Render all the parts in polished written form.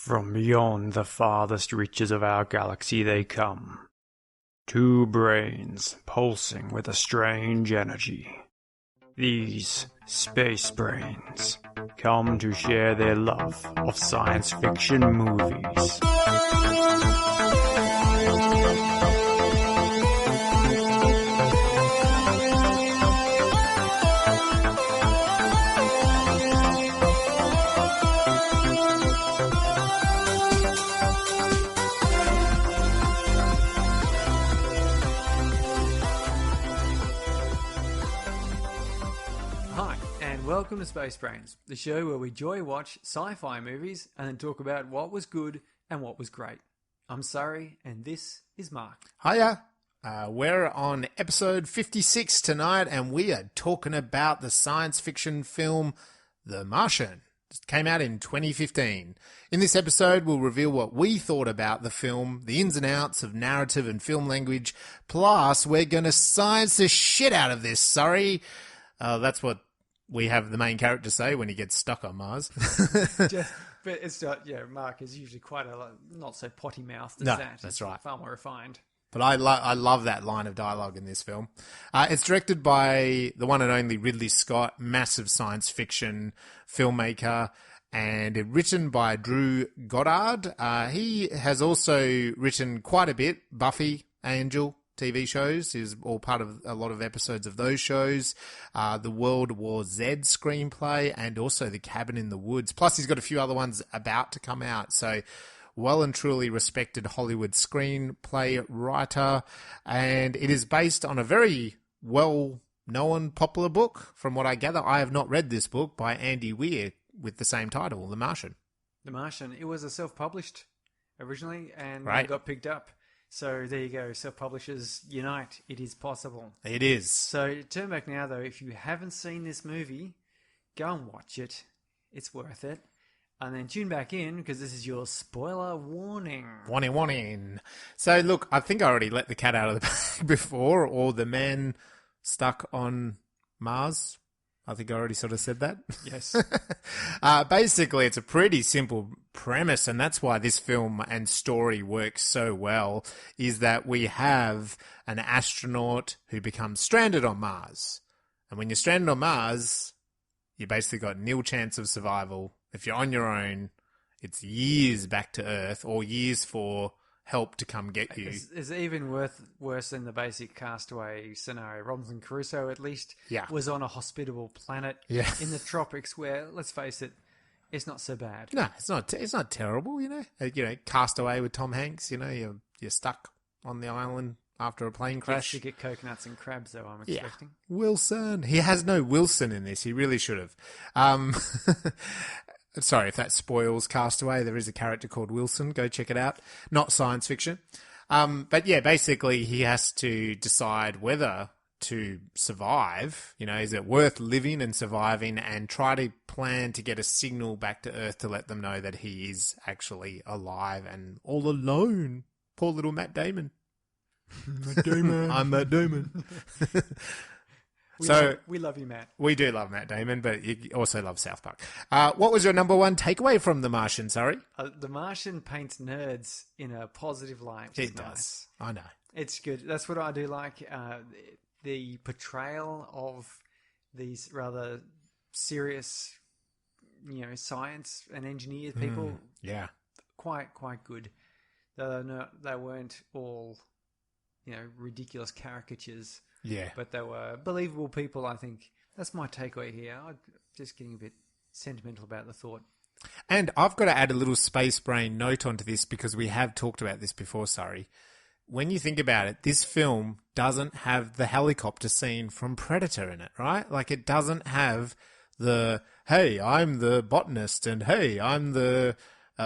From beyond the farthest reaches of our galaxy they come. Two brains pulsing with a strange energy. These space brains come to share their love of science fiction movies. Welcome to Space Brains, the show where we joy-watch sci-fi movies and then talk about what was good and what was great. I'm Surrey, and this is Mark. Hiya. We're on episode 56 tonight, and we are talking about the science fiction film The Martian. It came out in 2015. In this episode, we'll reveal what we thought about the film, the ins and outs of narrative and film language, plus we're going to science the shit out of this, Surrey. That's what we have the main character say when he gets stuck on Mars. But it's not, Mark is usually quite not so potty-mouthed as that. That's right. Far more refined. But I love that line of dialogue in this film. It's directed by the one and only Ridley Scott, massive science fiction filmmaker, and written by Drew Goddard. He has also written quite a bit, Buffy, Angel, TV shows. Is all part of a lot of episodes of those shows. The World War Z screenplay and also The Cabin in the Woods. Plus he's got a few other ones about to come out. So well and truly respected Hollywood screenplay writer. And it is based on a very well-known popular book. From what I gather, I have not read this book by Andyweir with the same title, The Martian. The Martian. It was a self-published originally and Right. It got picked up. So there you go, self-publishers unite, it is possible. It is. So turn back now though, if you haven't seen this movie, go and watch it. It's worth it. And then tune back in, because this is your spoiler warning. Warning. So look, I think I already let the cat out of the bag before, or the man stuck on Mars. I think I already sort of said that. Yes. Basically, it's a pretty simple premise, and that's why this film and story works so well, is that we have an astronaut who becomes stranded on Mars. And when you're stranded on Mars, you basically got nil chance of survival. If you're on your own, it's years back to Earth, or years for help to come get you. It's even worse than the basic castaway scenario. Robinson Crusoe, at least, was on a hospitable planet in the tropics where, let's face it, it's not so bad. No, it's not terrible, Castaway with Tom Hanks, you're stuck on the island after a plane crash. You get coconuts and crabs, though, I'm expecting. Wilson. He has no Wilson in this. He really should have. Sorry if that spoils Castaway. There is a character called Wilson. Go check it out. Not science fiction. But yeah, basically he has to decide whether to survive. Is it worth living and surviving, and try to plan to get a signal back to Earth to let them know that he is actually alive and all alone. Poor little Matt Damon. Matt Damon. I'm Matt Damon. We love you, Matt. We do love Matt Damon, but you also love South Park. What was your number one takeaway from The Martian, sorry? The Martian paints nerds in a positive light. It does. Nice. I know. It's good. That's what I do like. The portrayal of these rather serious, science and engineer people. Quite good. They weren't all, ridiculous caricatures. Yeah. But they were believable people, I think. That's my takeaway here. I'm just getting a bit sentimental about the thought. And I've got to add a little space brain note onto this, because we have talked about this before, sorry. When you think about it, this film doesn't have the helicopter scene from Predator in it, right? Like, it doesn't have the, hey, I'm the botanist, and hey, I'm the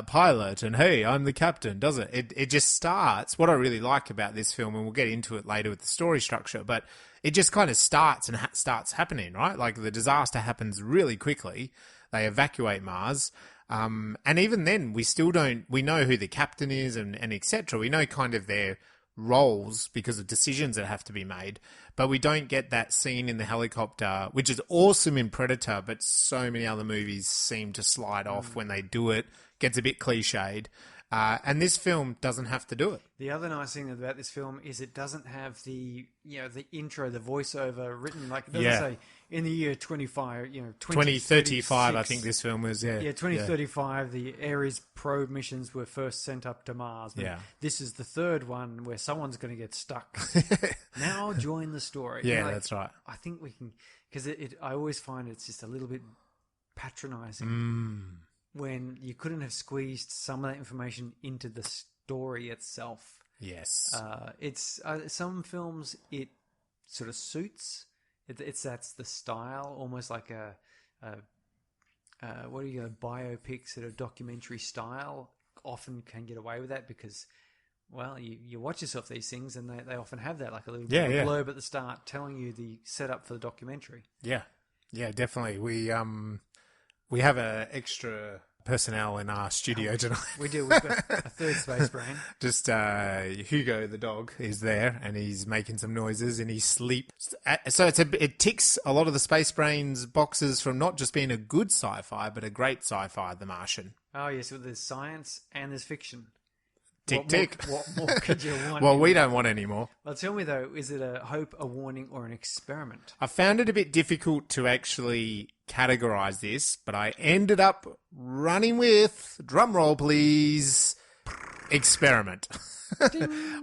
pilot, and hey, I'm the captain, does it? It just starts. What I really like about this film, and we'll get into it later with the story structure, but it just kind of starts and starts happening, right? Like, the disaster happens really quickly. They evacuate Mars. And even then, we know who the captain is and etc. We know kind of their roles because of decisions that have to be made, but we don't get that scene in the helicopter, which is awesome in Predator, but so many other movies seem to slide off when they do it gets a bit cliched. And this film doesn't have to do it. The other nice thing about this film is it doesn't have the intro, the voiceover written like it doesn't say in the year 2035. I think this film was 2035. The Ares probe missions were first sent up to Mars. This is the third one where someone's going to get stuck. Now join the story. Yeah, that's right. I think we can, because I always find it's just a little bit patronizing. When you couldn't have squeezed some of that information into the story itself. Yes. It's some films it sort of suits. That's the style, almost like a biopic sort of documentary style. Often can get away with that because, well, you watch yourself these things and they often have that, like a little blurb at the start telling you the setup for the documentary. Yeah, definitely. We have an extra personnel in our studio tonight. We do. We've got a third space brain. Just Hugo, the dog, is there, and he's making some noises in his sleep. So it ticks a lot of the space brains boxes from not just being a good sci-fi, but a great sci-fi, The Martian. Oh, yes. So there's science and there's fiction. Tick. What more could you want? Well, we don't want any more. Well, tell me, though, is it a hope, a warning, or an experiment? I found it a bit difficult to actually categorize this, but I ended up running with, drum roll please, experiment.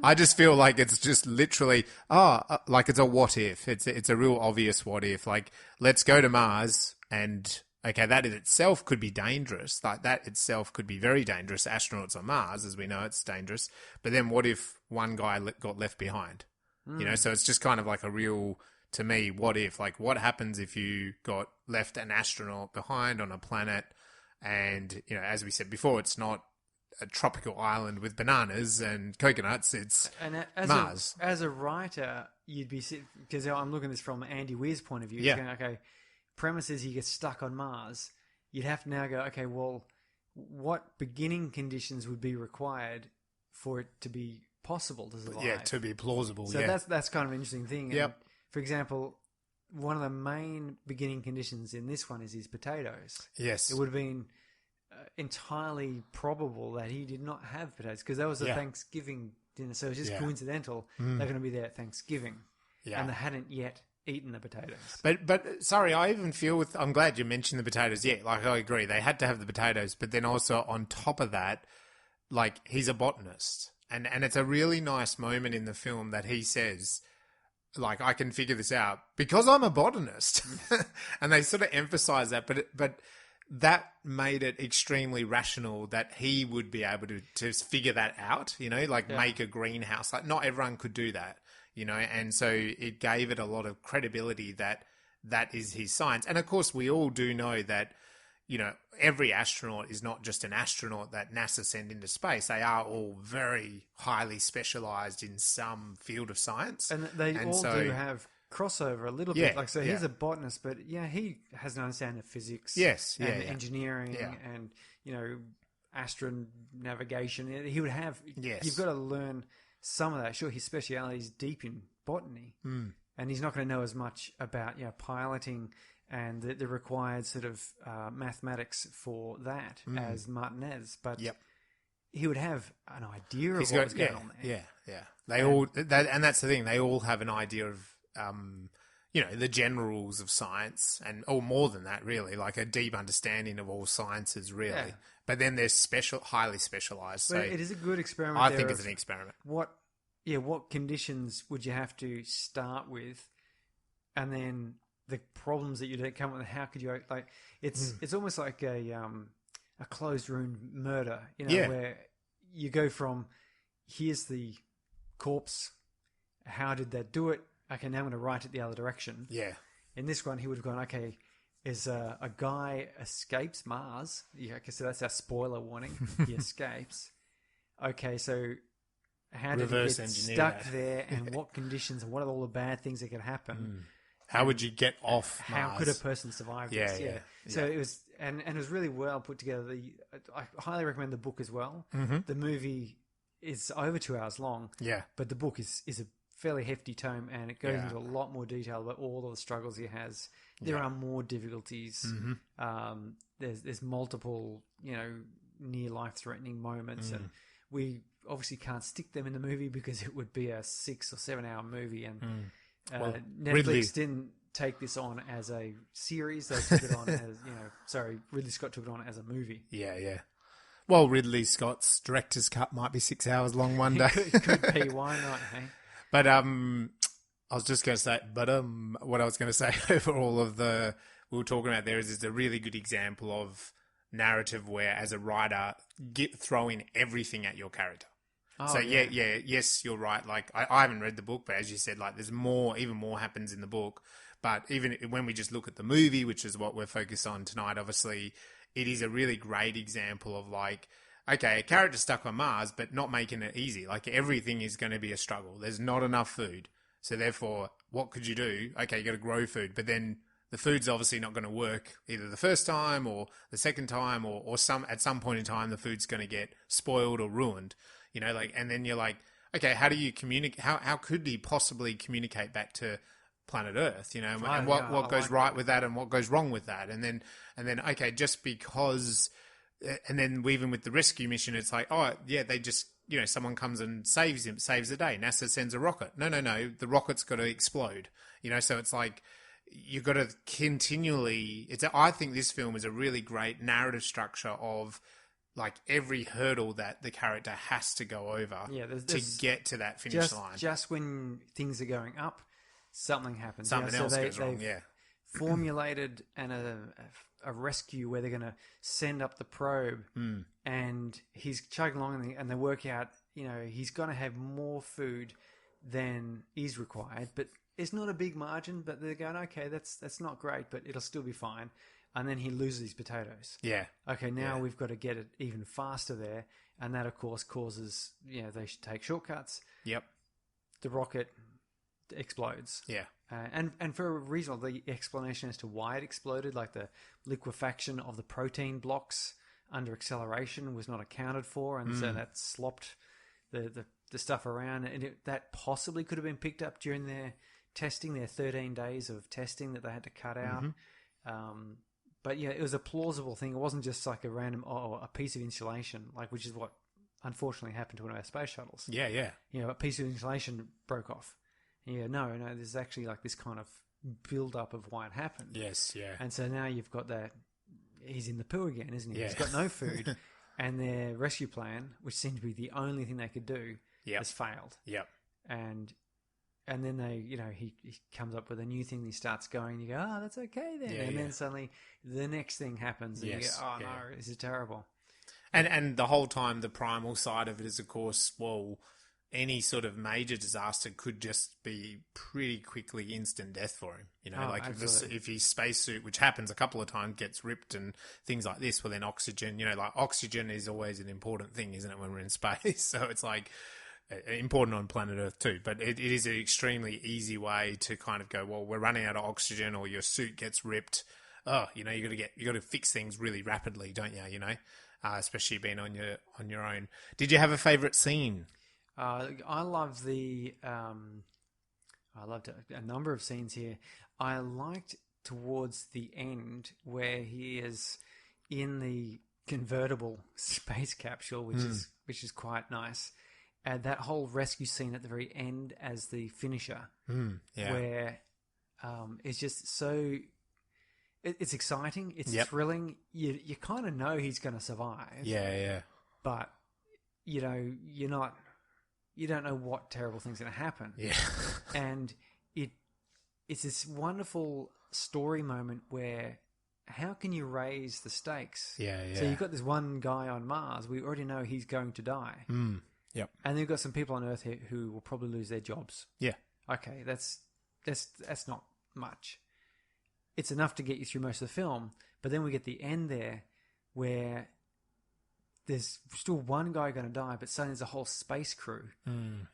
I just feel like it's just literally, like it's a what if. It's a real obvious what if. Like, let's go to Mars and... Okay, that in itself could be dangerous. Like, that itself could be very dangerous. Astronauts on Mars, as we know, it's dangerous. But then what if one guy got left behind? You know, so it's just kind of like a real, to me, what if? Like, what happens if you got left an astronaut behind on a planet and, you know, as we said before, it's not a tropical island with bananas and coconuts, it's Mars. As a writer, you'd be... Because I'm looking at this from Andy Weir's point of view. Yeah. Going, okay... Premise is he gets stuck on Mars. You'd have to now go, okay, well, what beginning conditions would be required for it to be possible to survive? Yeah, to be plausible. So that's kind of an interesting thing. Yep. And for example, one of the main beginning conditions in this one is his potatoes. Yes. It would have been entirely probable that he did not have potatoes because that was a Thanksgiving dinner. So it's just coincidental they're going to be there at Thanksgiving. Yeah. And they hadn't yet eaten the potatoes. But sorry, I even feel I'm glad you mentioned the potatoes. Yeah, like I agree. They had to have the potatoes, but then also on top of that, like he's a botanist. And it's a really nice moment in the film that he says, like, I can figure this out because I'm a botanist. And they sort of emphasize that, but that made it extremely rational that he would be able to figure that out, you know, like make a greenhouse. Like not everyone could do that. You know, and so it gave it a lot of credibility that is his science. And of course, we all do know that, you know, every astronaut is not just an astronaut that NASA send into space. They are all very highly specialized in some field of science. And they do have crossover a little bit. Like, so he's a botanist, but he has an understanding of physics and engineering and, you know, astronavigation. He would have, you've got to learn some of that. Sure, his speciality is deep in botany, and he's not going to know as much about piloting and the required sort of mathematics for that as Martinez. But he would have an idea of what was going on there. Yeah. They all, and that's the thing. They all have an idea of, you know, the general rules of science, or more than that, really, like a deep understanding of all sciences, really. Yeah. But then they're highly specialized. So it is a good experiment. I think it's an experiment. What conditions would you have to start with, and then the problems that you'd come with? How could you it's almost like a closed room murder, you know, where you go from here's the corpse, how did that do it? Okay, now I'm going to write it the other direction. Yeah. In this one, he would have gone, okay, is a guy escapes Mars. Yeah, okay, so that's our spoiler warning. He escapes. Okay, so how did he get stuck there, and what conditions, and what are all the bad things that could happen? How would you get off Mars? How could a person survive this? Yeah. So it was, and it was really well put together. I highly recommend the book as well. Mm-hmm. The movie is over 2 hours long. Yeah. But the book is a fairly hefty tome, and it goes into a lot more detail about all of the struggles he has. There are more difficulties. Mm-hmm. There's multiple, you know, near life-threatening moments, and we obviously can't stick them in the movie because it would be a 6 or 7 hour movie, and Well, Netflix didn't take this on as a series. They took it on as, Ridley Scott took it on as a movie. Yeah, yeah. Well, Ridley Scott's director's cut might be 6 hours long one day. Could be, why not, hey? But I was just going to say, what I was going to say over all of the we were talking about there is a really good example of narrative where, as a writer, throw in everything at your character. Oh, so yes, you're right. Like I haven't read the book, but as you said, like there's even more happens in the book. But even when we just look at the movie, which is what we're focused on tonight, obviously, it is a really great example of like, okay, a character stuck on Mars, but not making it easy. Like everything is going to be a struggle. There's not enough food. So therefore, what could you do? Okay, you got to grow food, but then the food's obviously not going to work either the first time or the second time, or at some point in time, the food's going to get spoiled or ruined, and then you're like, okay, how do you communicate? How could he possibly communicate back to planet Earth, and what goes right with that and what goes wrong with that? And then, okay, just because, and then even with the rescue mission, it's like, oh yeah, they just, someone comes and saves the day. NASA sends a rocket. No, the rocket's got to explode, so it's like, you've got to continually, I think this film is a really great narrative structure of like every hurdle that the character has to go over to get to that finish line. Just when things are going up, something happens. Something else goes wrong, formulated a rescue where they're going to send up the probe, and he's chugging along and they work out, he's going to have more food than is required, but it's not a big margin, but they're going, okay, that's not great, but it'll still be fine. And then he loses his potatoes. Yeah. Okay, now we've got to get it even faster there. And that, of course, causes, they should take shortcuts. Yep. The rocket explodes. Yeah. And for a reason, the explanation as to why it exploded, like the liquefaction of the protein blocks under acceleration was not accounted for. And so that slopped the stuff around. And that possibly could have been picked up during their testing, their 13 days of testing that they had to cut out. But it was a plausible thing. It wasn't just like a random, a piece of insulation, which is what unfortunately happened to one of our space shuttles. Yeah, yeah. A piece of insulation broke off. No, there's actually like this kind of build up of why it happened. Yes, yeah. And so now you've got that, he's in the poo again, isn't he? Yeah. He's got no food. And their rescue plan, which seemed to be the only thing they could do, has failed. Yep. And then he comes up with a new thing. He starts going. You go, oh, that's okay then. And then suddenly the next thing happens, and you go, oh no, this is terrible. And the whole time, the primal side of it is, of course, well, any sort of major disaster could just be pretty quickly instant death for him. If his spacesuit, which happens a couple of times, gets ripped and things like this, well, then oxygen. Oxygen is always an important thing, isn't it, when we're in space? So it's like, important on planet Earth too, but it is an extremely easy way to kind of go, well, we're running out of oxygen, or your suit gets ripped. Oh, you got to fix things really rapidly, don't you? Especially being on your own. Did you have a favorite scene? I loved I loved a number of scenes here. I liked towards the end where he is in the convertible space capsule, which is quite nice. That whole rescue scene at the very end as the finisher, where it's just so... It's exciting. It's thrilling. You kind of know he's going to survive. Yeah. But, you're not... You don't know what terrible thing's going to happen. Yeah. And it's this wonderful story moment where how can you raise the stakes? Yeah. So you've got this one guy on Mars. We already know he's going to die. Yep. And then you've got some people on Earth here who will probably lose their jobs. Yeah. Okay, that's not much. It's enough to get you through most of the film, but then we get the end there where there's still one guy going to die, but suddenly there's a whole space crew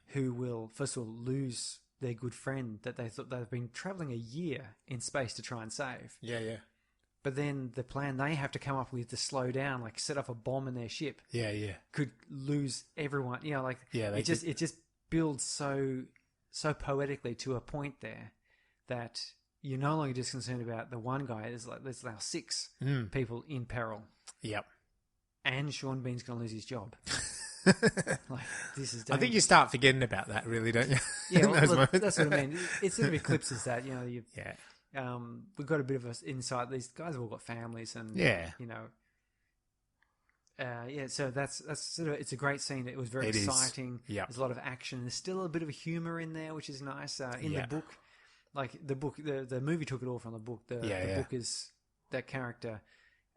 who will, first of all, lose their good friend that they thought they've been traveling a year in space to try and save. Yeah. But then the plan they have to come up with to slow down, like set off a bomb in their ship, could lose everyone. It just builds so poetically to a point there that you're no longer just concerned about the one guy. There's now 6 people in peril. Yep. and Sean Bean's going to lose his job. Like, this is. I think you start forgetting about that, really, don't you? Yeah, In those look, moments. that's what I mean. It sort of eclipses that. You know, Yeah. we've got a bit of an insight. These guys have all got families, and Yeah. you know. So that's sort of, it's a great scene. It was very exciting. Yeah. There's a lot of action. There's still a bit of a humor in there, which is nice. In the book, like the movie took it all from the book. The book is that character.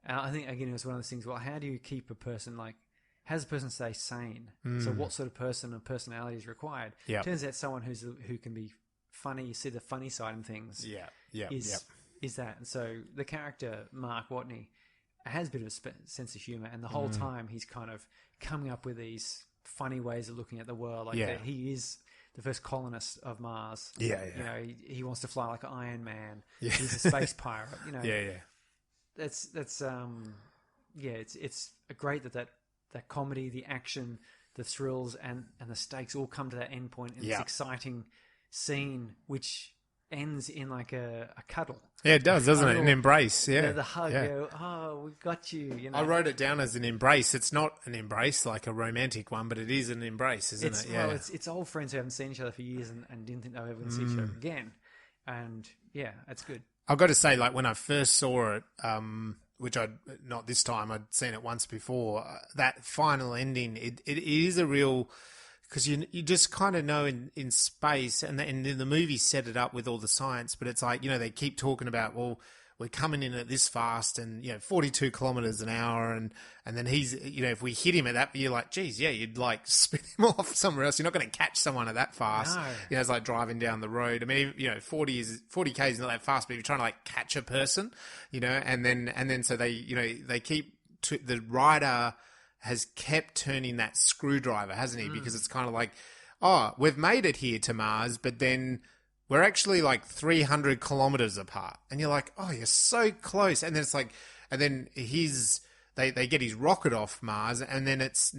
I think again it was one of those things. Well, how do you keep a person like? How does a person stay sane? So what sort of person and personality is required? Yep. Turns out someone who can be funny. You see the funny side in things. Is that, and so the character Mark Watney has a bit of a sense of humor, and the whole time he's kind of coming up with these funny ways of looking at the world. Like that he is the first colonist of Mars. You know, he wants to fly like an Iron Man. He's a space pirate. You know. That's it's great that comedy, the action, the thrills, and the stakes all come to that end point in this exciting scene, which ends in like a cuddle. Yeah, it does, doesn't it? An embrace. Yeah, the hug. We got you. You know, I wrote it down as an embrace. It's not an embrace like a romantic one, but it is an embrace, isn't it? Yeah. Well, it's old friends who haven't seen each other for years and didn't think they were ever going to see each other again. And yeah, it's good. I've got to say, like when I first saw it, which not this time, I'd seen it once before. That final ending, it is a real, because you just kind of know in space, and the movie set it up with all the science, but it's like, you know, they keep talking about, well, we're coming in at this fast, and, you know, 42 kilometers an hour, and then he's, you know, if we hit him at that, you're like, geez, yeah, you'd like spin him off somewhere else. You're not going to catch someone at that fast. No. You know, it's like driving down the road. I mean, you know, 40K is not that fast, but if you're trying to like catch a person, you know, and then so they, you know, they keep the rider has kept turning that screwdriver, hasn't he? Because it's kind of like, oh, we've made it here to Mars, but then we're actually like 300 kilometers apart. And you're like, oh, you're so close. And then it's like, and then they get his rocket off Mars, and then it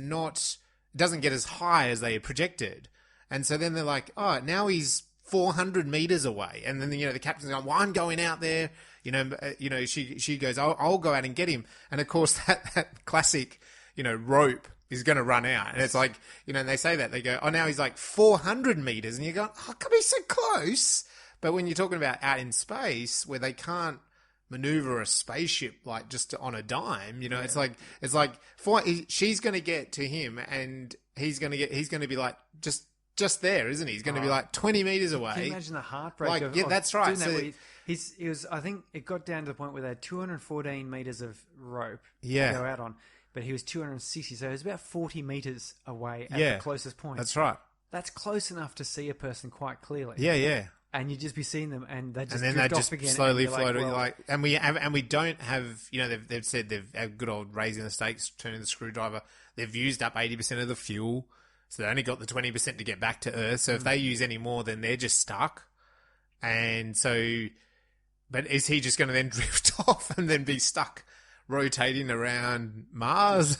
doesn't get as high as they had projected. And so then they're like, oh, now he's 400 meters away. And then, you know, the captain's going, well, I'm going out there. You know, she goes, I'll go out and get him. And of course that classic, you know, rope is going to run out. And it's like, you know, and they say that, they go, oh, now he's like 400 meters. And you go, oh, can be so close. But when you're talking about out in space where they can't maneuver a spaceship like just on a dime, you know, it's like she's going to get to him, and he's going to be like just there, isn't he? He's going to be like 20 meters away. Can you imagine the heartbreak? Like, of that's right. Doing that he was, I think it got down to the point where they had 214 meters of rope to go out on, but he was 260, so it was about 40 meters away at the closest point. That's right. That's close enough to see a person quite clearly. Yeah. And you'd just be seeing them, and they just and then drift they off just again. slowly and float. like, and we don't have, you know, they've said they've had good old raising the stakes, turning the screwdriver. They've used up 80% of the fuel, so they only got the 20% to get back to Earth. So if they use any more, then they're just stuck. And so, but is he just going to then drift off and then be stuck rotating around Mars?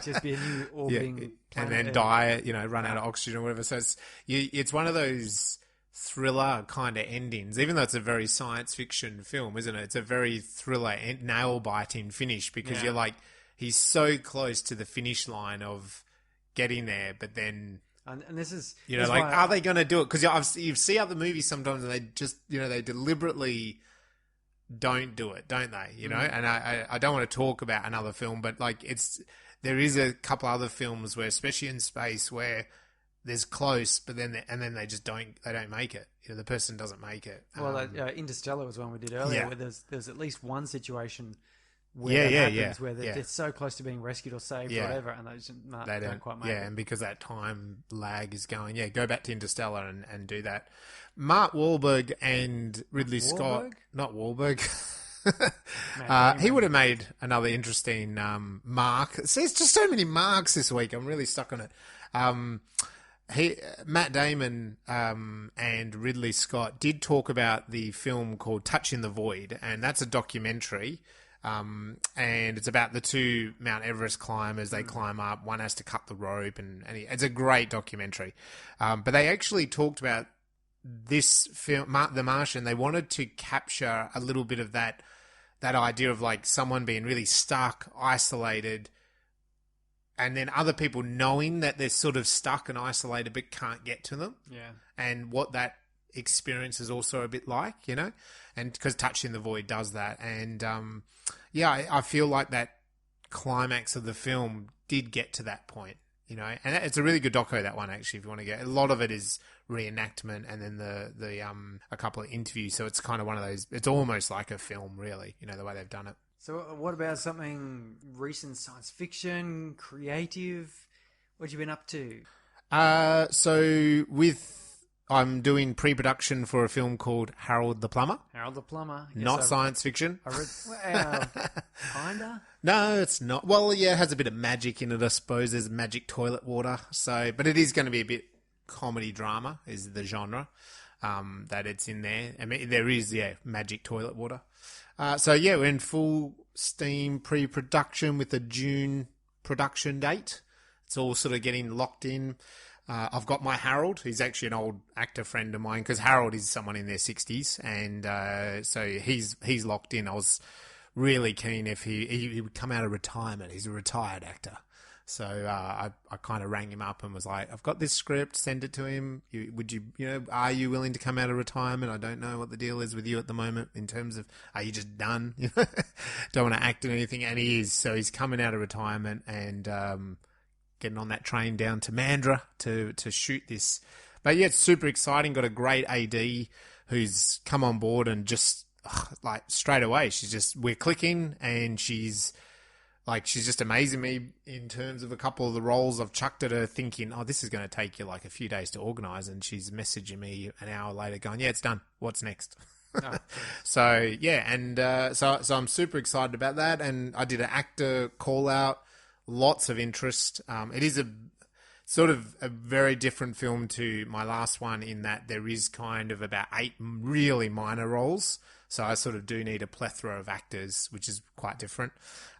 just be a new orbiting and planet then die, you know, run out of oxygen or whatever. So it's one of those thriller kind of endings, even though it's a very science fiction film, isn't it? It's a very thriller, nail biting finish, because you're like, he's so close to the finish line of getting there, but then, and this is, you know, like, are they going to do it? Because you see other movies sometimes, and they just, you know, they deliberately don't do it, don't they? You know, and I don't want to talk about another film, but like, there is a couple other films where, especially in space, where there's close, but then they just don't make it. You know, the person doesn't make it. Well, Interstellar was one we did earlier, where there's at least one situation where that happens, where they're so close to being rescued or saved or whatever, and they don't quite make it. Yeah, and because that time lag is going, go back to Interstellar and do that. Mark Wahlberg and Ridley Scott, not Wahlberg. He would have made another interesting Mark. See, it's just so many Marks this week. I'm really stuck on it. Matt Damon and Ridley Scott did talk about the film called Touching the Void, and that's a documentary. And it's about the two Mount Everest climbers. They climb up. One has to cut the rope, and it's a great documentary. But they actually talked about this film, The Martian. They wanted to capture a little bit of that idea of like someone being really stuck, isolated, and then other people knowing that they're sort of stuck and isolated but can't get to them. Yeah. And what that experience is also a bit like, you know, and because Touching the Void does that. And I feel like that climax of the film did get to that point, you know, and it's a really good doco, that one, actually, if you want to get. A lot of it is reenactment and then the a couple of interviews, so it's kind of one of those, it's almost like a film, really, you know, the way they've done it. So what about something recent, science fiction, creative? What have you been up to? I'm doing pre-production for a film called Harold the Plumber. Harold the Plumber. Yes, Not science fiction. I read, kinda? No, it's not. Well, yeah, it has a bit of magic in it, I suppose. There's magic toilet water. But it is going to be a bit comedy drama is the genre that it's in there. I mean, there is, magic toilet water. We're in full steam pre-production with a June production date. It's all sort of getting locked in. I've got my Harold. He's actually an old actor friend of mine, because Harold is someone in their 60s, and so he's locked in. I was really keen if he would come out of retirement. He's a retired actor. So I kind of rang him up and was like, I've got this script, send it to him. Are you willing to come out of retirement? I don't know what the deal is with you at the moment in terms of, are you just done? Don't want to act in anything. And he is. So he's coming out of retirement and getting on that train down to Mandurah to shoot this. But yeah, it's super exciting. Got a great AD who's come on board and just straight away, we're clicking, and she's just amazing me in terms of a couple of the roles I've chucked at her, thinking, oh, this is going to take you like a few days to organise, and she's messaging me an hour later going, yeah, it's done. What's next? Oh, so I'm super excited about that, and I did an actor call out, lots of interest. It is a sort of a very different film to my last one in that there is kind of about 8 really minor roles. So I sort of do need a plethora of actors, which is quite different.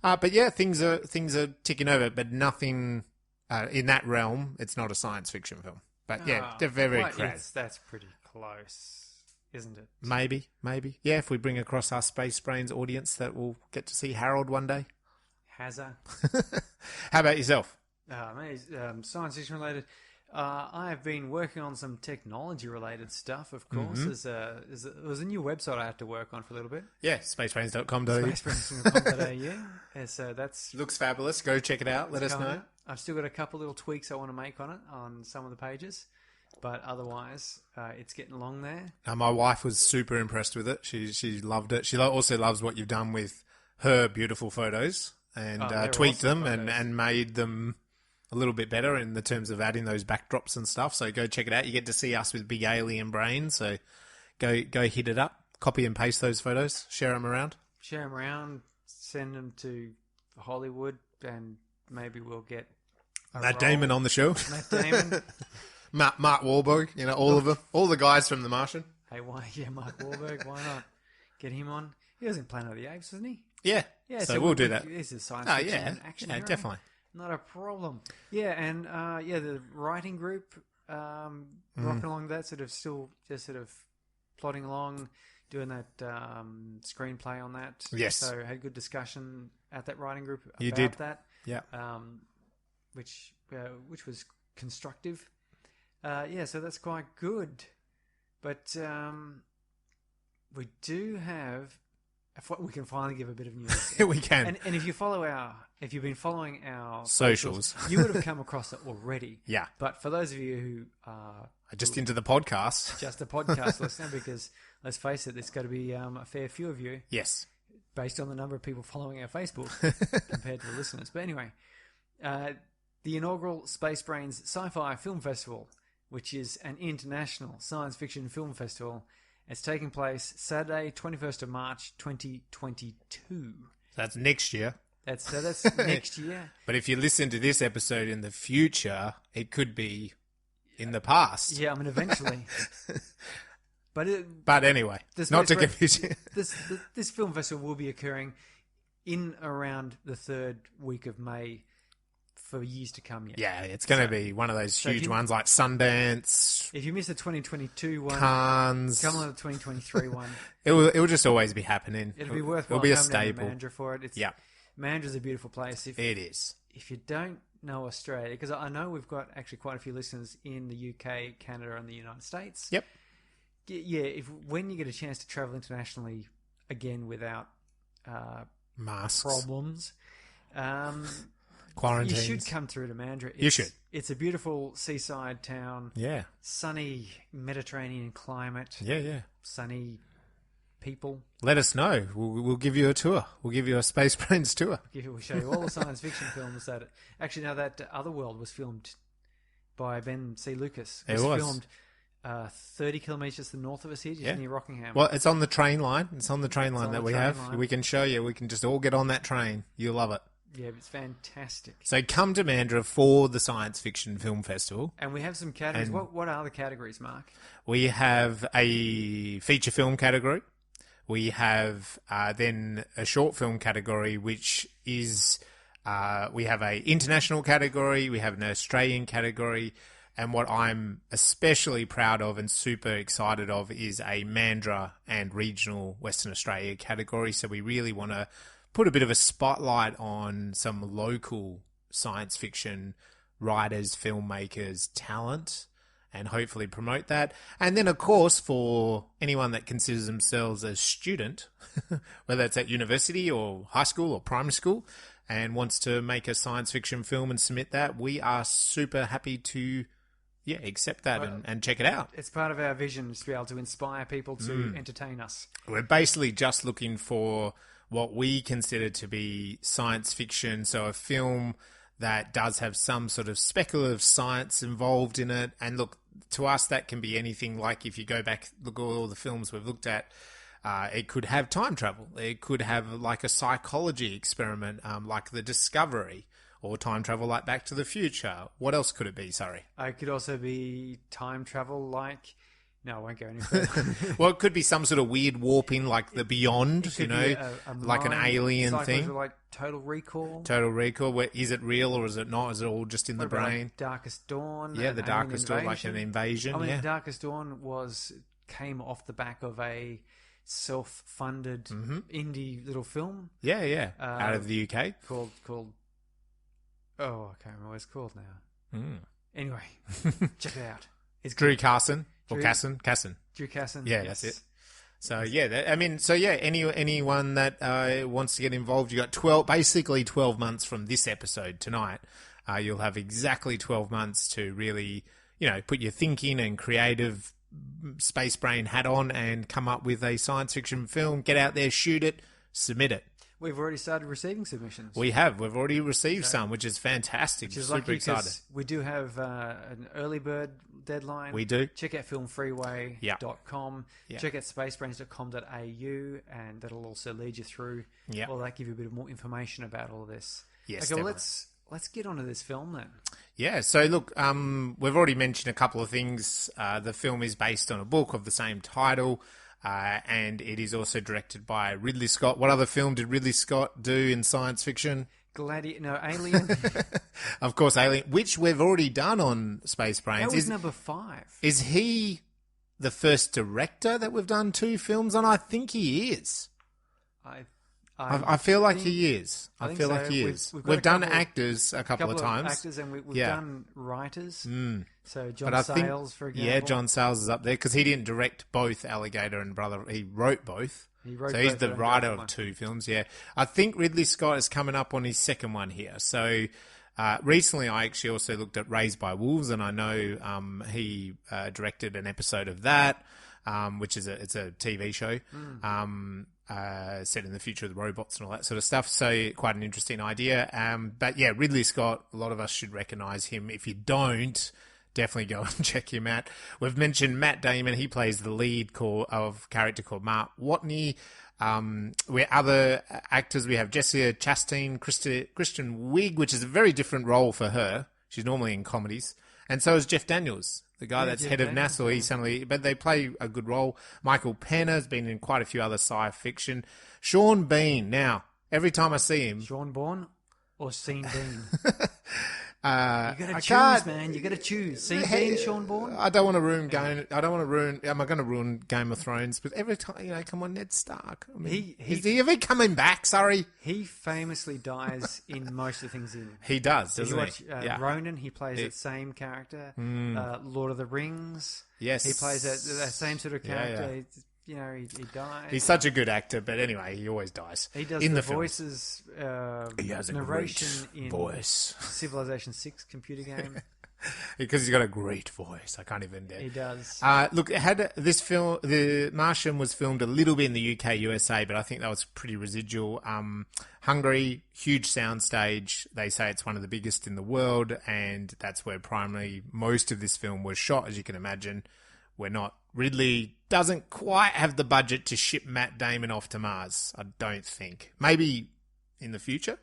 But yeah, things are ticking over, but nothing in that realm. It's not a science fiction film. But yeah, they're very crass. That's pretty close, isn't it? Maybe. Yeah, if we bring across our spacebrains audience, that will get to see Harold one day. Hazza. How about yourself? Science fiction related. I have been working on some technology related stuff, of course. Mm-hmm. There was a new website I had to work on for a little bit. Yeah, spacebrains.com.au. Yeah, so that's... Looks fabulous. Go check it out. Let us know. I've still got a couple little tweaks I want to make on it, on some of the pages. But otherwise, it's getting along there. My wife was super impressed with it. She loved it. She also loves what you've done with her beautiful photos, and tweaked them and made them a little bit better in the terms of adding those backdrops and stuff. So go check it out. You get to see us with big alien brains. So go hit it up. Copy and paste those photos. Share them around. Send them to Hollywood, and maybe we'll get Matt Damon on the show. Matt Damon. Mark Wahlberg. All of them. All the guys from The Martian. Hey, why? Yeah, Mark Wahlberg. Why not get him on? He was in Planet of the Apes, wasn't he? Yeah. So we'll do that. This is science fiction action. Yeah, definitely. Not a problem. Yeah, and the writing group rocking along that, sort of plodding along, doing that screenplay on that. Yes. So had good discussion at that writing group about you did. that. Yeah. Which was constructive. So that's quite good. But we do have. We can finally give a bit of news. We can. And if you've been following our socials, you would have come across it already. Yeah. But for those of you who are just into the podcast, just a podcast listener, because let's face it, there's got to be a fair few of you. Yes. Based on the number of people following our Facebook compared to the listeners. But anyway, the inaugural Spacebrains Sci-Fi Film Festival, which is an international science fiction film festival. It's taking place Saturday, 21st of March, 2022. That's next year. That's next year. But if you listen to this episode in the future, it could be in the past. Yeah, I mean, eventually. But anyway, not to confuse you. This film festival will be occurring in around the third week of May for years to come yet. Yeah, it's going to be one of those huge ones like Sundance. If you miss the 2022 one, Cannes, come on to the 2023 one. It will just always be happening. It'll be worthwhile. It'll be a staple. Mandurah for it. Mandurah's a beautiful place. It is. If you don't know Australia, because I know we've got actually quite a few listeners in the UK, Canada, and the United States. Yep. Yeah, when you get a chance to travel internationally again without masks, problems, quarantines, you should come through to Mandurah. You should. It's a beautiful seaside town. Yeah. Sunny Mediterranean climate. Yeah. Sunny people. Let us know. We'll give you a tour. We'll give you a Space Brains tour. We'll show you all the science fiction films that... Actually, now that Otherworld was filmed by Ben C. Lucas. It was. Filmed 30 kilometres to the north of us here, just near Rockingham. Well, it's on the train line. It's on the train line that we have. Line. We can show you. We can just all get on that train. You'll love it. Yeah, it's fantastic. So come to Mandurah for the Science Fiction Film Festival. And we have some categories. What are the categories, Mark? We have a feature film category. We have then a short film category, which is... we have a international category. We have an Australian category. And what I'm especially proud of and super excited of is a Mandurah and regional Western Australia category. So we really want to put a bit of a spotlight on some local science fiction writers, filmmakers, talent, and hopefully promote that. And then, of course, for anyone that considers themselves a student, whether it's at university or high school or primary school, and wants to make a science fiction film and submit that, we are super happy to accept that and check it out. It's part of our vision to be able to inspire people to entertain us. We're basically just looking for what we consider to be science fiction, so a film that does have some sort of speculative science involved in it. And look, to us, that can be anything. Like if you go back, look at all the films we've looked at, it could have time travel. It could have like a psychology experiment, like The Discovery, or time travel like Back to the Future. What else could it be, sorry? It could also be time travel like... No, I won't go any further. Well, it could be some sort of weird warping like The Beyond, a like an alien thing. Like Total Recall. Total Recall. Where, is it real or is it not? Is it all just in the brain? Like Darkest Dawn. Yeah, the Darkest Dawn, like an invasion. I mean, Darkest Dawn came off the back of a self-funded indie little film. Yeah. Out of the UK. Called... Oh, I can't remember what it's called now. Anyway, check it out. It's Drew Carson. Or Casson. Drew Casson. Yeah, yes. That's it. So, anyone that wants to get involved, you got basically 12 months from this episode tonight. You'll have exactly 12 months to really, put your thinking and creative space brain hat on and come up with a science fiction film. Get out there, shoot it, submit it. We've already started receiving submissions. We have. We've already received some, which is fantastic. Which is super excited. We do have an early bird deadline. We do. Check out filmfreeway.com. Yeah. Check out spacebrains.com.au, and that'll also lead you through. Yeah. Or that give you a bit more information about all of this. Yes, okay, well, let's get onto this film then. Yeah, so look, we've already mentioned a couple of things. The film is based on a book of the same title. And it is also directed by Ridley Scott. What other film did Ridley Scott do in science fiction? Alien. Of course, Alien, which we've already done on Space Brains. That was number 5. Is he the first director that we've done 2 films on? I think he is. I feel like he is. I feel like he is. We've done actors a couple of times. Actors, and we've done writers. So John Sayles, for example. Yeah, John Sayles is up there because he didn't direct both Alligator and Brother. He wrote both. So he's the writer of 2 films, yeah. I think Ridley Scott is coming up on his second one here. So recently I actually also looked at Raised by Wolves, and I know he directed an episode of that, which is it's a TV show. Set in the future of the robots and all that sort of stuff. So quite an interesting idea. But yeah, Ridley Scott, a lot of us should recognise him. If you don't, definitely go and check him out. We've mentioned Matt Damon. He plays the lead of character called Mark Watney. We're other actors. We have Jessica Chastain, Kristen Wiig, which is a very different role for her. She's normally in comedies. And so is Jeff Daniels, the guy that's head of NASA. But they play a good role. Michael Penn has been in quite a few other sci fiction. Sean Bean. Now, every time I see him... Sean Bourne or Sean Bean? You got to I choose, can't. man. You got to choose. See, Hey, being Sean Bourne. I don't want to ruin Game. I don't want to ruin. Am I going to ruin Game of Thrones? But every time, come on, Ned Stark. I mean, is he ever coming back? Sorry, he famously dies in most of the things in. he does. If Doesn't you watch he? Ronan, he plays that same character. Lord of the Rings. Yes, he plays that same sort of character. Yeah. He dies. He's such a good actor, but anyway, he always dies. He does in the film. voices, He has a narration great in voice. Civilization 6 computer game. Because he's got a great voice. I can't even. He does. Look, it had this film. The Martian was filmed a little bit in the UK, USA, but I think that was pretty residual. Hungary, huge soundstage. They say it's one of the biggest in the world, and that's where primarily most of this film was shot, as you can imagine. Ridley doesn't quite have the budget to ship Matt Damon off to Mars, I don't think. Maybe in the future.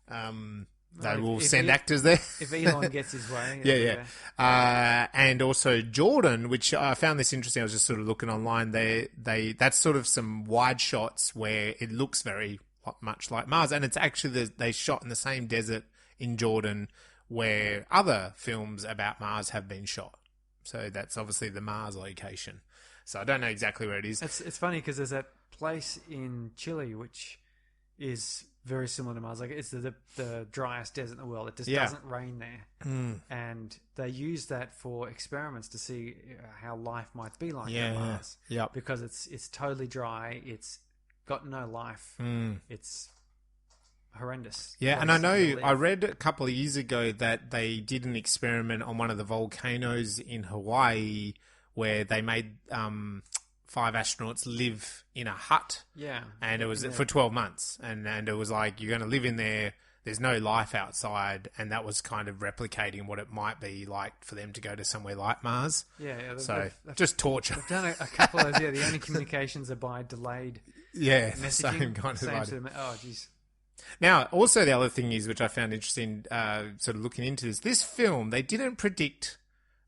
They will send actors there. If Elon gets his way. Yeah. And also Jordan, which I found this interesting. I was just sort of looking online. That's sort of some wide shots where it looks very much like Mars. And it's actually, they shot in the same desert in Jordan where other films about Mars have been shot. So that's obviously the Mars location. So I don't know exactly where it is. It's funny because there's that place in Chile which is very similar to Mars. Like it's the driest desert in the world. It just doesn't rain there, and they use that for experiments to see how life might be like on Mars. Yeah, because it's totally dry. It's got no life. It's horrendous. Yeah, and I know I read a couple of years ago that they did an experiment on one of the volcanoes in Hawaii where they made 5 astronauts live in a hut. Yeah. And it was for 12 months. And it was like, you're going to live in there. There's no life outside. And that was kind of replicating what it might be like for them to go to somewhere like Mars. Yeah. They've just torture. They've done a couple of those. The only communications are by delayed messaging. Same kind of idea. Oh, jeez. Now, also the other thing is, which I found interesting, sort of looking into this film, they didn't predict,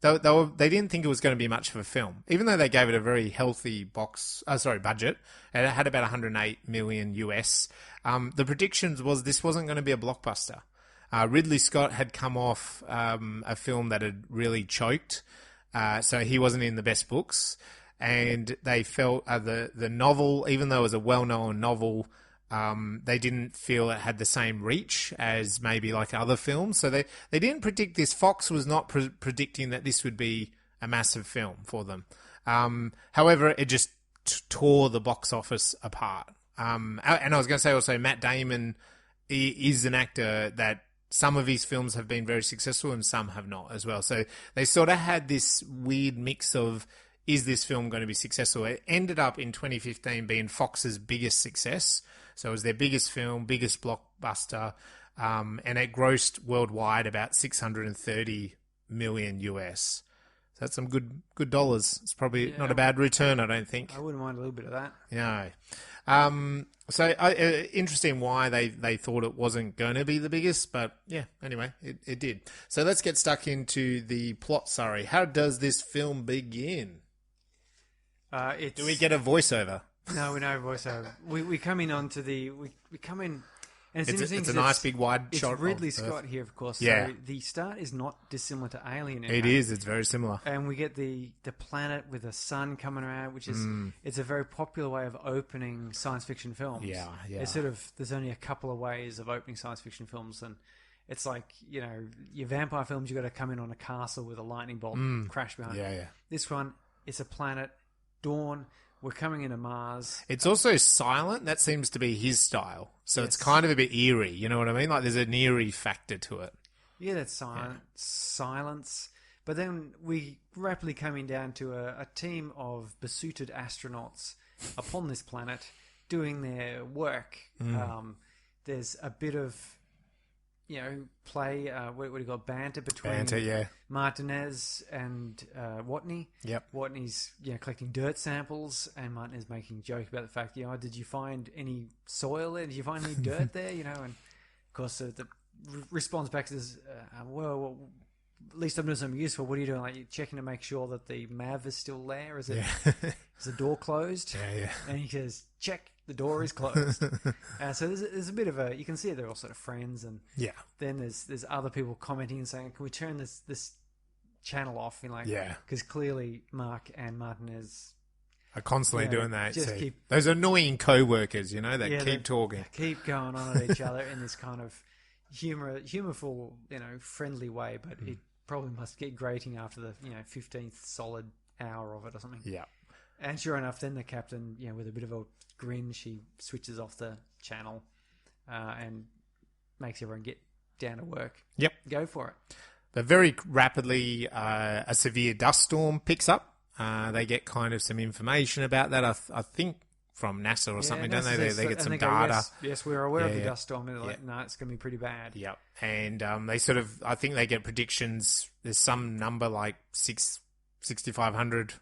they didn't think it was going to be much of a film, even though they gave it a very healthy budget, and it had about 108 million US. The predictions was this wasn't going to be a blockbuster. Ridley Scott had come off a film that had really choked, so he wasn't in the best books, and they felt the novel, even though it was a well-known novel, they didn't feel it had the same reach as maybe like other films. So they didn't predict this. Fox was not predicting that this would be a massive film for them. However, it just tore the box office apart. And I was going to say also, Matt Damon is an actor that some of his films have been very successful and some have not as well. So they sort of had this weird mix of, is this film going to be successful? It ended up in 2015 being Fox's biggest success. So it was their biggest film, biggest blockbuster, and it grossed worldwide about 630 million US. So that's some good dollars. It's probably not a bad return, I don't think. I wouldn't mind a little bit of that. No. Interesting why they thought it wasn't going to be the biggest, but yeah, anyway, it did. So let's get stuck into the plot, Surrey. How does this film begin? Do we get a voiceover? No, we know voiceover. We come in onto the we come in, and it's interesting. It's a nice big wide shot. It's Ridley Scott here, of course. Yeah. So the start is not dissimilar to Alien. It is. It's very similar. And we get the planet with the sun coming around, which is it's a very popular way of opening science fiction films. Yeah. It's sort of there's only a couple of ways of opening science fiction films, and it's like your vampire films. You got to come in on a castle with a lightning bolt crash behind. Yeah. This one, it's a planet, dawn. We're coming into Mars. It's also silent. That seems to be his style. So It's kind of a bit eerie. You know what I mean? Like there's an eerie factor to it. Yeah, that's silence. But then we rapidly coming down to a team of besuited astronauts upon this planet doing their work. There's a bit of play, what do you call banter between Martinez and Watney. Yep. Watney's collecting dirt samples, and Martinez making a joke about the fact, did you find any soil there? Did you find any dirt there? And of course the response back is, well, least I'm doing something useful. What are you doing? Like, you're checking to make sure that the MAV is still there? Is it? Is the door closed? Yeah. And he says, check, the door is closed. So there's a bit of a, you can see they're all sort of friends, and then there's other people commenting and saying, can we turn this channel off? Because clearly Mark and Martinez are constantly doing that. Just keep, those annoying co-workers, that keep talking. Keep going on at each other in this kind of humorful, friendly way, but it probably must get grating after the 15th solid hour of it or something. Yeah. And sure enough, then the captain, with a bit of a grin, she switches off the channel and makes everyone get down to work. Yep. Go for it. But very rapidly, a severe dust storm picks up. They get kind of some information about that, I think, from NASA or something, don't they? They get some data. Yes, we're aware of the dust storm. And they're like, no, it's going to be pretty bad. Yep. And they sort of, I think they get predictions. There's some number like 6,500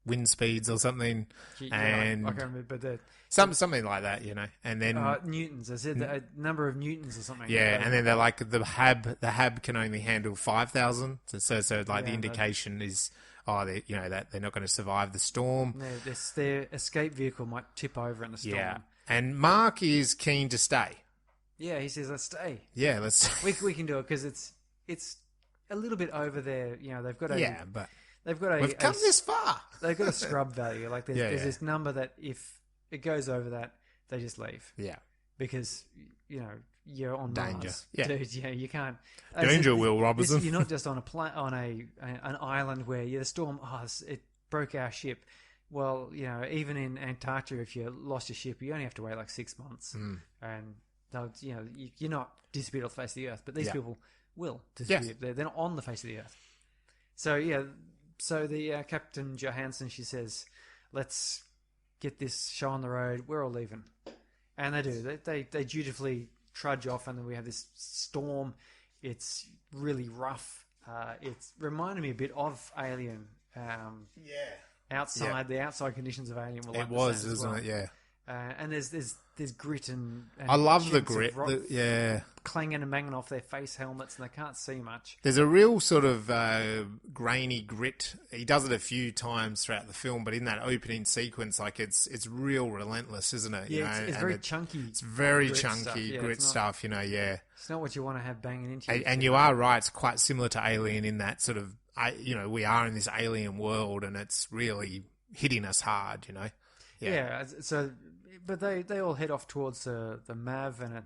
wind speeds or something. And I can't remember, but something like that, And then newtons. I said a number of newtons or something. Yeah, and then they're like the hab can only handle 5,000. So the indication is that they're not going to survive the storm. Yeah, their escape vehicle might tip over in the storm. Yeah, and Mark is keen to stay. Yeah, he says, let's stay. Yeah, let's. We can do it because it's a little bit over there. They've got but they've got we've come this far. They've got a scrub value. Like there's this number that if it goes over that, they just leave. Yeah, because you're on danger. Mars. Yeah. Dude, you can't. Danger, Will Robinson. You're not just on an island where the storm. It broke our ship. Well, even in Antarctica, if you lost your ship, you only have to wait like 6 months, and you're not disappeared off the face of the earth. But these people will disappear. Yes. They're not on the face of the earth. So the Captain Johansson, she says, let's get this show on the road. We're all leaving, and they do. They dutifully trudge off, and then we have this storm. It's really rough. It's reminded me a bit of Alien. Outside the outside conditions of Alien were like it was, the same isn't it? Yeah. And there's grit and I love the grit. Clanging and banging off their face helmets, and they can't see much. There's a real sort of grainy grit. He does it a few times throughout the film, but in that opening sequence, like it's real relentless, isn't it? Yeah, it's very chunky. It's very chunky grit stuff. It's not what you want to have banging into you. And you are right. It's quite similar to Alien in that sort of. We are in this alien world, and it's really hitting us hard. Yeah. So, but they all head off towards the MAV, and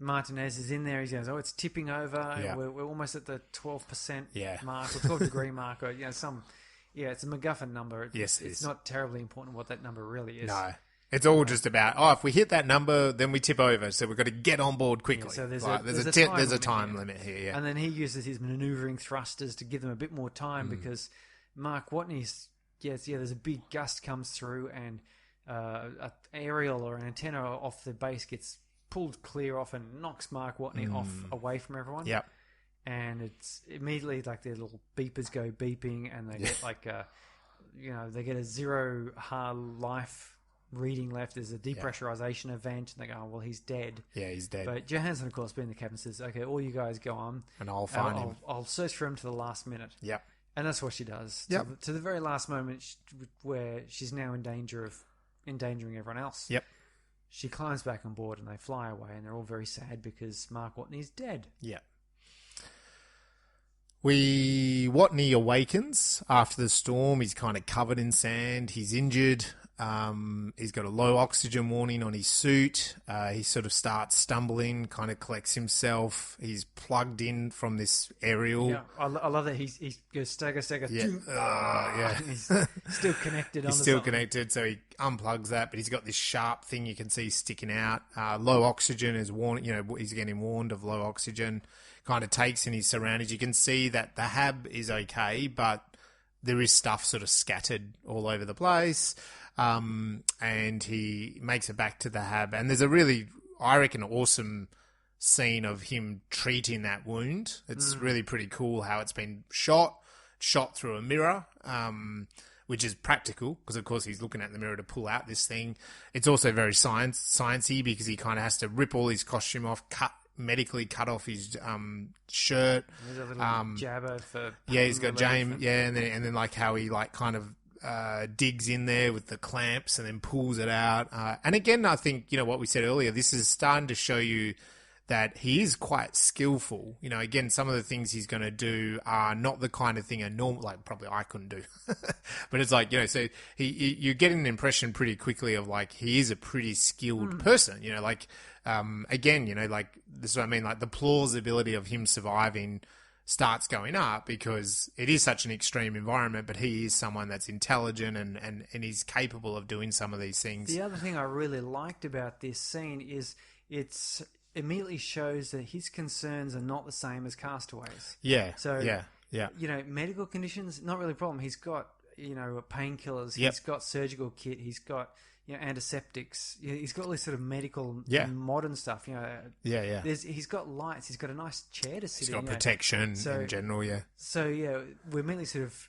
Martinez is in there. He goes, it's tipping over. Yeah. We're almost at the 12% mark, or 12-degree mark, or it's a MacGuffin number. It's not terribly important what that number really is. No. It's all just about, if we hit that number, then we tip over. So we've got to get on board quickly. So there's a time limit here. Yeah. And then he uses his maneuvering thrusters to give them a bit more time because Mark Watney's, there's a big gust comes through, and an aerial or an antenna off the base gets pulled clear off and knocks Mark Watney off away from everyone. Yep. And it's immediately like their little beepers go beeping, and they get like they get a 0 hard life reading left. There's a depressurization event, and they go, well, he's dead. Yeah, he's dead. But Johansson, of course, being the captain, says, okay, all you guys go on, and I'll find him. I'll search for him to the last minute. Yep. And that's what she does. Yep. To the very last moment, where she's now in danger of endangering everyone else. Yep. She climbs back on board, and they fly away, and they're all very sad because Mark Watney's dead. Yeah. Watney awakens after the storm. He's kind of covered in sand. He's injured. He's got a low oxygen warning on his suit. He sort of starts stumbling, kind of collects himself. He's plugged in from this aerial. Yeah, I love that he goes stagger. Yeah. He's still connected. He's still connected, so he unplugs that, but he's got this sharp thing you can see sticking out. Low oxygen is warning. He's getting warned of low oxygen. Kind of takes in his surroundings. You can see that the hab is okay, but there is stuff sort of scattered all over the place. And he makes it back to the hab, and there's a really, I reckon, awesome scene of him treating that wound. It's really pretty cool how it's been shot through a mirror, which is practical because, of course, he's looking at the mirror to pull out this thing. It's also very sciencey because he kind of has to rip all his costume off, cut medically cut off his shirt. There's a little jabber for Yeah, he's got relief James. Yeah, and then like how he like kind of digs in there with the clamps and then pulls it out. And again, I think, you know, what we said earlier, this is starting to show you that he is quite skillful. You know, again, some of the things he's going to do are not the kind of thing a normal, like probably I couldn't do. But it's like, you know, so you get an impression pretty quickly of like, he is a pretty skilled person, you know, like, again, you know, like, this is what I mean, like the plausibility of him surviving starts going up because it is such an extreme environment, but he is someone that's intelligent and he's capable of doing some of these things. The other thing I really liked about this scene is it's immediately shows that his concerns are not the same as Castaways. Yeah. So, yeah. You know, medical conditions, not really a problem. He's got, you know, painkillers. Yep. He's got surgical kit. He's got, you know, antiseptics. He's got all this sort of medical, modern stuff. You know, he's got lights. He's got a nice chair to sit in. He's got protection in general. Yeah. So yeah, we're immediately sort of,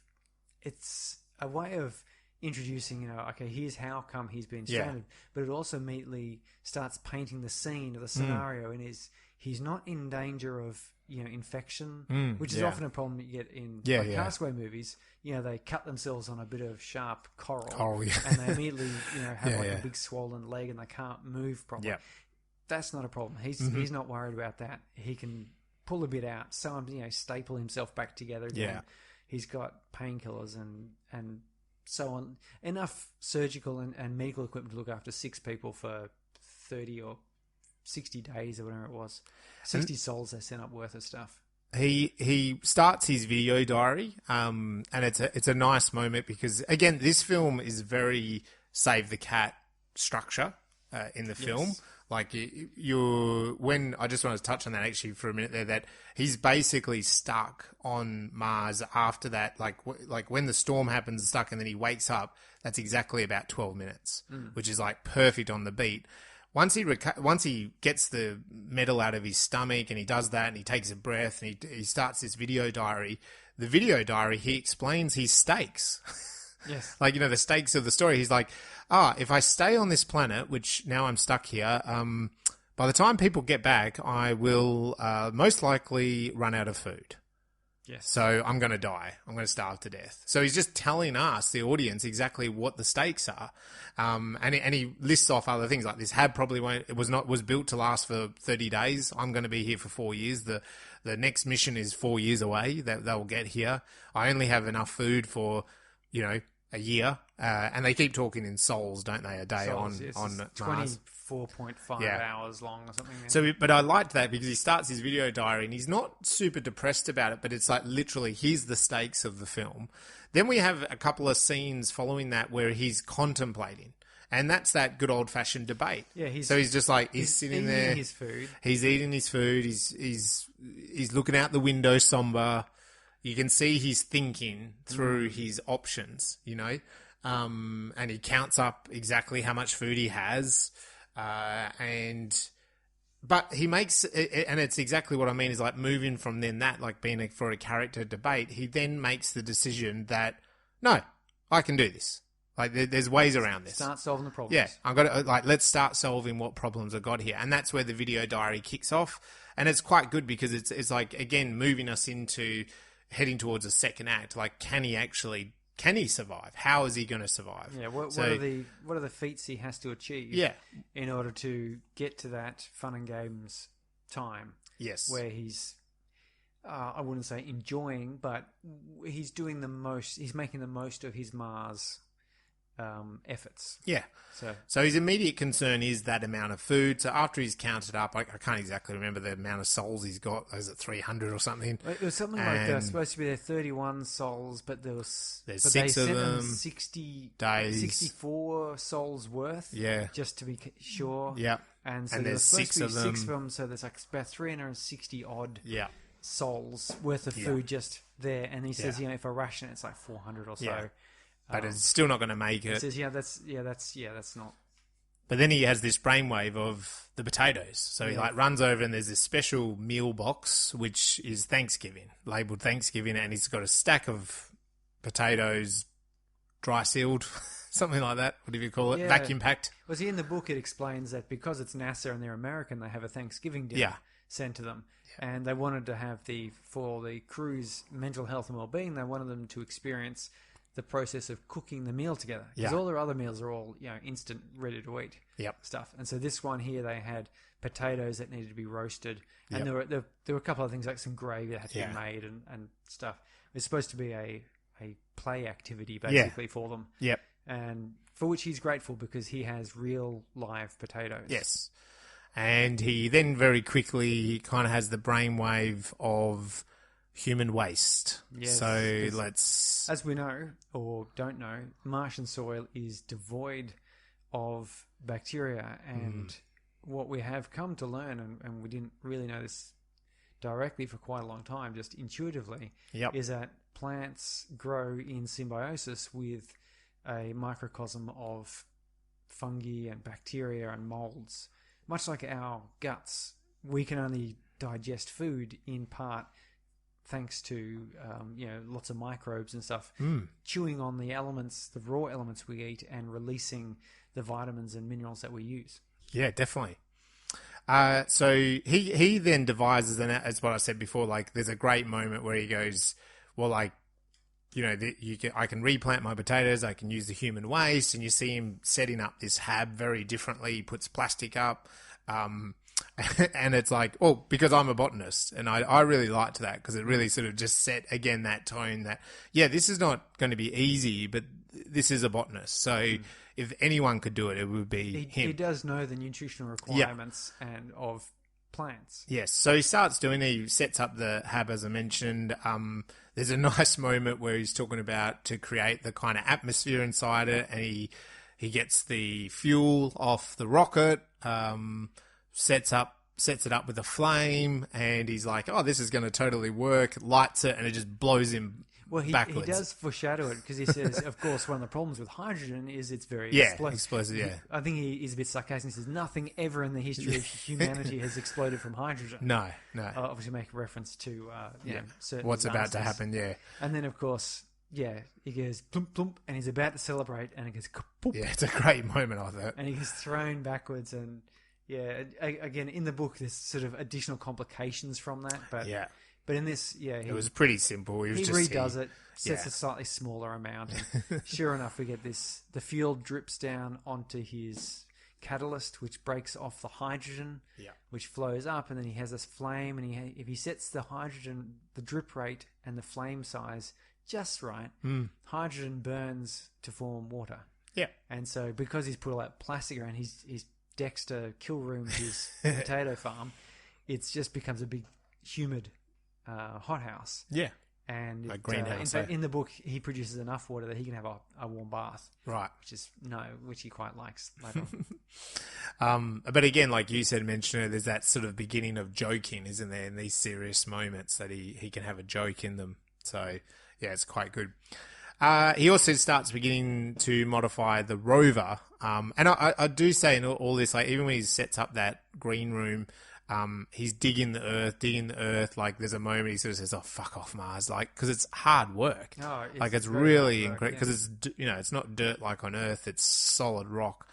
it's a way of introducing, you know, okay, here's how come he's been stranded, but it also immediately starts painting the scene of the scenario, and he's not in danger of, you know, infection, which is often a problem you get in Castaway movies. You know, they cut themselves on a bit of sharp coral and they immediately, you know, have a big swollen leg and they can't move properly. That's not a problem. He's not worried about that. He can pull a bit out, you know, staple himself back together again. He's got painkillers and so on. Enough surgical and medical equipment to look after 6 people for 30 or 60 days or whatever it was. 60 souls they sent up worth of stuff. He starts his video diary, and it's a nice moment because, again, this film is very Save the Cat structure in the film. Like when I just wanted to touch on that actually for a minute there, that he's basically stuck on Mars after that, like when the storm happens, stuck, and then he wakes up. That's exactly about 12 minutes, which is like perfect on the beat. Once he gets the metal out of his stomach and he does that and he takes a breath and he starts this video diary. The video diary, he explains his stakes. Yes. Like, you know, the stakes of the story. He's like, if I stay on this planet, which now I'm stuck here, by the time people get back, I will most likely run out of food. Yes. So I'm going to die. I'm going to starve to death. So he's just telling us, the audience, exactly what the stakes are. And he lists off other things like this was built to last for 30 days. I'm going to be here for 4 years. The next mission is 4 years away that they'll get here. I only have enough food for, you know, a year. And they keep talking in souls, don't they? A day on Mars. 24.5 hours long or something. So, but I liked that because he starts his video diary and he's not super depressed about it, but it's like literally, here's the stakes of the film. Then we have a couple of scenes following that where he's contemplating. And that's that good old fashioned debate. Yeah, so he's just like, he's sitting there. His food. He's eating his food. He's looking out the window somber. You can see he's thinking through his options, you know, and he counts up exactly how much food he has. But he makes, and it's exactly what I mean, is like moving from then that, like being for a character debate, he then makes the decision that, no, I can do this. Like there's ways around this. Start solving the problems. Yeah, I'm gonna let's start solving what problems I've got here, and that's where the video diary kicks off, and it's quite good because it's like, again, moving us into heading towards a second act. Like, can he survive? How is he going to survive? Yeah, what are the feats he has to achieve? Yeah. In order to get to that fun and games time. Yes. Where he's, I wouldn't say enjoying, but he's doing the most. He's making the most of his Mars efforts. Yeah. So his immediate concern is that amount of food. So after he's counted up, I can't exactly remember the amount of souls he's got. Is it 300 or something? It was something like that. Supposed to be there 31 souls, but there's 6 of them. 60 days, 64 souls worth. Yeah. Just to be sure. Yeah. And so there's 6 of them. 6 of them. So there's like about 360 odd. Yeah. Souls worth of food just there, and he says, if I ration it, it's like 400 or so. Yeah. But it's still not going to make it. He says, that's not. But then he has this brainwave of the potatoes. So he runs over and there's this special meal box, which is Thanksgiving, labelled Thanksgiving, and he's got a stack of potatoes, dry sealed, something like that. What do you call it? Vacuum packed. Well, see, in the book it explains that because it's NASA and they're American, they have a Thanksgiving dinner. Yeah. sent to them. And they wanted to have for the crew's mental health and well-being, they wanted them to experience the process of cooking the meal together. Because all their other meals are all, instant, ready to eat stuff. And so this one here, they had potatoes that needed to be roasted. And there were a couple of things like some gravy that had to be made and stuff. It's supposed to be a play activity, basically, for them. Yep. And for which he's grateful because he has real live potatoes. Yes. And he then very quickly kind of has the brainwave of human waste. Yes, so let's... As we know, or don't know, Martian soil is devoid of bacteria. And what we have come to learn, and we didn't really know this directly for quite a long time, just intuitively, is that plants grow in symbiosis with a microcosm of fungi and bacteria and molds. Much like our guts, we can only digest food in part thanks to lots of microbes and stuff chewing on the elements, the raw elements we eat, and releasing the vitamins and minerals that we use. Yeah, definitely. So he then devises, and as what I said before, like there's a great moment where he goes, well, like, I can replant my potatoes, I can use the human waste, and you see him setting up this hab very differently. He puts plastic up, and it's like, because I'm a botanist, and I really liked that because it really sort of just set, again, that tone that, this is not going to be easy, but this is a botanist. So if anyone could do it, it would be him. He does know the nutritional requirements and of plants. Yes, so he sets up the hab, as I mentioned. There's a nice moment where he's talking about to create the kind of atmosphere inside it, and he gets the fuel off the rocket, sets it up with a flame, and he's like, this is going to totally work, lights it, and it just blows him backwards. He does foreshadow it because he says, of course, one of the problems with hydrogen is it's very explosive. I think he is a bit sarcastic. He says nothing ever in the history of humanity has exploded from hydrogen. No. Obviously, make a reference to certain what's about to disasters. happen. And then, of course, he goes plump plump, and he's about to celebrate, and it goes kapoop. Yeah, it's a great moment, I thought. And he gets thrown backwards, and again, in the book, there's sort of additional complications from that, But in this, it was pretty simple. He redoes it, sets a slightly smaller amount, and sure enough, we get this. The fuel drips down onto his catalyst, which breaks off the hydrogen, which flows up, and then he has this flame, and if he sets the hydrogen, the drip rate and the flame size just right, hydrogen burns to form water. Yeah. And so because he's put all that plastic around, his Dexter kill room, his potato farm, it just becomes a big humid hothouse. Yeah. And a greenhouse. In fact, in the book, he produces enough water that he can have a warm bath. Right. Which he quite likes later on. But again, like you said, there's that sort of beginning of joking, isn't there, in these serious moments that he can have a joke in them. So, it's quite good. He also starts beginning to modify the rover. And I do say in all this, like even when he sets up that green room, he's digging the earth. Like there's a moment he sort of says, fuck off, Mars. Like, cause it's hard work. It's really incredible. Cause it's, it's not dirt like on Earth. It's solid rock.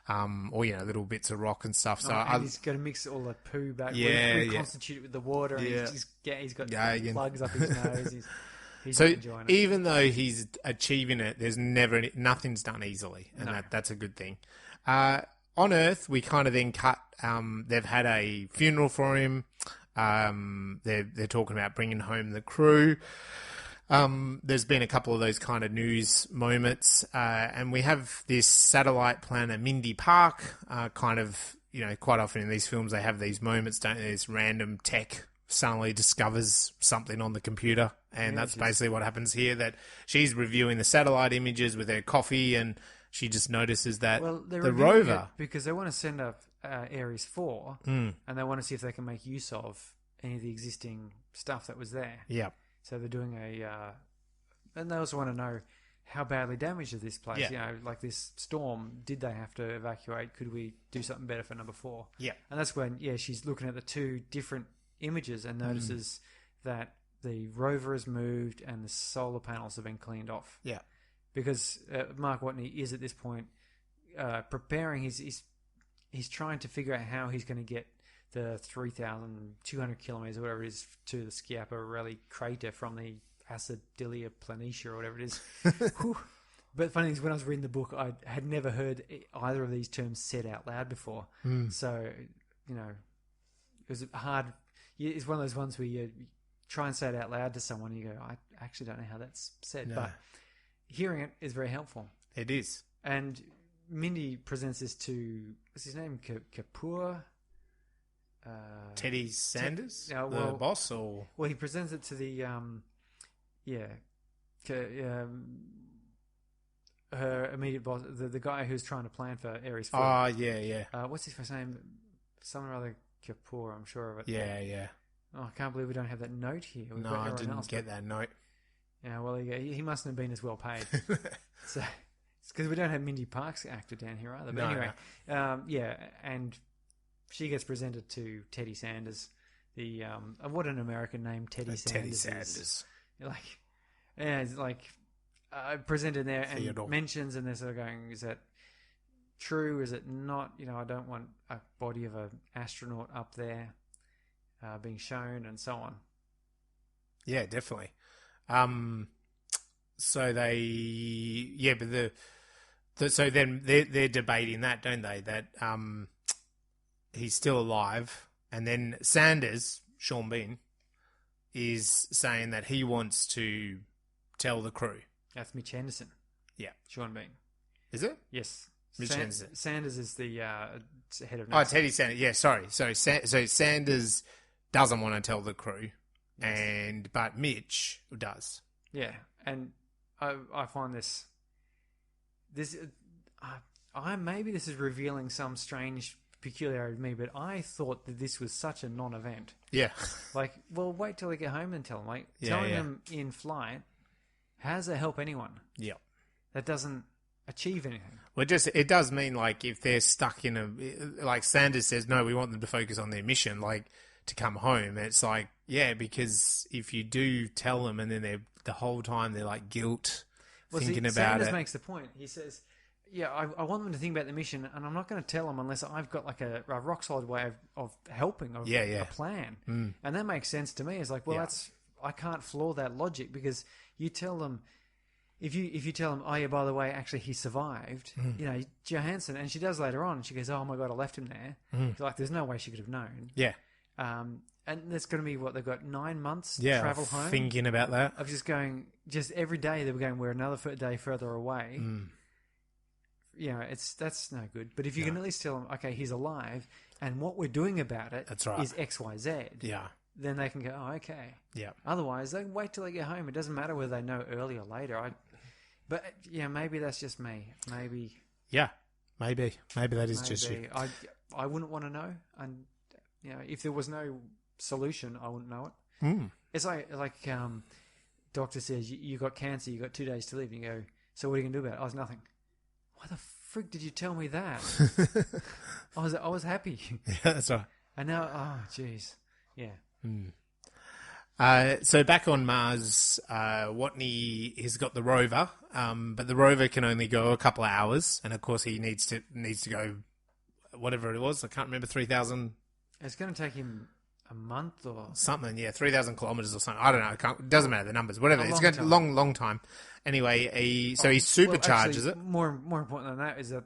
Or, little bits of rock and stuff. So he's got to mix all the poo back. Reconstitute it with the water. And he's got plugs up his nose. He's so enjoying it. Even though he's achieving it, there's nothing's done easily. And that's a good thing. On Earth, we kind of then cut. They've had a funeral for him. They're talking about bringing home the crew. There's been a couple of those kind of news moments, and we have this satellite planet, Mindy Park. Quite often in these films, they have these moments, don't they? This random tech suddenly discovers something on the computer, and that's basically what happens here. That she's reviewing the satellite images with her coffee, and she just notices that the rover, because they want to send up Ares 4, and they want to see if they can make use of any of the existing stuff that was there. Yeah. So they're doing and they also want to know how badly damaged is this place. Yeah. Like this storm, did they have to evacuate? Could we do something better for number 4? Yeah. And that's when she's looking at the two different images and notices that the rover has moved and the solar panels have been cleaned off. Yeah. Because Mark Watney is at this point preparing. He's trying to figure out how he's going to get the 3,200 kilometers or whatever it is to the Schiaparelli crater from the Acidilia Planitia or whatever it is. Whew. But the funny thing is, when I was reading the book, I had never heard either of these terms said out loud before. So, you know, it was hard. It's one of those ones where you try and say it out loud to someone and you go, I actually don't know how that's said. No. But hearing it is very helpful. It is. And Mindy presents this to, what's his name? Kapoor? Teddy Sanders? well, the boss? Or Well, he presents it to the, her immediate boss, the guy who's trying to plan for Ares 4. Oh, yeah. What's his first name? Someone or other Kapoor, I'm sure of it. Yeah. Oh, I can't believe we don't have that note here. We've No, got I everyone didn't else, get that note. Yeah, well, he mustn't have been as well paid. So it's because we don't have Mindy Park's actor down here either. But anyway, and she gets presented to Teddy Sanders. The what an American name Teddy Sanders is. It's like presented there and Theodore. mentions, and they're sort of going, is that true? Is it not? You know, I don't want a body of an astronaut up there being shown, and so on. Yeah, definitely. So so then they're debating that, don't they? That he's still alive, and then Sanders, Sean Bean, is saying that he wants to tell the crew. That's Mitch Henderson. Yeah, Sean Bean. is it? Yes. Mitch Henderson. Sanders is the head of NASA. Oh, Teddy Sanders. Yeah, sorry. So Sanders doesn't want to tell the crew, but Mitch does. Yeah, and I find this maybe this is revealing some strange peculiarity of me, but I thought that this was such a non-event. Yeah. Like, well, wait till they get home and tell them. Like, telling them in flight, how does that help anyone? Yeah. That doesn't achieve anything. Well, it does mean, like, if they're stuck in like Sanders says, no, we want them to focus on their mission, like, to come home. And it's like, yeah, because if you do tell them and then the whole time they're like thinking about Sanders it. makes the point. He says, yeah, I want them to think about the mission, and I'm not going to tell them unless I've got like a rock solid way of helping, a plan. And that makes sense to me. It's like, well, I can't flaw that logic, because you tell them, if you tell them, oh yeah, by the way, actually he survived, you know, Johansson, and she does later on, and she goes, oh my God, I left him there. Like, there's no way she could have known. Yeah. And that's going to be what they've got 9 months travel home. Thinking about that. Of just every day they were going, we're another day further away. You know, that's no good. But if you can at least tell them, okay, he's alive, and what we're doing about it is X, Y, Z. Yeah. Then they can go, oh, okay. Yeah. Otherwise, they wait till they get home. It doesn't matter whether they know early or later. But yeah, maybe that's just me. Maybe. Yeah. Maybe that is just you. I wouldn't want to know, and you know, if there was no solution, I wouldn't know it. It's like doctor says you got cancer, you got 2 days to live, and you go, so what are you gonna do about it? I was nothing. Why the frig did you tell me that? I was happy. Yeah, that's right. And now, oh jeez, yeah. So back on Mars, Watney has got the rover, but the rover can only go a couple of hours, and of course he needs to go, whatever it was, I can't remember, 3,000. It's going to take him a month or something, 3,000 kilometers or something. I don't know. It doesn't matter the numbers. Whatever. It's going to long time. Anyway, he supercharges it. More important than that is that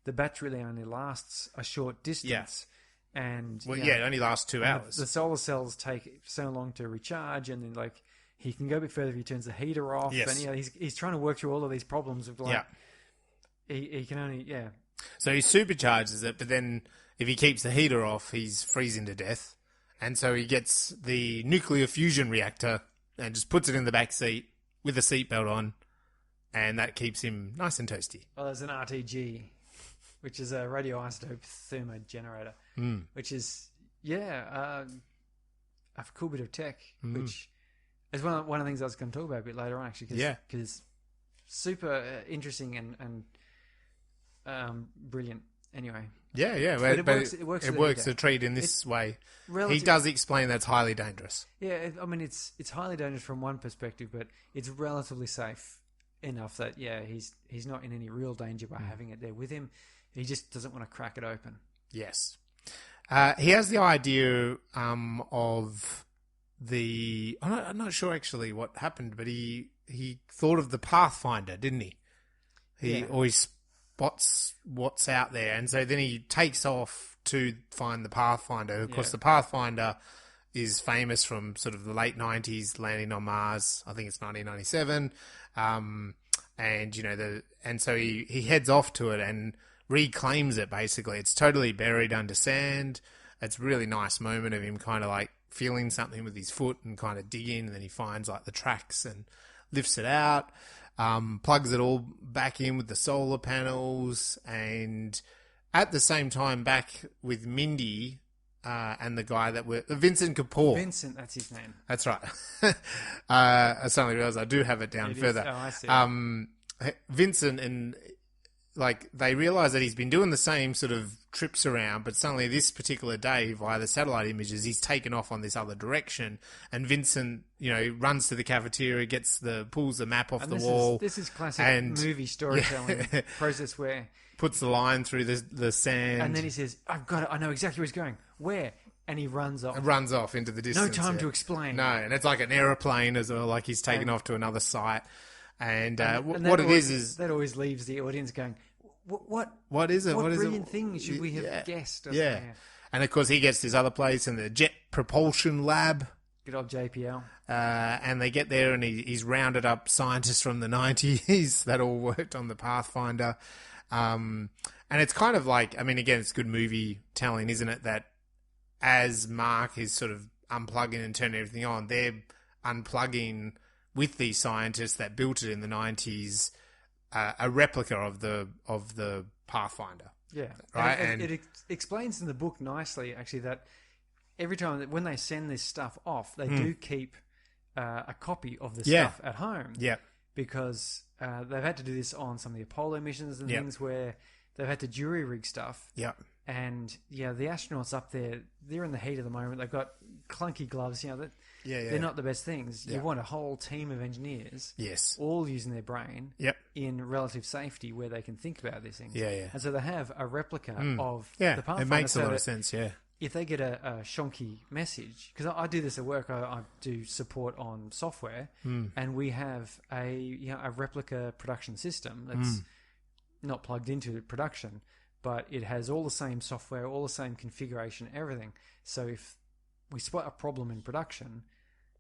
the battery really only lasts a short distance. Yeah. And it only lasts 2 hours. The solar cells take so long to recharge, and then he can go a bit further if he turns the heater off. Yes. And he's trying to work through all of these problems of he can only So he supercharges it, but then if he keeps the heater off, he's freezing to death. And so he gets the nuclear fusion reactor and just puts it in the back seat with a seatbelt on, and that keeps him nice and toasty. Well, there's an RTG, which is a radioisotope thermogenerator, which is a cool bit of tech, which is one of the things I was going to talk about a bit later on, actually. Because super interesting and brilliant. Anyway. Yeah. But it works to treat in this way. He does explain that's highly dangerous. Yeah, I mean, it's highly dangerous from one perspective, but it's relatively safe enough that, he's not in any real danger by having it there with him. He just doesn't want to crack it open. Yes. He has the idea of I'm not sure actually what happened, but he thought of the Pathfinder, didn't he? He always spots what's out there, and so then he takes off to find the Pathfinder. Of course, the Pathfinder is famous from sort of the late 90s, landing on Mars. I think it's 1997. And so he heads off to it and reclaims it, basically. It's totally buried under sand. It's a really nice moment of him kind of like feeling something with his foot and kind of digging, and then he finds like the tracks and lifts it out, plugs it all back in with the solar panels, and at the same time back with Mindy and the guy that were Vincent Kapoor. Vincent, that's his name. That's right. I suddenly realised I do have it down further. Oh, I see. Vincent and like they realise that he's been doing the same sort of trips around, but suddenly this particular day via the satellite images, he's taken off on this other direction. And Vincent, runs to the cafeteria, pulls the map off the wall. This is classic movie storytelling process where puts the line through the sand, and then he says, "I've got it. I know exactly where he's going. Where?" And he runs off. It runs off into the distance. No time to explain. No, and it's like an aeroplane as well. Like he's taken off to another site. And what it is that always leaves the audience going, What is it? What is brilliant it? thing should we have guessed? Yeah. And of course he gets this other place in the Jet Propulsion Lab. Good old JPL. And they get there and he's rounded up scientists from the 90s that all worked on the Pathfinder. And it's kind of like, I mean, again, it's good movie telling, isn't it? That as Mark is sort of unplugging and turning everything on, they're unplugging with these scientists that built it in the 90s, a replica of the Pathfinder. Yeah, right. And it explains in the book nicely, actually, that every time when they send this stuff off, they do keep a copy of the stuff at home. Yeah, because they've had to do this on some of the Apollo missions and things where they've had to jury rig stuff. Yeah. And the astronauts up there, they're in the heat of the moment. They've got clunky gloves. They're not the best things. You want a whole team of engineers, all using their brain, in relative safety, where they can think about these things. And so they have a replica of the Pathfinder. It makes a lot of sense. Yeah. If they get a shonky message, because I do this at work, I do support on software, and we have a replica production system that's not plugged into production, but it has all the same software, all the same configuration, everything. So if we spot a problem in production,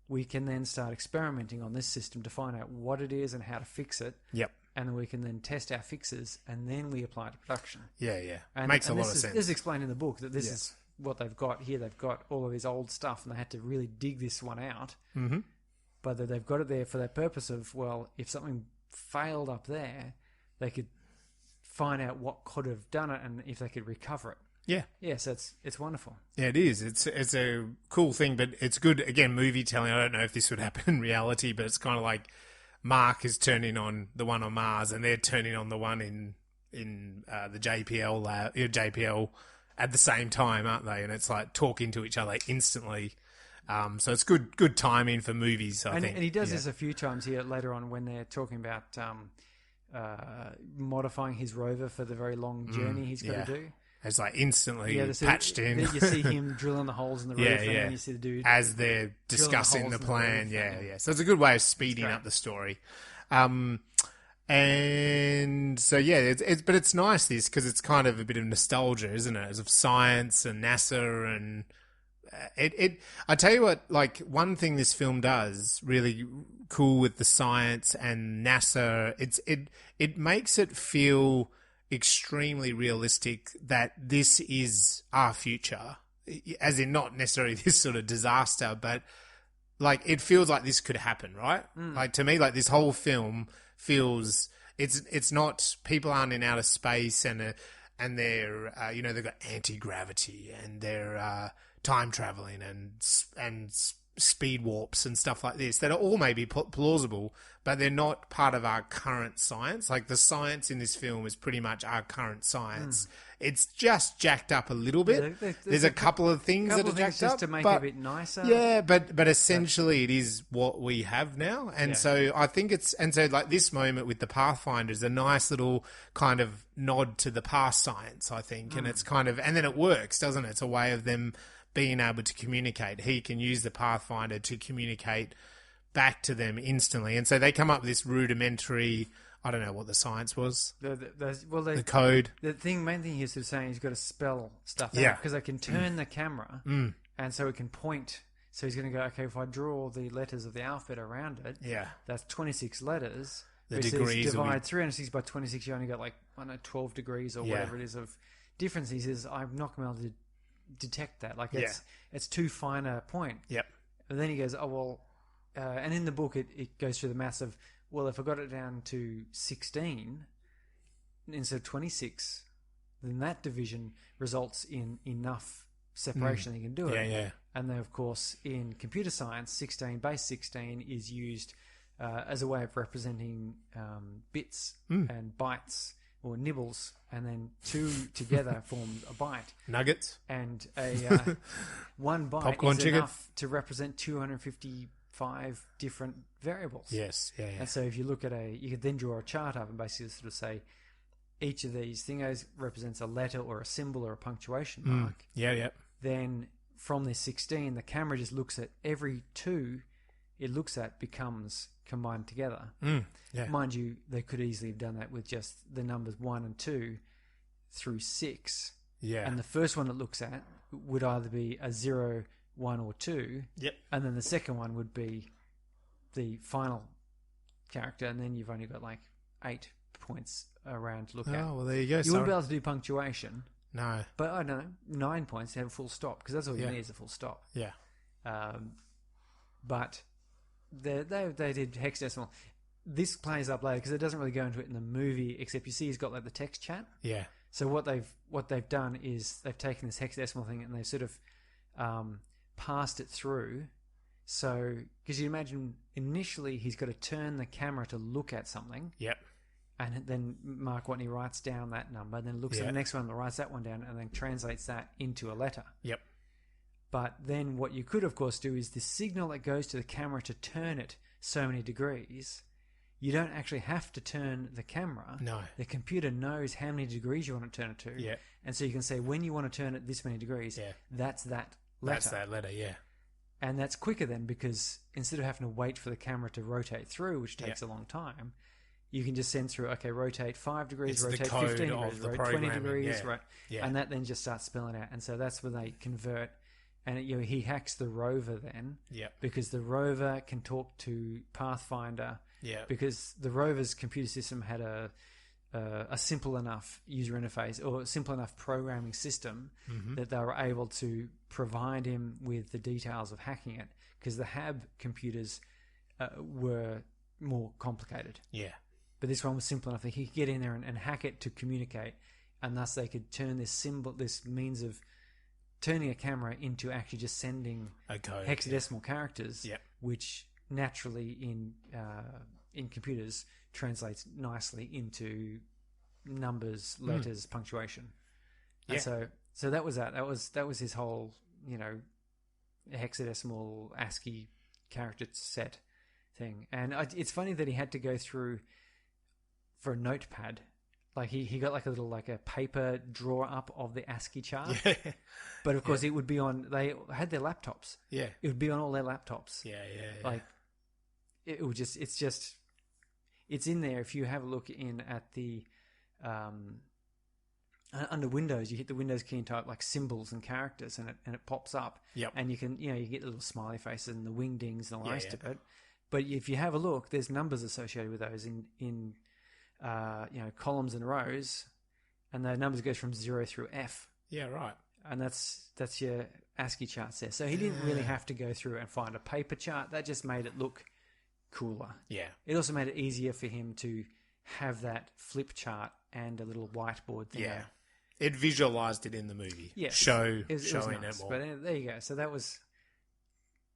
we can then start experimenting on this system to find out what it is and how to fix it. Yep. And then we can then test our fixes, and then we apply it to production. Yeah. Makes a lot of sense. This is explained in the book, that this is what they've got here. They've got all of this old stuff, and they had to really dig this one out. Mm-hmm. But that they've got it there for that purpose of, well, if something failed up there, they could find out what could have done it, and if they could recover it. Yeah. Yes, it's wonderful. Yeah, it is. It's a cool thing, but it's good, again, movie telling. I don't know if this would happen in reality, but it's kind of like Mark is turning on the one on Mars, and they're turning on the one in the JPL lab, JPL at the same time, aren't they? And it's like talking to each other instantly. So it's good timing for movies, I think. And he does this a few times here later on when they're talking about modifying his rover for the very long journey he's got to do. It's like instantly patched in. You see him drilling the holes in the roof, and then you see the dude as they're discussing the plan. So it's a good way of speeding up the story. And so but it's nice because it's kind of a bit of nostalgia, isn't it? As of science and NASA and I tell you what, like one thing this film does really cool with the science and NASA, it makes it feel extremely realistic that this is our future, as in not necessarily this sort of disaster, but like it feels like this could happen, right? Like to me, like this whole film feels it's not, people aren't in outer space and they're they've got anti-gravity and they're time traveling and speed warps and stuff like this that are all maybe plausible, but they're not part of our current science. Like the science in this film is pretty much our current science. It's just jacked up a little bit. There's a couple of things that are jacked up just to make it a bit nicer. Yeah, but essentially it is what we have now. And so I think like this moment with the Pathfinder is a nice little kind of nod to the past science, I think. And it's kind of, and then it works, doesn't it? It's a way of them being able to communicate. He can use the Pathfinder to communicate back to them instantly. And so they come up with this rudimentary, I don't know what the science was. The code. The main thing he's saying, he's got to spell stuff out. Yeah. Because they can turn the camera, and so it can point. So he's going to go, okay, if I draw the letters of the alphabet around it, that's 26 letters. The degrees divide 360 by 26, you only got 12 degrees or whatever it is of difference. He says, I'm not going to be able to detect that. It's too fine a point. Yep. And then he goes, and in the book it goes through the maths of, well, if I got it down to 16 instead of 26, then that division results in enough separation that you can do it. Yeah. And then, of course, in computer science, base 16 is used as a way of representing bits and bytes or nibbles, and then two together form a byte. Nuggets. And one byte Popcorn is chicken. enough to represent 255 different variables. Yes, yeah. And so if you look at you could then draw a chart up and basically sort of say each of these things represents a letter or a symbol or a punctuation mark. Yeah. Then from this 16, the camera just looks at every 2 it looks at becomes combined together. Mind you, they could easily have done that with just the numbers 1 and 2 through 6. Yeah. And the first one it looks at would either be a 0, 1 or 2. Yep. And then the second one would be the final character, and then you've only got 8 points around to look at. Oh, well, there you go. You wouldn't be able to do punctuation. No. But I don't know, 9 points to have a full stop, because that's all you need is a full stop. Yeah. But they did hexadecimal. This plays up later because it doesn't really go into it in the movie, except you see he's got the text chat. Yeah. So what they've done is they've taken this hexadecimal thing and they've sort of passed it through. So because you imagine initially he's got to turn the camera to look at something. Yep. And then Mark Watney writes down that number, then looks at the next one, writes that one down, and then translates that into a letter. Yep. But then what you could, of course, do is the signal that goes to the camera to turn it so many degrees, you don't actually have to turn the camera. No. The computer knows how many degrees you want to turn it to. Yeah. And so you can say, when you want to turn it this many degrees, that's that letter. That's that letter, yeah. And that's quicker then, because instead of having to wait for the camera to rotate through, which takes a long time, you can just send through, okay, rotate 5 degrees, It's rotate the code 15 of degrees, the rotate 20 programming, degrees, yeah. right? Yeah. And that then just starts spelling out. And so that's when they convert. And he hacks the rover then, because the rover can talk to Pathfinder, because the rover's computer system had a simple enough user interface or simple enough programming system that they were able to provide him with the details of hacking it, because the HAB computers were more complicated. Yeah. But this one was simple enough that he could get in there and hack it to communicate, and thus they could turn this means of turning a camera into actually just sending hexadecimal characters, which naturally in computers translates nicely into numbers, letters, punctuation. And so that was that. That was his whole, hexadecimal ASCII character set thing. And it's funny that he had to go through for a notepad. He got a little a paper drawer up of the ASCII chart. Yeah. But of course it would be on, they had their laptops. Yeah. It would be on all their laptops. Yeah. It would just, it's in there. If you have a look in at the, under Windows, you hit the Windows key and type symbols and characters and it pops up. Yep. And you can, you get the little smiley faces and the wingdings and all the rest of it. But if you have a look, there's numbers associated with those in columns and rows, and the numbers goes from 0 through F. Yeah, right. And that's your ASCII charts there. So he didn't really have to go through and find a paper chart. That just made it look cooler. Yeah. It also made it easier for him to have that flip chart and a little whiteboard thing. Yeah. It visualized it in the movie. Yeah. Showing it more. But there you go. So that was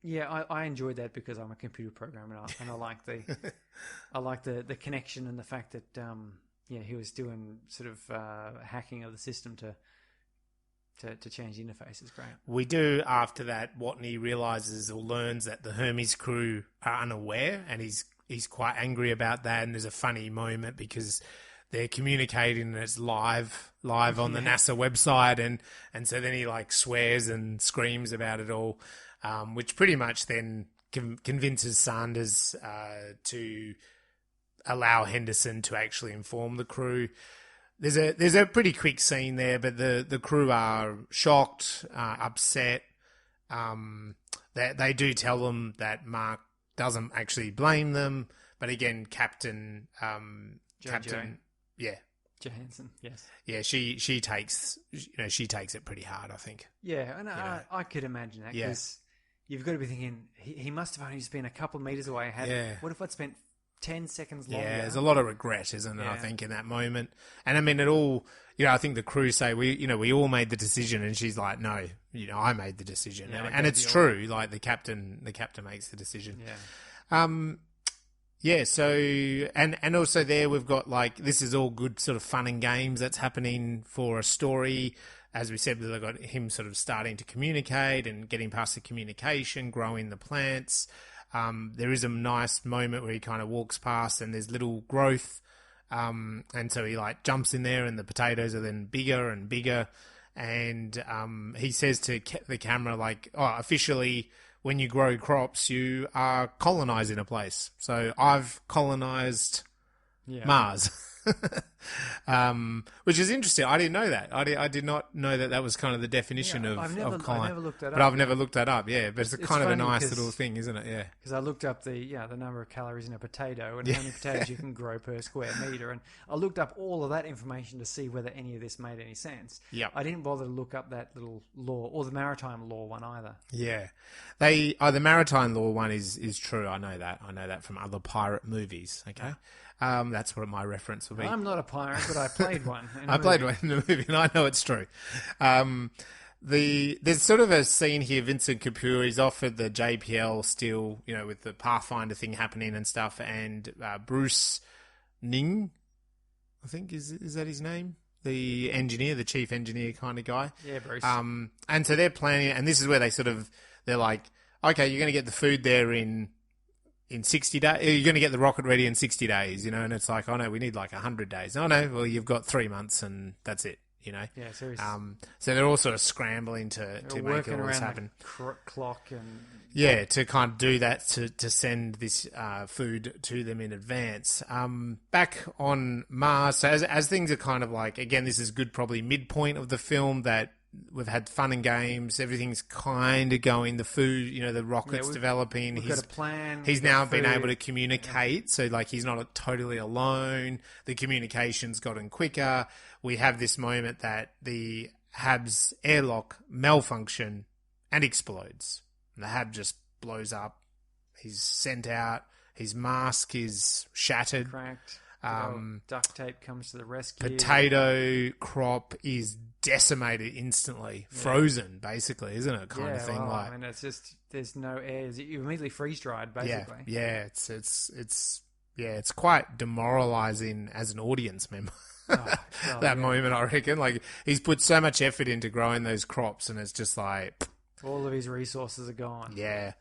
Yeah, I enjoyed that because I'm a computer programmer and I like the connection and the fact that he was doing sort of hacking of the system to change the interface. Is great. We do, after that, Watney realizes or learns that the Hermes crew are unaware, and he's quite angry about that. And there's a funny moment because they're communicating and it's live on the NASA website, and so then he like swears and screams about it all, which pretty much then convinces Sanders to allow Henderson to actually inform the crew. There's a pretty quick scene there, but the crew are shocked, upset. They do tell them that Mark doesn't actually blame them, but again, Captain, Johansson, yes, yeah, she takes it pretty hard, I think. Yeah, and I could imagine that because you've got to be thinking he must have only just been a couple of meters away. What if I'd spent 10 seconds longer? Yeah, there's a lot of regret, isn't there, I think, in that moment. And I mean, it all, I think the crew say, we all made the decision, and she's like, no, I made the decision. Yeah, and it's true, like the captain makes the decision. Yeah. So, and also there we've got like, this is all good sort of fun and games that's happening for a story. As we said, we've got him sort of starting to communicate and getting past the communication, growing the plants. There is a nice moment where he kind of walks past and there's little growth. And so he like jumps in there and the potatoes are then bigger and bigger. And he says to the camera, like, officially, when you grow crops, you are colonizing a place. So I've colonized Mars. Which is interesting. I didn't know that. I did not know that was kind of the definition of colon. I've never looked that up. But I've never looked that up, but it's kind of a nice little thing, isn't it? Yeah. Because I looked up the number of calories in a potato and how many potatoes you can grow per square meter, and I looked up all of that information to see whether any of this made any sense. Yeah. I didn't bother to look up that little law or the maritime law one either. Yeah. The maritime law one is true. I know that from other pirate movies. Okay. That's what my reference will be. I'm not a pirate, but I played one. I played one in the movie, and I know it's true. There's sort of a scene here. Vincent Capour, he's offered the JPL still, with the Pathfinder thing happening and stuff, and Bruce Ning, I think is that his name? The engineer, the chief engineer kind of guy. Yeah, Bruce. And so they're planning, and this is where they're like, okay, you're going to get the food there in 60 days, you're going to get the rocket ready in 60 days, and it's like, oh no, we need like 100 days. Oh no, well, you've got 3 months and that's it, Yeah, seriously. So they're all sort of scrambling to make it all happen. Clock and... Yeah, to kind of do that, to send this food to them in advance. Back on Mars, so as things are kind of like, again, this is good, probably midpoint of the film, that we've had fun and games. Everything's kind of going. The food, the rocket's developing. We've got a plan. He's now been able to communicate. So, like, he's not totally alone. The communication's gotten quicker. We have this moment that the Hab's airlock malfunction and explodes. And the Hab just blows up. He's sent out. His mask is shattered. Cracked. Duct tape comes to the rescue. Potato crop is decimated instantly, frozen, basically, isn't it? Kind of thing. Well, like, I mean, it's just there's no air. You immediately freeze dried, basically. Yeah. It's quite demoralizing as an audience member. Moment, I reckon. Like, he's put so much effort into growing those crops, and it's just like all of his resources are gone. Yeah.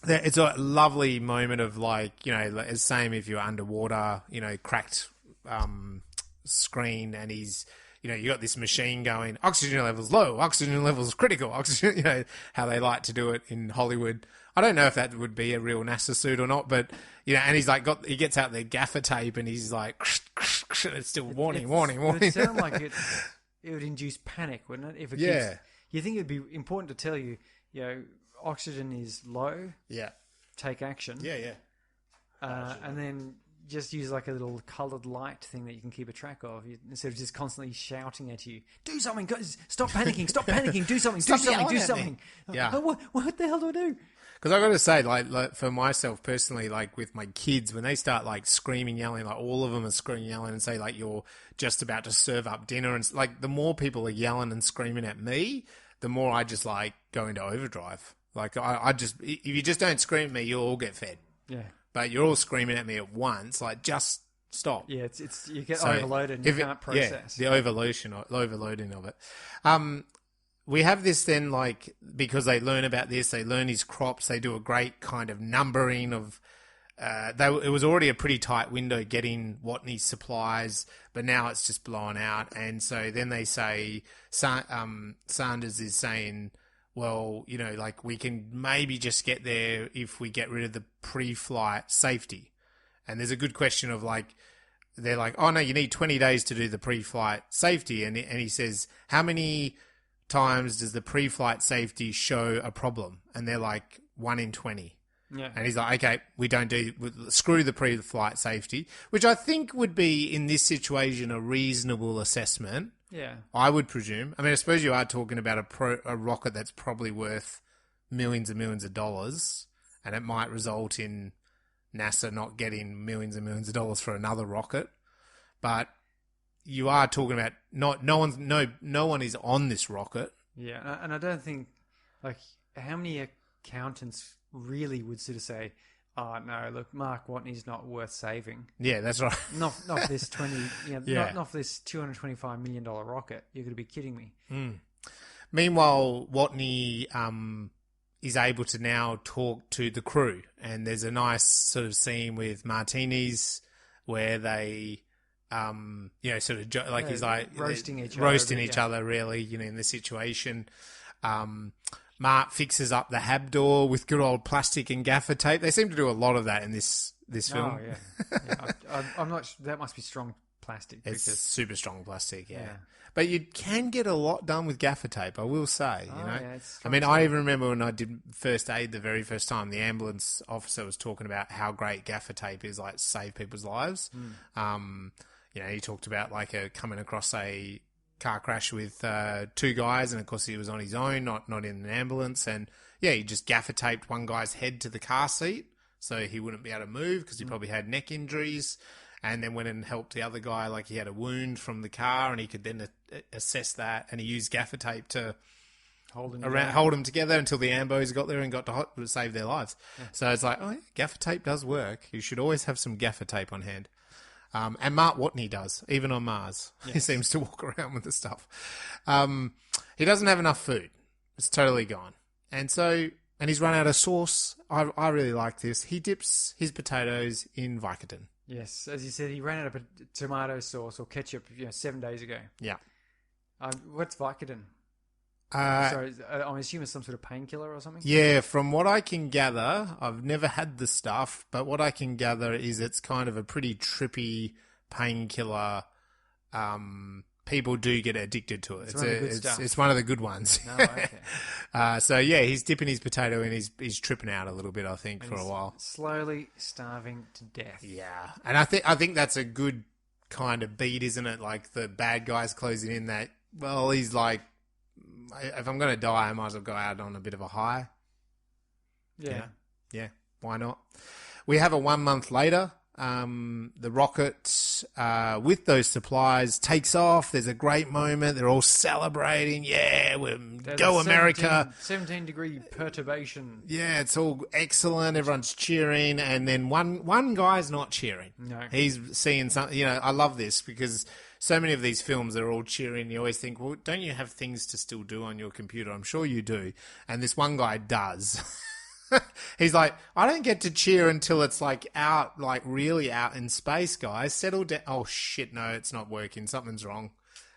It's a lovely moment of, like, it's same if you're underwater, cracked screen, and he's, you got this machine going, oxygen levels low, oxygen levels critical, oxygen, how they like to do it in Hollywood. I don't know if that would be a real NASA suit or not, but, and he's like, he gets out the gaffer tape and he's like, and it's still warning. It would sound like it would induce panic, wouldn't it? If it keeps, you think it'd be important to tell you, oxygen is low. Yeah. Take action. Yeah. And then just use like a little coloured light thing that you can keep a track of, instead of just constantly shouting at you, do something, guys, stop panicking, do something, do something. Yeah. What the hell do I do? Because I got to say, like for myself personally, like with my kids, when they start like screaming, yelling, like all of them are screaming, yelling, and say like you're just about to serve up dinner, and like the more people are yelling and screaming at me, the more I just like go into overdrive. Like, I just, if you just don't scream at me, you'll all get fed. Yeah. But you're all screaming at me at once. Like, just stop. Yeah, it's you get overloaded and you can't process. Yeah, the overloading of it. We have this then, like, because they learn about this, they learn his crops, they do a great kind of numbering of, it was already a pretty tight window getting Watney's supplies, but now it's just blown out. And so then they say, Sanders is saying, well, you know, like, we can maybe just get there if we get rid of the pre-flight safety. And there's a good question of, like, they're like, oh, no, you need 20 days to do the pre-flight safety. And he says, how many times does the pre-flight safety show a problem? And they're like, 1 in 20. Yeah. And he's like, okay, screw the pre-flight safety, which I think would be, in this situation, a reasonable assessment. Yeah. I would presume. I mean, I suppose you are talking about a rocket that's probably worth millions and millions of dollars, and it might result in NASA not getting millions and millions of dollars for another rocket. But you are talking about no one is on this rocket. Yeah, and I don't think, like, how many accountants really would sort of say, oh, no, look, Mark Watney's not worth saving. Yeah, that's right. Not this not for this $225 million rocket. You're going to be kidding me. Mm. Meanwhile, Watney is able to now talk to the crew, and there's a nice sort of scene with martinis where they, sort of he's like roasting each other, really, in the situation. Mark fixes up the hab door with good old plastic and gaffer tape. They seem to do a lot of that in this film. Oh, yeah. I'm not. That must be strong plastic. It's super strong plastic, yeah. But you can get a lot done with gaffer tape, I will say. Yeah, I mean, I even remember when I did first aid the very first time, the ambulance officer was talking about how great gaffer tape is, like, to save people's lives. He talked about, like, coming across a car crash with 2 guys, and of course he was on his own, not in an ambulance, and he just gaffer taped one guy's head to the car seat so he wouldn't be able to move because he probably had neck injuries, and then went and helped the other guy, like, he had a wound from the car, and he could then assess that, and he used gaffer tape to hold them together until the ambos got there and got to save their lives. So it's like, oh yeah, gaffer tape does work. You should always have some gaffer tape on hand. And Mark Watney does, even on Mars. Yes. He seems to walk around with the stuff. He doesn't have enough food. It's totally gone. And he's run out of sauce. I really like this. He dips his potatoes in Vicodin. Yes, as you said, he ran out of tomato sauce or ketchup 7 days ago. Yeah. What's Vicodin? Sorry, I'm assuming it's some sort of painkiller or something? Yeah, from what I can gather, I've never had the stuff, but what I can gather is it's kind of a pretty trippy painkiller. People do get addicted to it. It's one of the good ones. Oh, okay. He's dipping his potato in. He's tripping out a little bit, I think, for a while. Slowly starving to death. Yeah, and I think that's a good kind of beat, isn't it? Like, the bad guys closing in that, well, he's like, if I'm going to die, I might as well go out on a bit of a high. Yeah. Yeah. Why not? We have a 1 month later. The rocket, with those supplies, takes off. There's a great moment. They're all celebrating. Yeah, go America. 17-degree perturbation. Yeah, it's all excellent. Everyone's cheering. And then one guy's not cheering. No. He's seeing something. I love this because so many of these films are all cheering. You always think, well, don't you have things to still do on your computer? I'm sure you do. And this one guy does. He's like, I don't get to cheer until it's like out, like really out in space, guys. Settle down. Oh, shit, no, it's not working. Something's wrong.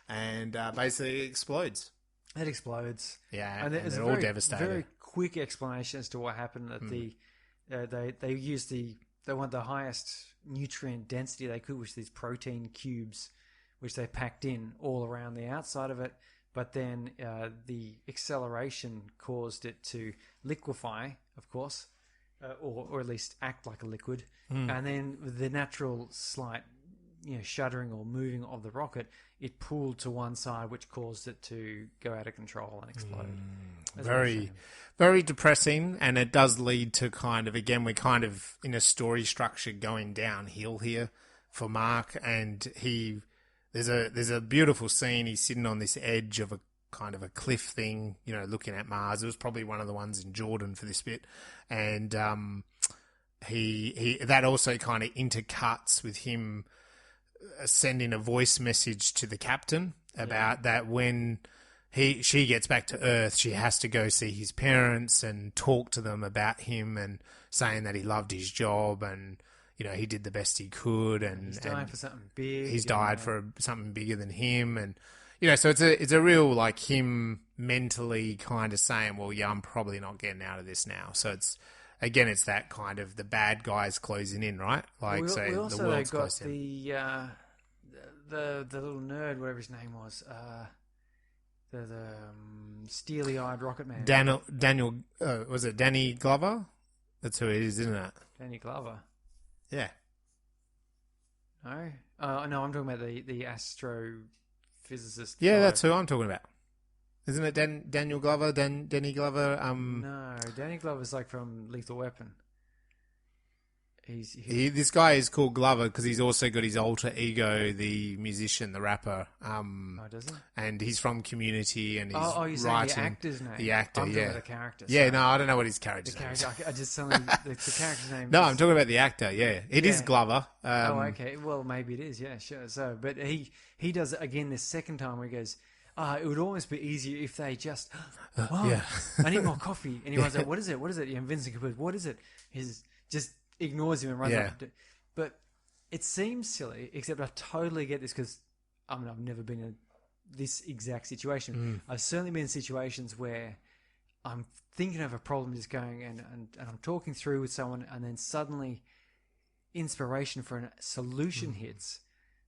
And basically it explodes. It explodes. Yeah, and they're all devastated. Very quick explanation as to what happened. That they want the highest nutrient density they could, which are these protein cubes, which they packed in all around the outside of it. But then the acceleration caused it to liquefy, of course, or at least act like a liquid. And then with the natural slight shuddering or moving of the rocket, it pulled to one side, which caused it to go out of control and explode. Very, very depressing, and it does lead to kind of, again, we're kind of in a story structure going downhill here for Mark, and there's a beautiful scene. He's sitting on this edge of a kind of a cliff thing, looking at Mars. It was probably one of the ones in Jordan for this bit. And he that also kind of intercuts with him sending a voice message to the captain about that when she gets back to Earth, she has to go see his parents and talk to them about him and saying that he loved his job and, he did the best he could. And he's dying for something big. He's died for something bigger than him. And, so it's a real, like, him mentally kind of saying, well, yeah, I'm probably not getting out of this now. So it's that kind of the bad guys closing in, right? Like, we say, also the world's got closing in. the little nerd, whatever his name was, the steely-eyed rocket man. Daniel, was it Danny Glover? That's who it is, isn't it? Danny Glover. Yeah. No? No, I'm talking about the astrophysicist. Yeah, guy. that's who I'm talking about. Isn't it Daniel Glover? Danny Glover? No, Danny Glover's like from Lethal Weapon. This guy is called Glover because he's also got his alter ego, the musician, the rapper. Does he? And he's from Community, and he's you're saying writing the actor's name. the actor. I'm talking yeah, about the character. yeah. Sorry. No, I don't know what his character's name is. I just telling the character's name. No, I'm talking about the actor. Yeah, it is Glover. Okay. Well, maybe it is. Yeah, sure. So, but he does it again this second time where he goes, it would almost be easier if they just, I need more coffee. And he runs out, what is it? What is it? Yeah, and Vincent goes, what is it? He's just ignores him and runs up. But it seems silly, except I totally get this because, I've never been in this exact situation. I've certainly been in situations where I'm thinking of a problem just going and I'm talking through with someone and then suddenly inspiration for a solution hits,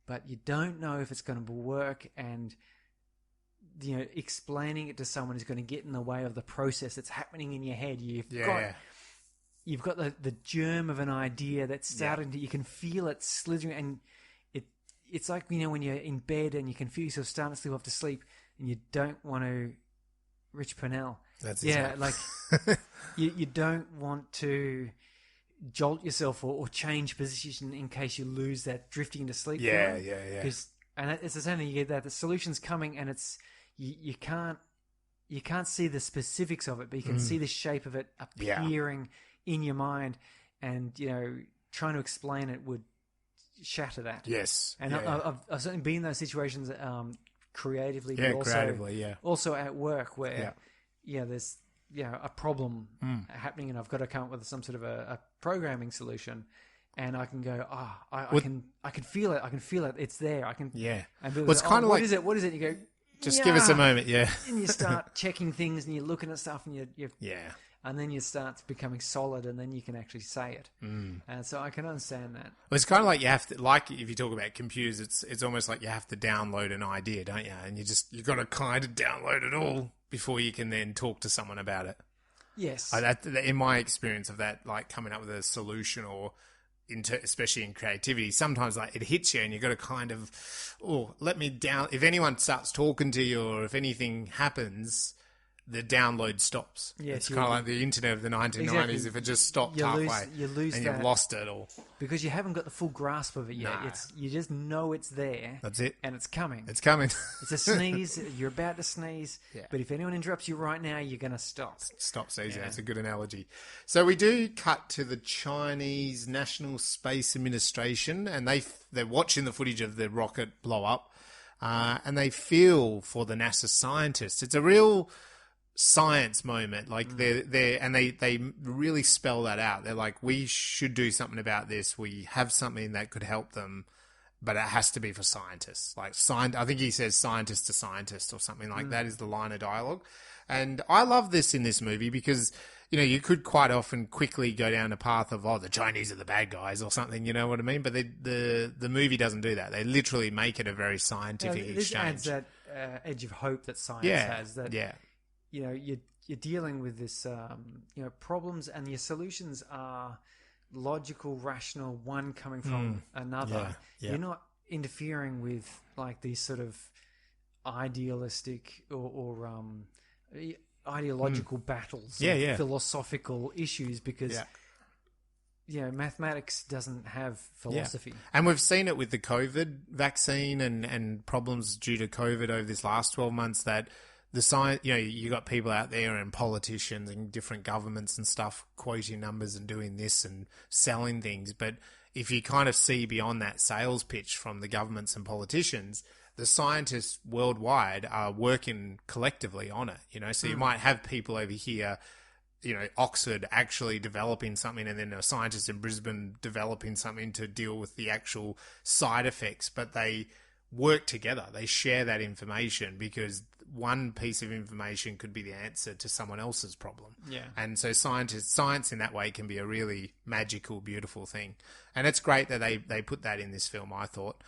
but you don't know if it's going to work and explaining it to someone is going to get in the way of the process that's happening in your head. You've got the germ of an idea that's starting to, you can feel it slithering, and it's like, when you're in bed and you can feel yourself starting to slip off to sleep and you don't want to, Rich Pennell. That's like you don't want to jolt yourself or change position in case you lose that drifting into sleep. Yeah. And it's the same thing. You get that the solution's coming and it's, you can't see the specifics of it, but you can see the shape of it appearing in your mind, and trying to explain it would shatter that. Yes, and I've certainly been in those situations creatively, but also at work where there's a problem happening, and I've got to come up with some sort of a programming solution, and I can go, I can feel it. I can feel it. It's there. I can. Yeah. And it's kind of like, what is it? What is it? And you go, just give us a moment. Yeah. And you start checking things, and you're looking at stuff, and you and then you start becoming solid, and then you can actually say it. And so I can understand that. Well, it's kind of like you have to, like if you talk about computers, it's almost like you have to download an idea, don't you? And you've got to kind of download it all before you can then talk to someone about it. Yes. In my experience of that, like coming up with a solution or especially in creativity, sometimes like it hits you and you've got to kind of, let me down. If anyone starts talking to you or if anything happens, the download stops. Yes, it's kind of like the internet of the 1990s. Exactly. If it just stopped halfway, you lose and that, you've lost it all because you haven't got the full grasp of it yet. No. You just know it's there. That's it, and it's coming. It's coming. It's a sneeze. You're about to sneeze, but if anyone interrupts you right now, you're going to stop. Stop sneezing. That's a good analogy. So we do cut to the Chinese National Space Administration, and they're watching the footage of the rocket blow up, and they feel for the NASA scientists. It's a real science moment, like they really spell that out. They're like, we should do something about this. We have something that could help them, but it has to be for scientists. Like I think he says scientist to scientist or something like that is the line of dialogue. And I love this in this movie because you could quite often quickly go down a path of the Chinese are the bad guys or something. You know what I mean? But the movie doesn't do that. They literally make it a very scientific this exchange. Adds that edge of hope that science has. That you're dealing with this, problems, and your solutions are logical, rational, one coming from another. Yeah. You're not interfering with like these sort of idealistic or ideological battles, philosophical issues, because mathematics doesn't have philosophy. Yeah. And we've seen it with the COVID vaccine and problems due to COVID over this last 12 months that the science, you got people out there and politicians and different governments and stuff quoting numbers and doing this and selling things. But if you kind of see beyond that sales pitch from the governments and politicians, the scientists worldwide are working collectively on it, So you might have people over here, Oxford actually developing something, and then a scientist in Brisbane developing something to deal with the actual side effects, but they work together. They share that information because one piece of information could be the answer to someone else's problem. Yeah. And so science in that way can be a really magical, beautiful thing. And it's great that they put that in this film, I thought.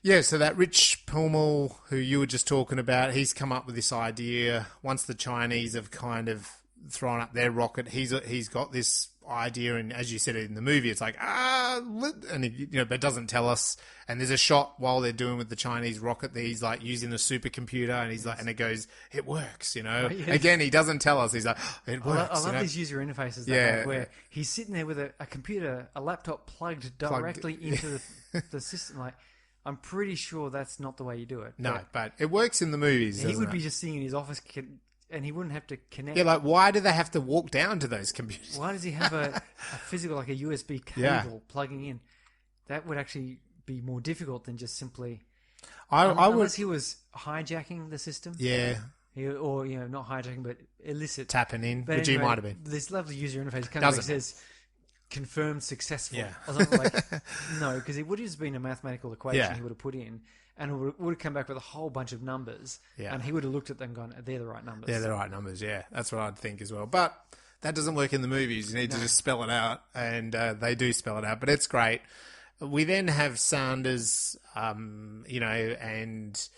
Yeah, so that Rich Pummel, who you were just talking about, he's come up with this idea. Once the Chinese have kind of thrown up their rocket, he's got this idea, and as you said in the movie, it's like, and he, but doesn't tell us. And there's a shot while they're doing with the Chinese rocket that he's like using the supercomputer, and he's like, and it goes, it works, Yes. Again, he doesn't tell us. He's like, it works. I love these user interfaces where he's sitting there with a computer, a laptop plugged directly into the system. Like, I'm pretty sure that's not the way you do it. No, but it works in the movies. He would be just sitting in his office, and he wouldn't have to connect. Yeah, like, why do they have to walk down to those computers? Why does he have a physical, like a USB cable plugging in? That would actually be more difficult than just simply... unless he was hijacking the system. Yeah. Or, not hijacking, but illicit. Tapping in, but which anyway, he might have been. This lovely user interface kind of says... confirmed successful. Yeah. I was like, no, because it would have just been a mathematical equation he would have put in, and it would have come back with a whole bunch of numbers, and he would have looked at them and gone, they're the right numbers. They're the right numbers, yeah. That's what I'd think as well. But that doesn't work in the movies. You need to just spell it out, and they do spell it out, but it's great. We then have Sanders, and...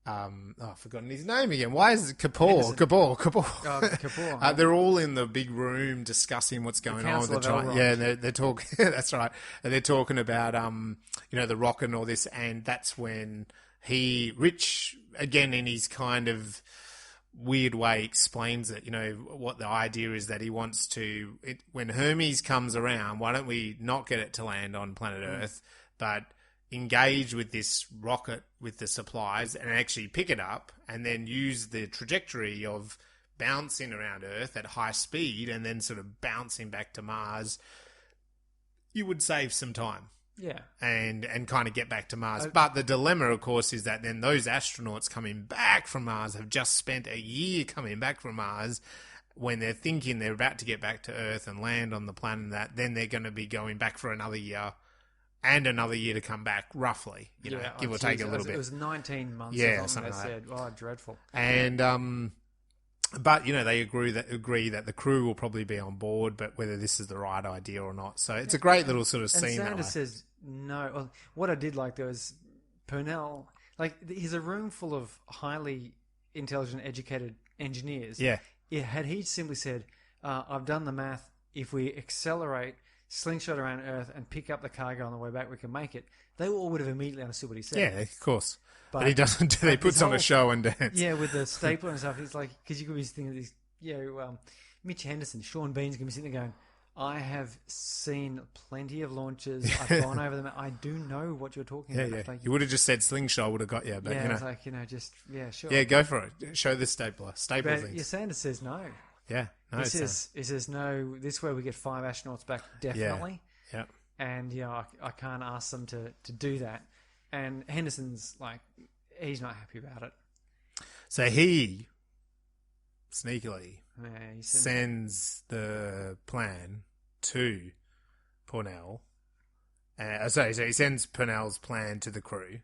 I've forgotten his name again. Why is it Kapoor? Kapoor. They're all in the big room discussing what's going on with the China. Yeah, they're talking. That's right. And they're talking about the rocket and all this, and that's when Rich again in his kind of weird way explains it. What the idea is that he wants to. When Hermes comes around, why don't we not get it to land on planet Earth, but engage with this rocket with the supplies and actually pick it up and then use the trajectory of bouncing around Earth at high speed and then sort of bouncing back to Mars. You would save some time. Yeah. And kind of get back to Mars. But the dilemma, of course, is that then those astronauts coming back from Mars have just spent a year coming back from Mars. When they're thinking they're about to get back to Earth and land on the planet, then they're going to be going back for another year. And another year to come back, roughly, give or take a little bit. It was 19 months. Yeah, or something like they said. Oh, dreadful. And but they agree that the crew will probably be on board, but whether this is the right idea or not. So it's a great little sort of scene. And Sanders says no. Well, what I did like though is Purnell. Like, he's a room full of highly intelligent, educated engineers. Yeah. Had he simply said, "I've done the math. If we accelerate." Slingshot around Earth and pick up the cargo on the way back, we can make it. They all would have immediately understood what he said. Yeah, of course. But he doesn't. He puts on a show and dance. Yeah, with the stapler and stuff. It's like, because you could be thinking of these, Mitch Henderson, Sean Bean's going to be sitting there going, I have seen plenty of launches. I've gone over them. I do know what you're talking about. Yeah. Like, you would have just said slingshot, I would have got you. But, it's like, sure. Yeah, go for it. Show the stapler. Staple but things. Sanders says no. Yeah. No, he says no. This way we get 5 astronauts back, definitely. Yeah. And I can't ask them to do that. And Henderson's like, he's not happy about it. So he sneakily he sends the plan to Purnell. So he sends Purnell's plan to the crew,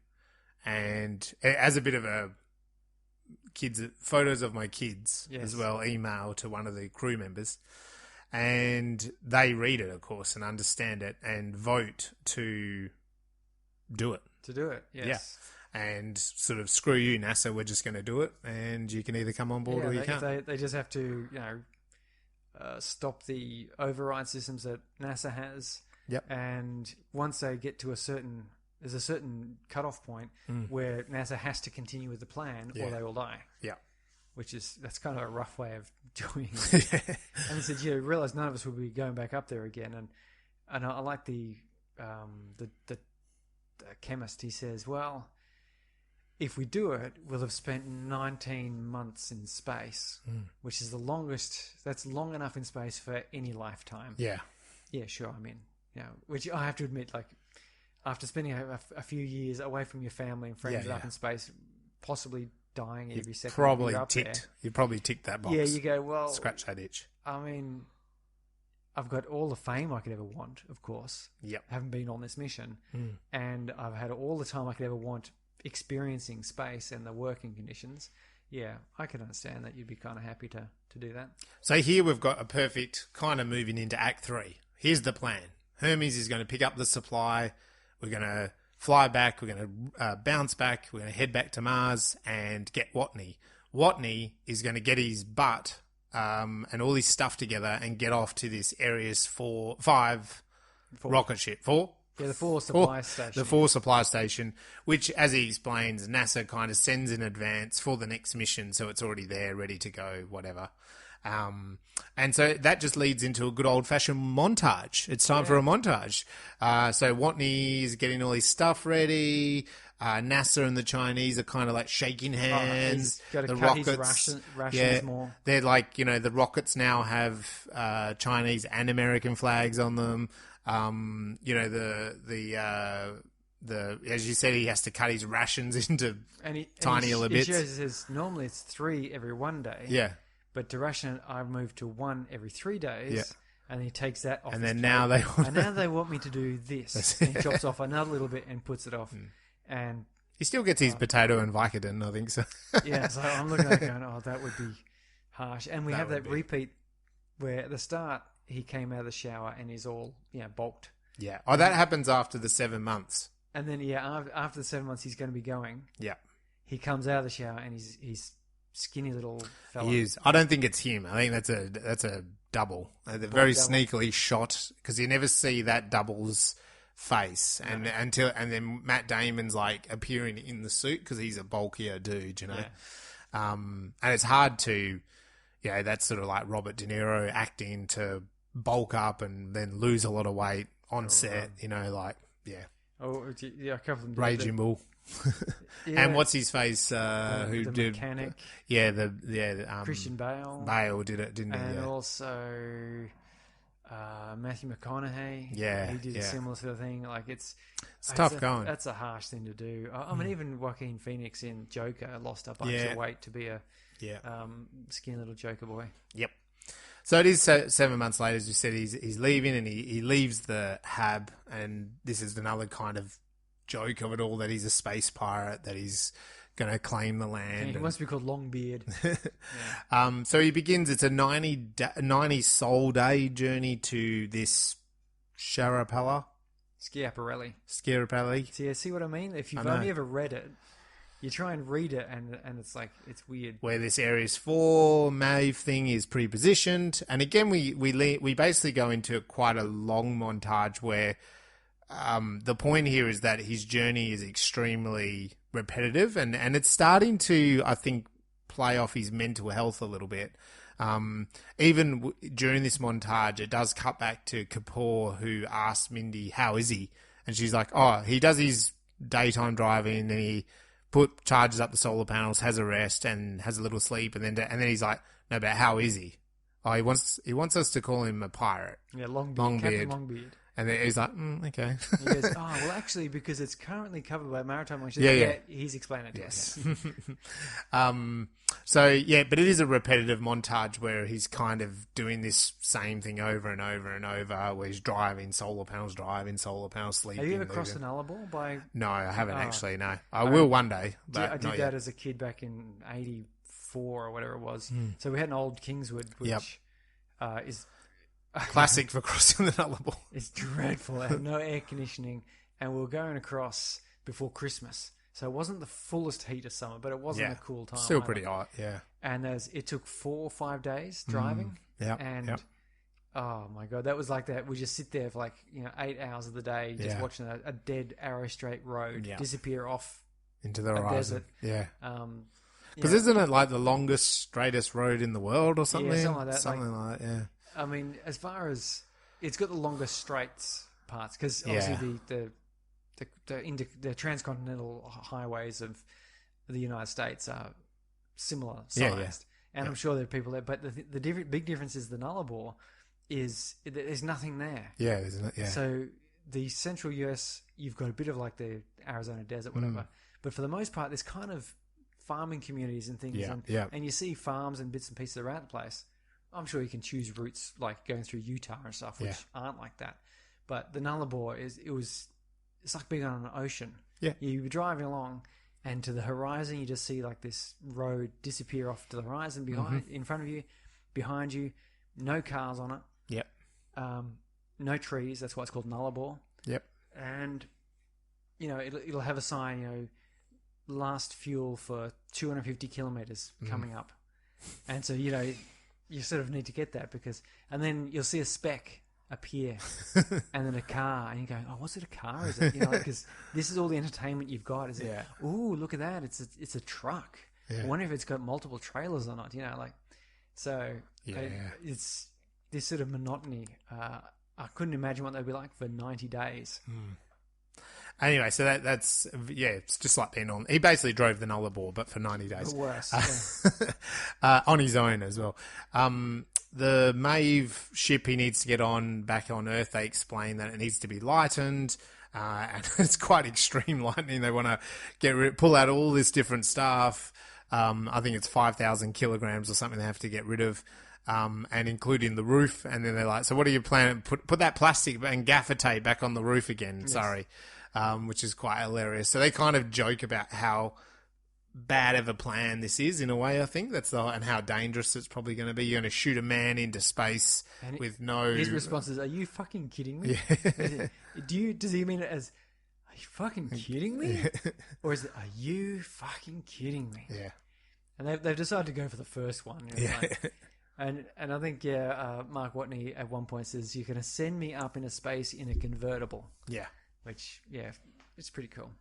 and as a bit of a photos of my kids as well, email to one of the crew members. And they read it, of course, and understand it and vote to do it. To do it, yes. Yeah. And sort of, screw you, NASA, we're just going to do it. And you can either come on board or you can't. They just have to, stop the override systems that NASA has. Yep. And once they get to there's a certain cutoff point where NASA has to continue with the plan or they will die. Yeah. That's kind of a rough way of doing it. Yeah. And they said, realise none of us will be going back up there again. And I like the chemist. He says, well, if we do it, we'll have spent 19 months in space, which is the longest. That's long enough in space for any lifetime. Yeah. Yeah, sure. I mean, which I have to admit, like, after spending a few years away from your family and friends up in space, possibly dying every second. You probably ticked that box. Yeah, you go, well... Scratch that itch. I mean, I've got all the fame I could ever want, of course. Yep. I haven't been on this mission. And I've had all the time I could ever want experiencing space and the working conditions. Yeah, I can understand that you'd be kind of happy to do that. So here we've got a perfect kind of moving into Act 3. Here's the plan. Hermes is going to pick up the supply. We're going to fly back. We're going to bounce back. We're going to head back to Mars and get Watney. Watney is going to get his butt and all his stuff together and get off to this Ares 5 rocket ship. 4? Yeah, the 4 supply station. The 4 supply station, which, as he explains, NASA kind of sends in advance for the next mission, so it's already there, ready to go, whatever. And so that just leads into a good old-fashioned montage. It's time for a montage. So Watney is getting all his stuff ready. NASA and the Chinese are kind of like shaking hands. He's got to the cut rockets, his rations more. They're like, the rockets now have Chinese and American flags on them. As you said, he has to cut his rations into tiny little bits. He says normally it's 3 every 1 day. Yeah. But to ration it, I've moved to 1 every 3 days. Yeah. And he takes that off. And then now they want me to do this. And he chops off another little bit and puts it off. And he still gets his potato and Vicodin, I think so. Yeah, so I'm looking at it going, oh, that would be harsh. And we have that repeat where at the start he came out of the shower and he's all bulked. Yeah. Oh, that happens after the 7 months. And then after the 7 months he's going to be going. Yeah. He comes out of the shower and he's skinny little fella. He is. I don't think it's him. I think that's a double. They're very sneakily shot because you never see that double's face, and then Matt Damon's like appearing in the suit because he's a bulkier dude, and it's hard to, that's sort of like Robert De Niro acting to bulk up and then lose a lot of weight on set, Oh, a couple of them. Raging Bull. And what's his face? Who the did mechanic? Christian Bale. Bale did it, didn't he? And also Matthew McConaughey. Yeah, he did a similar sort of thing. Like it's tough going. That's a harsh thing to do. I mean, even Joaquin Phoenix in Joker lost a bunch of weight to be a skinny little Joker boy. Yep. So it is 7 months later, as you said, he's leaving and he leaves the hab, and this is another kind of joke of it all, that he's a space pirate, that he's going to claim the land. He must be called Longbeard. So he begins, it's a 90 sol day journey to this Schiaparelli. So see what I mean? If you've only ever read it, you try and read it and it's like, it's weird. Where this Ares 4 Maeve thing is pre-positioned. And again, we basically go into quite a long montage where the point here is that his journey is extremely repetitive and it's starting to, I think, play off his mental health a little bit. Even during this montage, it does cut back to Kapoor, who asks Mindy, how is he? And she's like, oh, he does his daytime driving and he charges up the solar panels, has a rest and has a little sleep. And then he's like, no, but how is he? Oh, he wants us to call him a pirate. Yeah, Longbeard. Captain Longbeard. And then he's like, okay. He goes, oh, well, actually, because it's currently covered by maritime law. Yeah, he's explaining it to us. But it is a repetitive montage where he's kind of doing this same thing over and over and over, where he's driving solar panels, sleeping. Have you ever crossed the Nullarbor by... No, I haven't actually, no. I will one day, but I did that as a kid back in 84 or whatever it was. So we had an old Kingswood, which is... classic for crossing the Nullarbor. It's dreadful. It had no air conditioning, and we were going across before Christmas. So it wasn't the fullest heat of summer, but it wasn't a cool time. Still pretty hot, yeah. And it took 4 or 5 days driving. Oh my God, that was like that. We just sit there for 8 hours of the day just watching a dead arrow straight road disappear off into the horizon. Desert. Yeah. Because isn't it like the longest, straightest road in the world or something? Yeah, something like that. Something like that, yeah. I mean, as far as it's got the longest straights parts, because obviously the transcontinental highways of the United States are similar Yeah, sized. yeah. And I'm sure there are people there. But the big difference is the Nullarbor is there's nothing there. Yeah, isn't it? Yeah. So the central US, you've got a bit of like the Arizona desert, whatever. But for the most part, there's kind of farming communities and things. And you see farms and bits and pieces around the place. I'm sure you can choose routes like going through Utah and stuff, which aren't like that. But the Nullarbor it's like being on an ocean. Yeah. You're driving along, and to the horizon, you just see like this road disappear off to the horizon in front of you, behind you, no cars on it. Yep. No trees. That's why it's called Nullarbor. Yep. And it'll have a sign, last fuel for 250 kilometers coming up, and so you sort of need to get that and then you'll see a speck appear, and then a car, and you go, oh, was it a car? Is it because this is all the entertainment you've got? Is it? Yeah. Ooh, look at that! It's a truck. Yeah. I wonder if it's got multiple trailers on it. So it's this sort of monotony. I couldn't imagine what they'd be like for 90 days. Anyway, so that's it's just like being on. He basically drove the Nullarbor, but for 90 days. The worst. On his own as well. The Maeve ship he needs to get back on Earth, they explain that it needs to be lightened, and it's quite extreme lightening. They want to pull out all this different stuff. I think it's 5,000 kilograms or something they have to get rid of. And including the roof, and then they're like, so what are you planning? Put that plastic and gaffer tape back on the roof again. Yes. Sorry. Which is quite hilarious. So they kind of joke about how bad of a plan this is in a way, I think. And how dangerous it's probably going to be. You're going to shoot a man into space with no... His response is, are you fucking kidding me? Yeah. Does he mean it as, are you fucking kidding me? Or is it, are you fucking kidding me? Yeah. And they've decided to go for the first one. Yeah. And I think, Mark Watney at one point says, you're going to send me up into space in a convertible. Yeah. Which, it's pretty cool.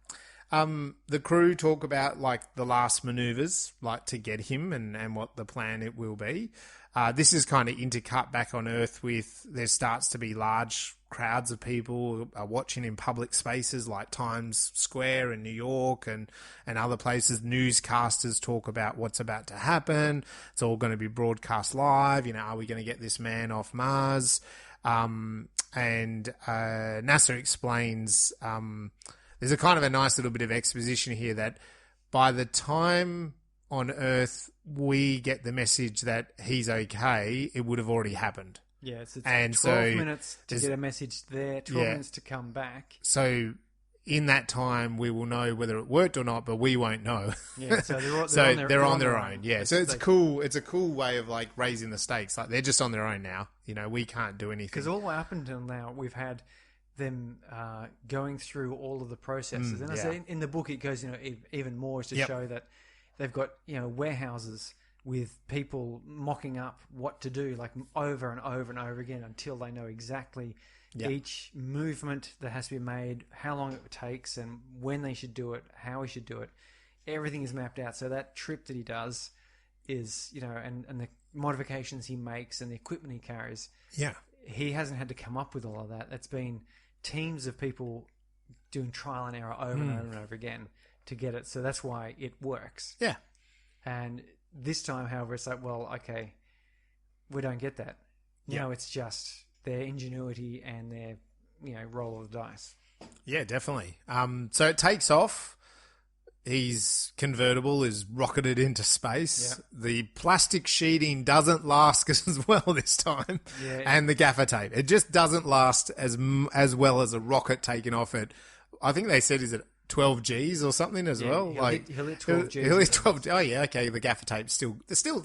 The crew talk about, like, the last maneuvers, like, to get him and what the plan it will be. This is kind of intercut back on Earth with, there starts to be large crowds of people watching in public spaces like Times Square in New York and other places. Newscasters talk about what's about to happen. It's all going to be broadcast live. Are we going to get this man off Mars? And NASA explains, there's a kind of a nice little bit of exposition here that by the time on Earth we get the message that he's okay, it would have already happened. Yeah, it's 12 minutes to get a message there, 12 minutes to come back. So in that time, we will know whether it worked or not, but we won't know. Yeah, so they're on their own. Yeah, so it's cool. It's a cool way of like raising the stakes. Like they're just on their own now. We can't do anything. Because all up until now, we've had them going through all of the processes, and I say in the book it goes, even more to show that they've got warehouses with people mocking up what to do, like over and over and over again until they know exactly each movement that has to be made, how long it takes, and when they should do it, how he should do it. Everything is mapped out. So that trip that he does is, and the modifications he makes and the equipment he carries, he hasn't had to come up with all of that. It's been teams of people doing trial and error over and over and over again to get it. So that's why it works. Yeah. And this time, however, it's like, well, okay, we don't get that. No, it's just their ingenuity and their, roll of the dice. Yeah, definitely. So it takes off. His convertible is rocketed into space. Yep. The plastic sheeting doesn't last as well this time. Yeah. And the gaffer tape. It just doesn't last as well as a rocket taken off at, I think they said, is it 12 Gs or something as well? He'll hit 12 Gs. He'll hit 12. Oh yeah, okay. The gaffer tape's the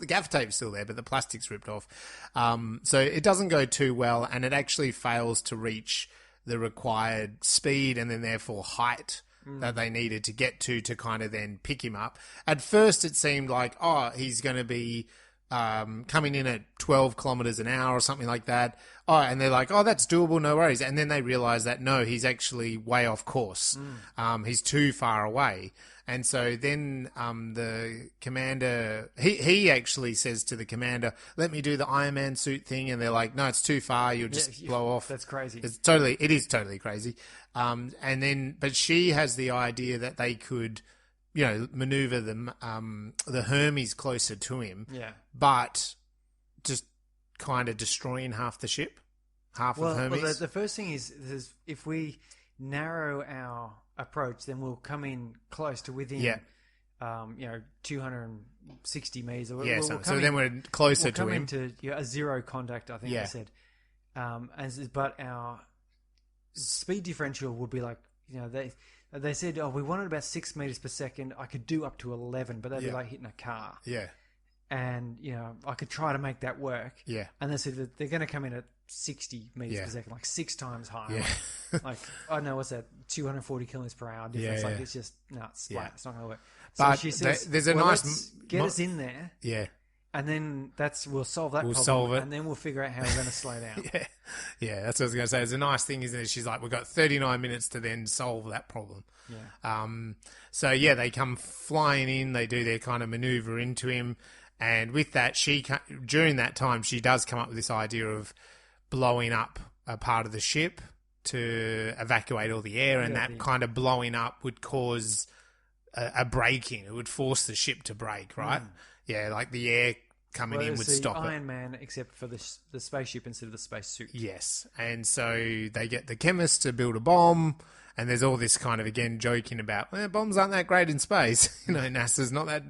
gaffer tape's still there, but the plastic's ripped off. So it doesn't go too well, and it actually fails to reach the required speed and then therefore height that they needed to get to kind of then pick him up. At first, it seemed like, he's going to be coming in at 12 kilometers an hour or something like that. And they're like, that's doable, no worries. And then they realize that, no, he's actually way off course. He's too far away. And so then the commander, he actually says to the commander, let me do the Iron Man suit thing. And they're like, no, it's too far. You'll just blow off. That's crazy. It is totally crazy. But she has the idea that they could maneuver the Hermes closer to him. Yeah. But just kind of destroying half the ship, half of Hermes. Well, the first thing is if we narrow our approach, then we'll come in close to within, 260 meters. So then we're closer to him. Into a zero contact, I think they said. But our speed differential would be like, they said, we wanted about 6 meters per second. I could do up to 11, but that'd be like hitting a car. Yeah. And, I could try to make that work. Yeah. And they said that they're going to come in at 60 meters per second, like 6 times higher. Yeah. Like, I don't know, what's that, 240 kilometers per hour difference. Yeah, Like, it's just nuts. Yeah. Like, it's not going to work. But so she says, there's a let's get us in there. Yeah. And then we'll solve that problem. Solve it. And then we'll figure out how we're going to slow down. Yeah, that's what I was going to say. It's a nice thing, isn't it? She's like, we've got 39 minutes to then solve that problem. Yeah. They come flying in. They do their kind of maneuver into him. And with that, during that time, she does come up with this idea of blowing up a part of the ship to evacuate all the air. And that kind of blowing up would cause a break-in. It would force the ship to break, right? Yeah, like the air coming in would stop it. Iron Man, except for the spaceship instead of the spacesuit. Yes, and so they get the chemist to build a bomb, and there's all this kind of, again, joking about, bombs aren't that great in space. NASA's not that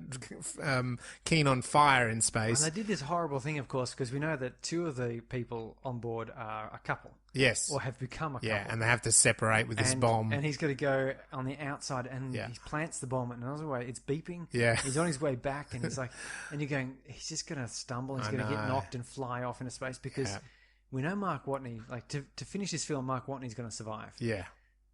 keen on fire in space. And they did this horrible thing, of course, because we know that 2 of the people on board are a couple. Yes. Or have become a couple. Yeah, and they have to separate with this bomb. And he's got to go on the outside, and he plants the bomb, and another way, it's beeping. Yeah. He's on his way back, and he's like, and you're going, he's just going to stumble, he's going to get knocked and fly off into space, because we know Mark Watney, like, to finish this film, Mark Watney's going to survive. Yeah.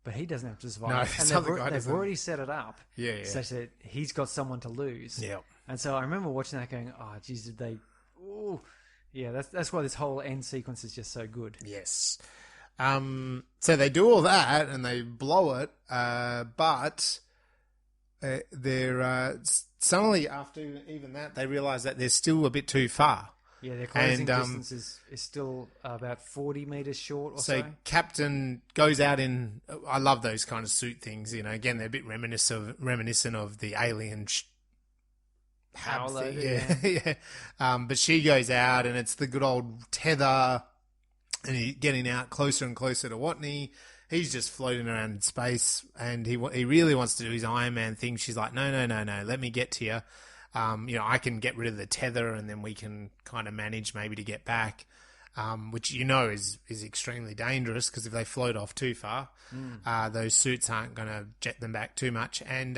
But he doesn't have to survive. No, and they've already set it up such that he's got someone to lose. Yeah. And so I remember watching that going, oh, geez, did they... Ooh. Yeah, that's why this whole end sequence is just so good. Yes. So they do all that and they blow it, but they're suddenly, after even that, they realise that they're still a bit too far. Yeah, their closing distance is still about 40 metres short or so. So Captain goes out in... I love those kind of suit things. Again, they're a bit reminiscent of the alien... But she goes out and it's the good old tether and he's getting out closer and closer to Watney. He's just floating around in space and he really wants to do his Iron Man thing. She's like, no, let me get to you. I can get rid of the tether and then we can kind of manage maybe to get back, which is extremely dangerous because if they float off too far, those suits aren't going to jet them back too much. And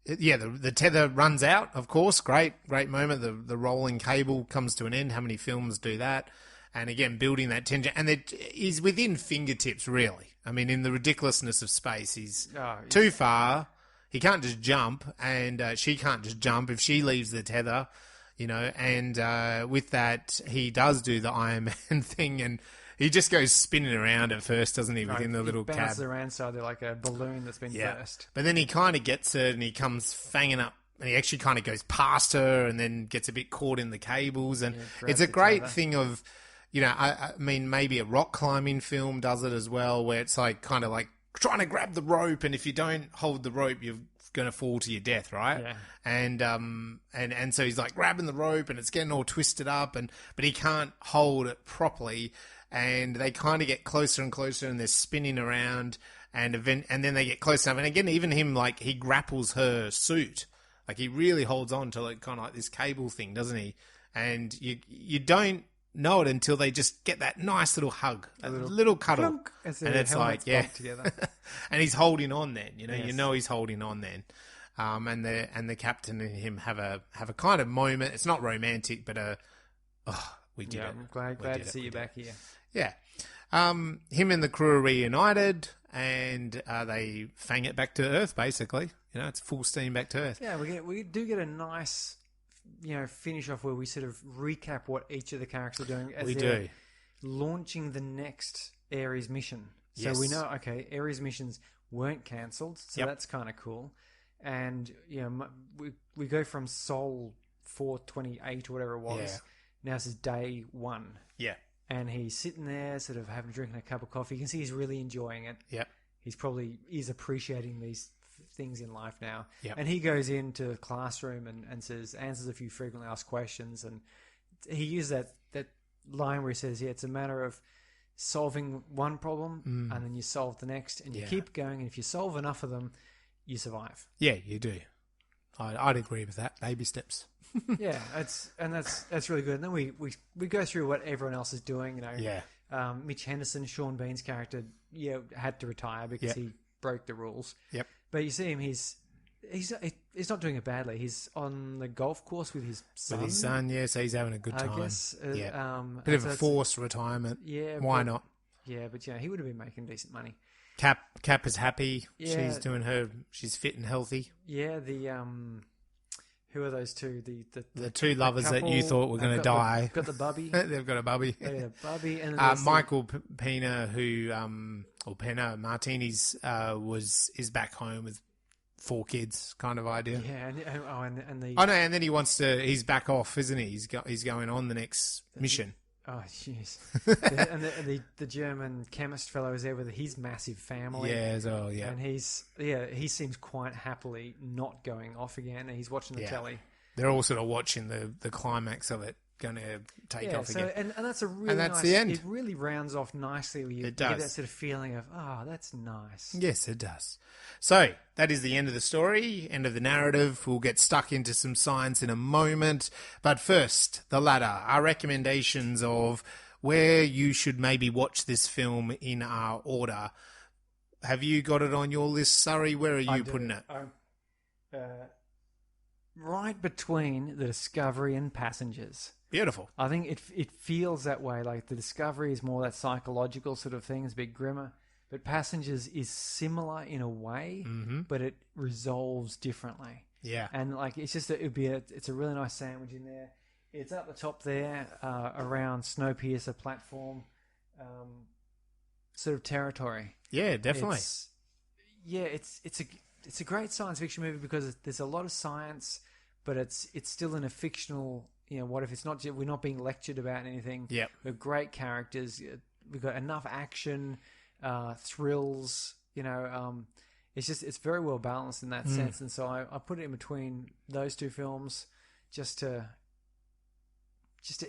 the tether runs out, of course. Great moment. The rolling cable comes to an end. How many films do that? And again, building that tension. And he's within fingertips, really. I mean, in the ridiculousness of space, he's too far. He can't just jump, and she can't just jump if she leaves the tether, and with that, he does do the Iron Man thing, and he just goes spinning around at first, doesn't he, within the little cab. He bounces around so they're like a balloon that's been burst. But then he kind of gets it, and he comes fanging up, and he actually kind of goes past her, and then gets a bit caught in the cables, and it's a great thing of, I mean, maybe a rock climbing film does it as well, where it's like kind of like, trying to grab the rope, and if you don't hold the rope, you're going to fall to your death, right? Yeah. And so he's like grabbing the rope, and it's getting all twisted up, but he can't hold it properly, and they kind of get closer and closer, and they're spinning around, and then they get close enough, and again, even him, like he grapples her suit, like he really holds on to like kind of like this cable thing, doesn't he? And you don't know it until they just get that nice little hug, a little cuddle, and it's like together. And he's holding on then, he's holding on then, and the captain and him have a kind of moment. It's not romantic, but we did it. I'm glad to see you back here. Yeah, him and the crew are reunited, and they fang it back to Earth. Basically, it's full steam back to Earth. Yeah, we do get a nice, finish off where we sort of recap what each of the characters are doing as they're launching the next Ares mission. So we know, okay, Ares missions weren't cancelled, so that's kind of cool. And, we go from Sol 428 or whatever it was. Yeah. Now this is day 1. Yeah. And he's sitting there sort of drinking a cup of coffee. You can see he's really enjoying it. Yeah. He's appreciating these things in life now. Yep. And he goes into a classroom and answers a few frequently asked questions. And he used that line where he says, it's a matter of solving one problem and then you solve the next and you keep going. And if you solve enough of them, you survive. Yeah, you do. I'd agree with that. Baby steps. Yeah, that's really good. And then we go through what everyone else is doing. Mitch Henderson, Sean Bean's character, had to retire because he broke the rules. Yep. But you see him, he's not doing it badly. He's on the golf course with his son. With his son, so he's having a good time. I guess. Bit of a forced retirement. Yeah. Why not? Yeah, but he would have been making decent money. Cap is happy. Yeah. She's fit and healthy. Yeah, who are those two? The two lovers that you thought were going to die. Got the bubby. They've got a bubby. They got a bubby. And Michael Pena, Martin, is back home with 4 kids, kind of idea. Yeah, and then he's back off, isn't he? He's going on the next mission. Oh, jeez. And the German chemist fellow is there with his massive family. Yeah, as well, yeah. And he seems quite happily not going off again. And he's watching the telly. They're all sort of watching the climax of it going to take off again. And that's a really that's nice... the end. It really rounds off nicely. Where you get that sort of feeling of, that's nice. Yes, it does. So, that is the end of the story, end of the narrative. We'll get stuck into some science in a moment. But first, the ladder. Our recommendations of where you should maybe watch this film in our order. Have you got it on your list, Surrey? Where are you putting it? Right between The Discovery and Passengers. Beautiful. I think it feels that way. Like The Discovery is more that psychological sort of thing. It's a bit grimmer. But Passengers is similar in a way, but it resolves differently. Yeah. And it's just it's a really nice sandwich in there. It's up the top there, around Snowpiercer platform, sort of territory. Yeah, definitely. It's a great science fiction movie because there's a lot of science, but it's still in a fictional. What if it's not? We're not being lectured about anything. Yep. We've great characters. We've got enough action, thrills. It's very well balanced in that sense. And so I put it in between those two films, just to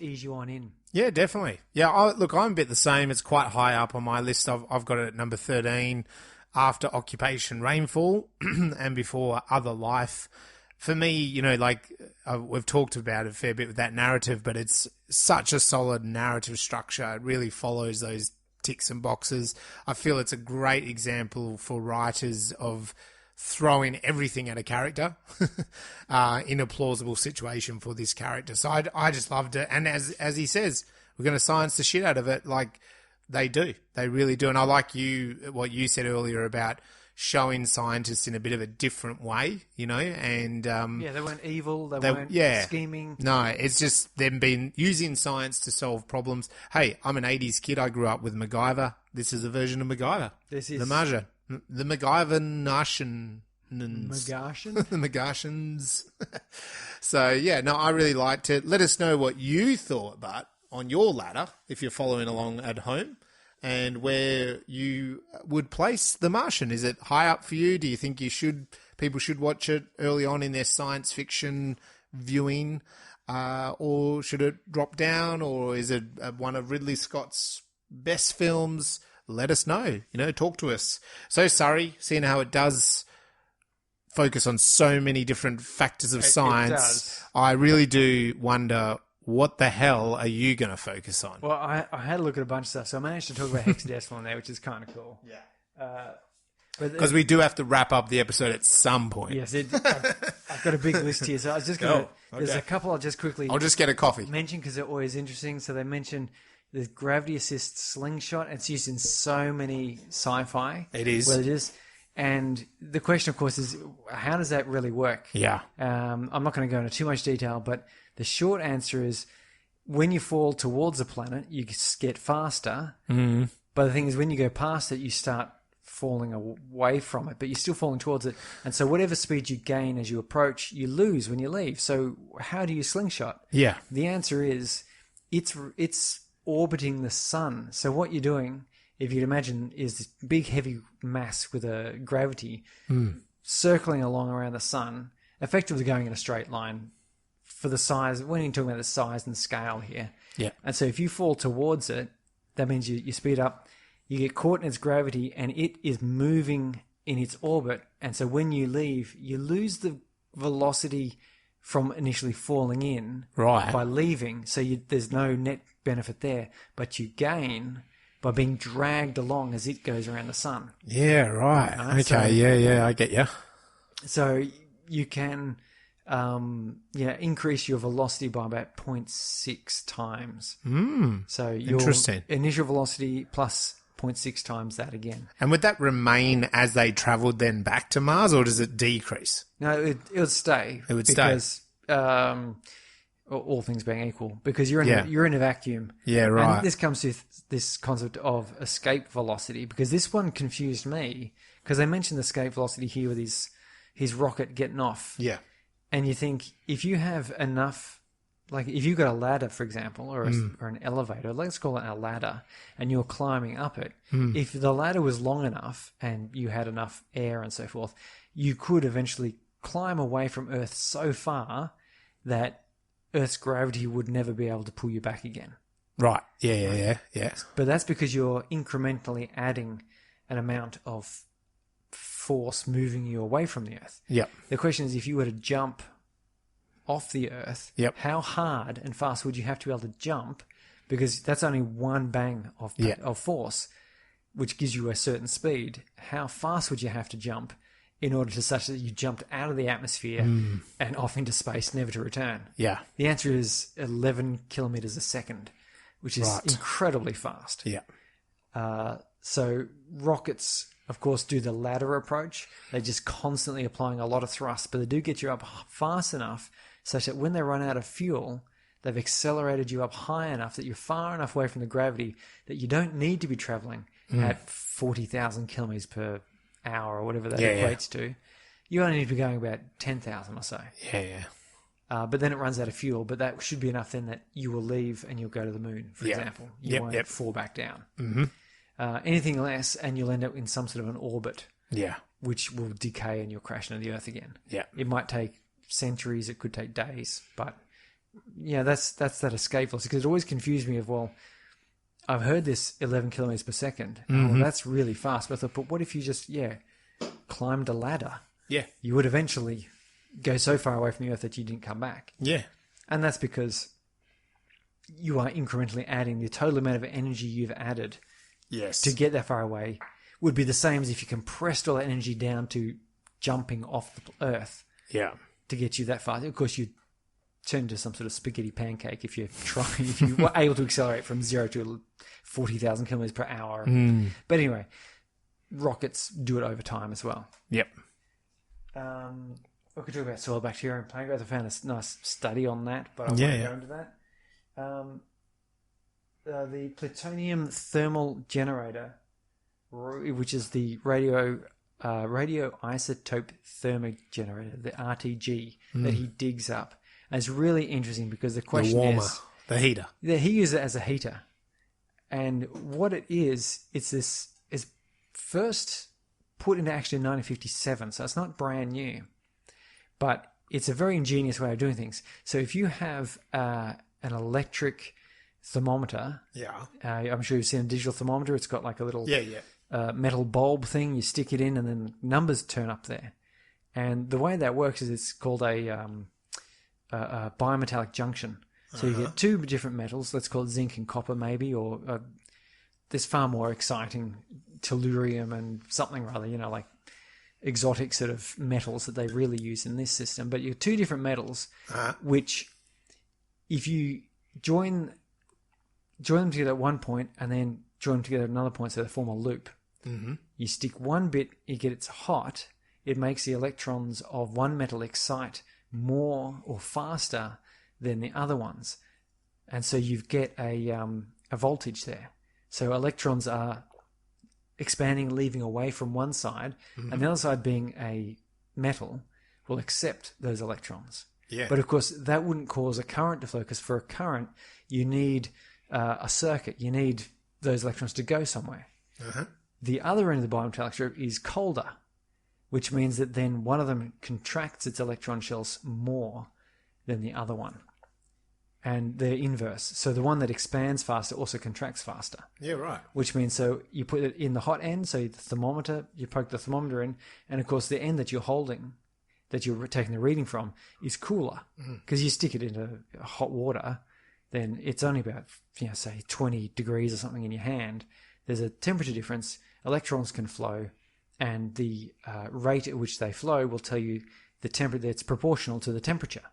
ease you on in. Yeah, definitely. Yeah, I'm a bit the same. It's quite high up on my list. I've got it at number 13. After Occupation Rainfall and before Other Life. For me, we've talked about it a fair bit with that narrative, but it's such a solid narrative structure. It really follows those ticks and boxes. I feel it's a great example for writers of throwing everything at a character in a plausible situation for this character. So I just loved it. And as he says, we're going to science the shit out of it. They do. They really do. And I like what you said earlier about showing scientists in a bit of a different way, and... they weren't evil. They weren't scheming. No, it's just them being using science to solve problems. Hey, I'm an 80s kid. I grew up with MacGyver. This is a version of MacGyver. This is... The Martian. The MacGyver Martian. Martian? The Martians. So, I really liked it. Let us know what you thought, but on your ladder, if you're following along at home, and where you would place The Martian. Is it high up for you? Do you think people should watch it early on in their science fiction viewing, or should it drop down, or is it one of Ridley Scott's best films? Let us know. Talk to us. So, Surrey, seeing how it does focus on so many different factors of science, I really do wonder, what the hell are you going to focus on? Well, I had a look at a bunch of stuff, so I managed to talk about hexadecimal in there, which is kind of cool. Yeah. Because we do have to wrap up the episode at some point. Yes, I've got a big list here, so I was just going to... There's a couple I'll just quickly... I'll just get a coffee. ...mention because they're always interesting. So they mentioned the gravity assist slingshot. It's used in so many sci-fi. It is. Well, it is. And the question, of course, is how does that really work? Yeah. I'm not going to go into too much detail, but... The short answer is when you fall towards a planet, you get faster. Mm-hmm. But the thing is, when you go past it, you start falling away from it, but you're still falling towards it. And so whatever speed you gain as you approach, you lose when you leave. So how do you slingshot? Yeah. The answer is it's orbiting the sun. So what you're doing, if you'd imagine, is this big, heavy mass with a gravity circling along around the sun, effectively going in a straight line for the size. We're talking about the size and scale here. Yeah. And so if you fall towards it, that means you speed up, you get caught in its gravity, and it is moving in its orbit. And so when you leave, you lose the velocity from initially falling in by leaving. So there's no net benefit there, but you gain by being dragged along as it goes around the sun. Yeah, right. Okay, So, yeah, I get you. So you can increase your velocity by about 0.6 times. So your Interesting. initial velocity plus 0.6 times that again. And would that remain as they travelled then back to Mars, or does it decrease? No, it would stay. It would because, all things being equal, because you're in a vacuum. Yeah, right. And this comes with this concept of escape velocity, because this one confused me, because they mentioned escape velocity here with his rocket getting off. Yeah. And you think, if you have enough, like if you've got a ladder, for example, or an elevator, let's call it a ladder, and you're climbing up it, if the ladder was long enough and you had enough air and so forth, you could eventually climb away from Earth so far that Earth's gravity would never be able to pull you back again. Right. Yeah. But that's because you're incrementally adding an amount of force moving you away from the Earth. Yep. The question is, if you were to jump off the Earth, Yep. how hard and fast would you have to be able to jump? Because that's only one bang of force, which gives you a certain speed. How fast would you have to jump in order to such that you jumped out of the atmosphere and off into space, never to return? Yeah. The answer is 11 kilometers a second, which is incredibly fast. Yeah. So rockets, of course, do the ladder approach. They're just constantly applying a lot of thrust, but they do get you up fast enough such that when they run out of fuel, they've accelerated you up high enough that you're far enough away from the gravity that you don't need to be traveling at 40,000 kilometers per hour or whatever that equates to. You only need to be going about 10,000 or so. Yeah. But then it runs out of fuel, but that should be enough then that you will leave and you'll go to the moon, for example. You won't fall back down. Anything less, and you'll end up in some sort of an orbit, which will decay and you'll crash into the Earth again. Yeah. It might take centuries, it could take days, but that's that escape velocity, because it always confused me of, well, I've heard this 11 kilometers per second. Well, that's really fast. But I thought, but what if you just, climbed a ladder? Yeah. You would eventually go so far away from the Earth that you didn't come back. Yeah. And that's because you are incrementally adding the total amount of energy you've added to get that far away would be the same as if you compressed all that energy down to jumping off the Earth to get you that far. Of course, you'd turn into some sort of spaghetti pancake if you were able to accelerate from 0 to 40,000 kilometers per hour. But anyway, rockets do it over time as well. Yep. We could talk about soil bacteria and plant growth. I found a nice study on that, but I won't go into that. The plutonium thermal generator, which is the radioisotope thermal generator, the RTG, that he digs up. And it's really interesting because the question is... The heater. Yeah, he uses it as a heater. And what it is, it's first put into action in 1957, so it's not brand new. But it's a very ingenious way of doing things. So if you have an electric thermometer... I'm sure you've seen a digital thermometer. It's got like a little metal bulb thing. You stick it in and then numbers turn up there. And the way that works is it's called a bimetallic junction. So you get two different metals, let's call it zinc and copper maybe, or there's far more exciting tellurium and something rather, like exotic sort of metals that they really use in this system. But you have two different metals, which if you join them together at one point and then join them together at another point so they form a loop. You stick one bit, you get it's hot, it makes the electrons of one metal excite more or faster than the other ones, and so you get a voltage there. So electrons are expanding, leaving away from one side, and the other side, being a metal, will accept those electrons. But of course, that wouldn't cause a current to flow, because for a current, you need a circuit. You need those electrons to go somewhere. The other end of the bimetallic strip is colder, which means that then one of them contracts its electron shells more than the other one. And they're inverse. So the one that expands faster also contracts faster. Yeah, right. Which means, so you put it in the hot end, so the thermometer, you poke the thermometer in, and of course the end that you're holding, that you're taking the reading from, is cooler. Because you stick it into hot water, then it's only about, say 20 degrees or something in your hand. There's a temperature difference, electrons can flow, and the rate at which they flow will tell you the temperature that's proportional to the temperature.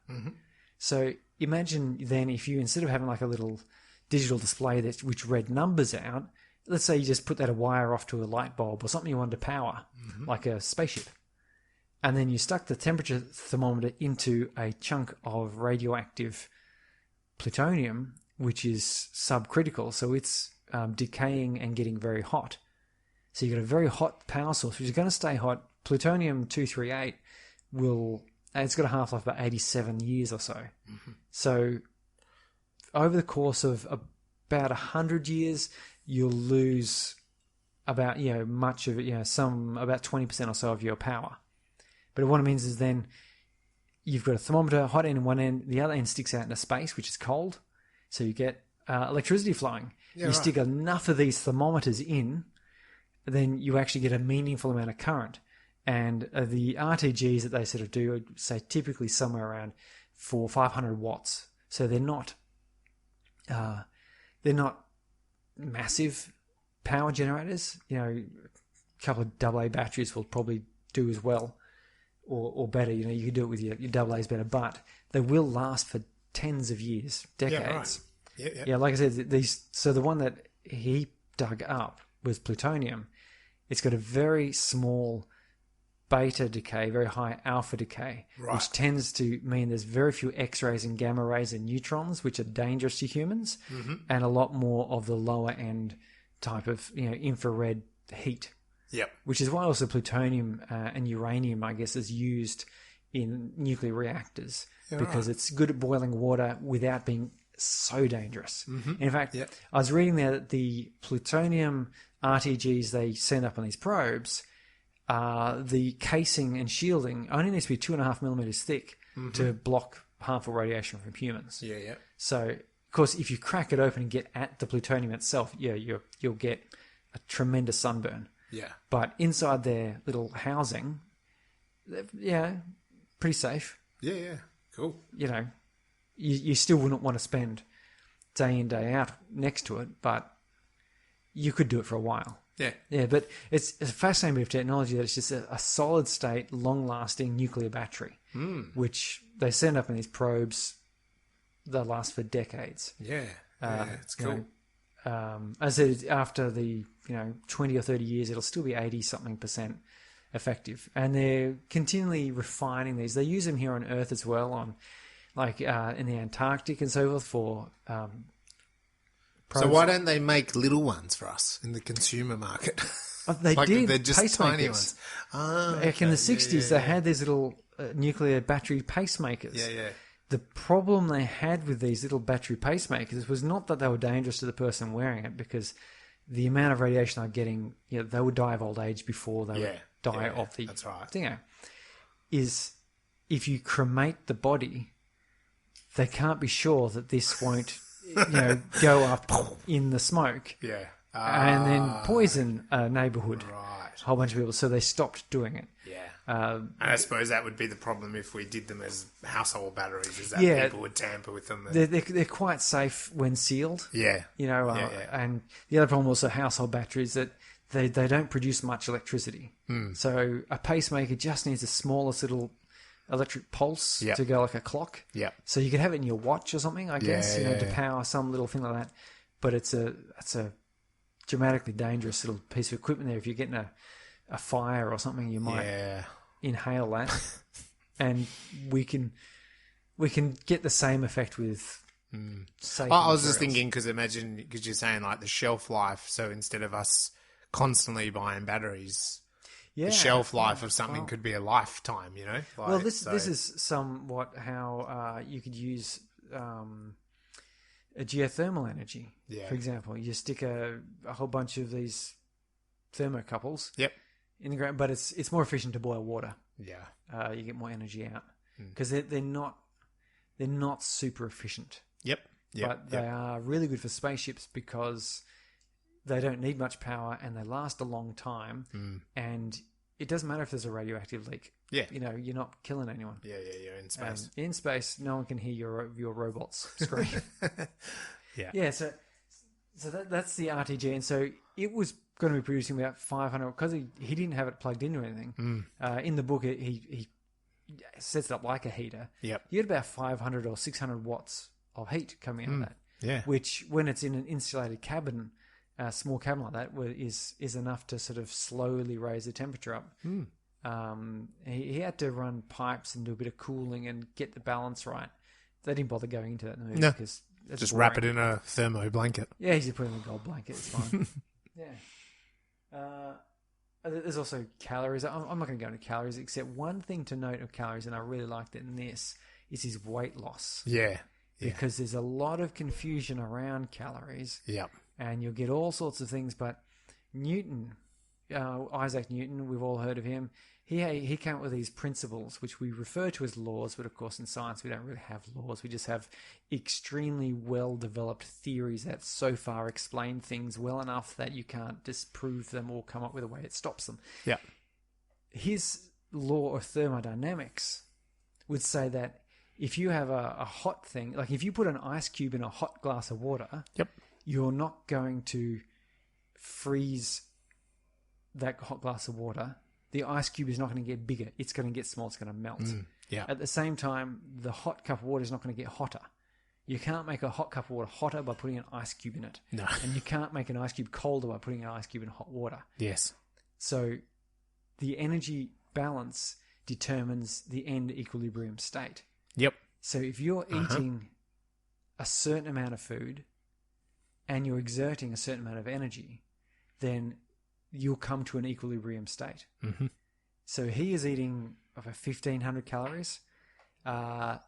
So imagine then if you, instead of having like a little digital display which read numbers out, let's say you just put that a wire off to a light bulb or something you wanted to power, like a spaceship. And then you stuck the temperature thermometer into a chunk of radioactive plutonium, which is subcritical, so it's decaying and getting very hot. So you've got a very hot power source, which is going to stay hot. Plutonium-238 it's got a half-life of about 87 years or so. So over the course of about 100 years, you'll lose about, much of it, about 20% or so of your power. But what it means is then you've got a thermometer, hot end in one end, the other end sticks out into space, which is cold. So you get electricity flowing. You stick enough of these thermometers in, then you actually get a meaningful amount of current. And the RTGs that they sort of do, say typically somewhere around 400 or 500 watts. So they're not massive power generators. A couple of AA batteries will probably do as well, or better. You can do it with your AA's better, but they will last for tens of years, decades. Yeah, right. Yeah, like I said, so the one that he dug up was plutonium. It's got a very small beta decay, very high alpha decay, which tends to mean there's very few X-rays and gamma rays and neutrons, which are dangerous to humans, and a lot more of the lower end type of infrared heat. Yep. Which is why also plutonium and uranium, I guess, is used in nuclear reactors, because it's good at boiling water without being so dangerous. In fact, I was reading there that the plutonium RTGs they send up on these probes, the casing and shielding only needs to be 2.5 millimeters thick to block harmful radiation from humans. So, of course, if you crack it open and get at the plutonium itself, you'll get a tremendous sunburn. But inside their little housing, pretty safe. Cool. You still wouldn't want to spend day in, day out next to it, but you could do it for a while. But it's a fascinating bit of technology that it's just a solid state, long-lasting nuclear battery, which they send up in these probes. They'll last for decades. It's cool. As I said, after the 20 or 30 years, it'll still be 80-something% effective, and they're continually refining these. They use them here on Earth as well, on in the Antarctic and so forth for. So why don't they make little ones for us in the consumer market? They did. They're just pacemakers. tiny ones. Back in the 60s, they had these little nuclear battery pacemakers. The problem they had with these little battery pacemakers was not that they were dangerous to the person wearing it, because the amount of radiation they're getting, they would die of old age before they would die of the thing. Is if you cremate the body, they can't be sure that this won't go up in the smoke and then poison a neighbourhood, a whole bunch of people. So they stopped doing it. And I suppose that would be the problem if we did them as household batteries, is that people would tamper with them. They're quite safe when sealed. And the other problem also household batteries, that they don't produce much electricity. So a pacemaker just needs the smallest little electric pulse to go like a clock. So you could have it in your watch or something, I guess, to power some little thing like that. But it's a dramatically dangerous little piece of equipment there. If you're getting a fire or something, you might inhale that. And we can get the same effect with safe I was just thinking, because you're saying like the shelf life, so instead of us constantly buying batteries, the shelf life of something could be a lifetime, this is somewhat how you could use a geothermal energy. For example, you stick a whole bunch of these thermocouples in the ground, but it's more efficient to boil water. Yeah. You get more energy out because they're not super efficient. Yep. But they are really good for spaceships because they don't need much power and they last a long time. And it doesn't matter if there's a radioactive leak. Yeah. You know, you're not killing anyone. Yeah. In space. In space, no one can hear your robots scream. Yeah. Yeah. So that's the RTG, and so it was going to be producing about 500 because he didn't have it plugged into anything. In the book, he sets it up like a heater. Yep. You get about 500 or 600 watts of heat coming out of that. Yeah. Which, when it's in an insulated cabin, a small cabin like that, is enough to sort of slowly raise the temperature up. He had to run pipes and do a bit of cooling and get the balance right. They didn't bother going into that in the movie because it's just boring. wrap it in a thermo blanket. Yeah, he's just put it in a gold blanket. It's fine. There's also calories. I'm not going to go into calories, except one thing to note of calories, and I really liked it in this, is his weight loss. Yeah. Because there's a lot of confusion around calories. Yep. And you'll get all sorts of things, but Newton, Isaac Newton, we've all heard of him. He came up with these principles, which we refer to as laws, but of course in science we don't really have laws. We just have extremely well-developed theories that so far explain things well enough that you can't disprove them or come up with a way it stops them. Yeah. His law of thermodynamics would say that if you have a hot thing, like if you put an ice cube in a hot glass of water, you're not going to freeze that hot glass of water. The ice cube is not going to get bigger. It's going to get small. It's going to melt. At the same time, the hot cup of water is not going to get hotter. You can't make a hot cup of water hotter by putting an ice cube in it. No. And you can't make an ice cube colder by putting an ice cube in hot water. Yes. So the energy balance determines the end equilibrium state. Yep. So if you're eating a certain amount of food and you're exerting a certain amount of energy, then you'll come to an equilibrium state. So he is eating over 1,500 calories. A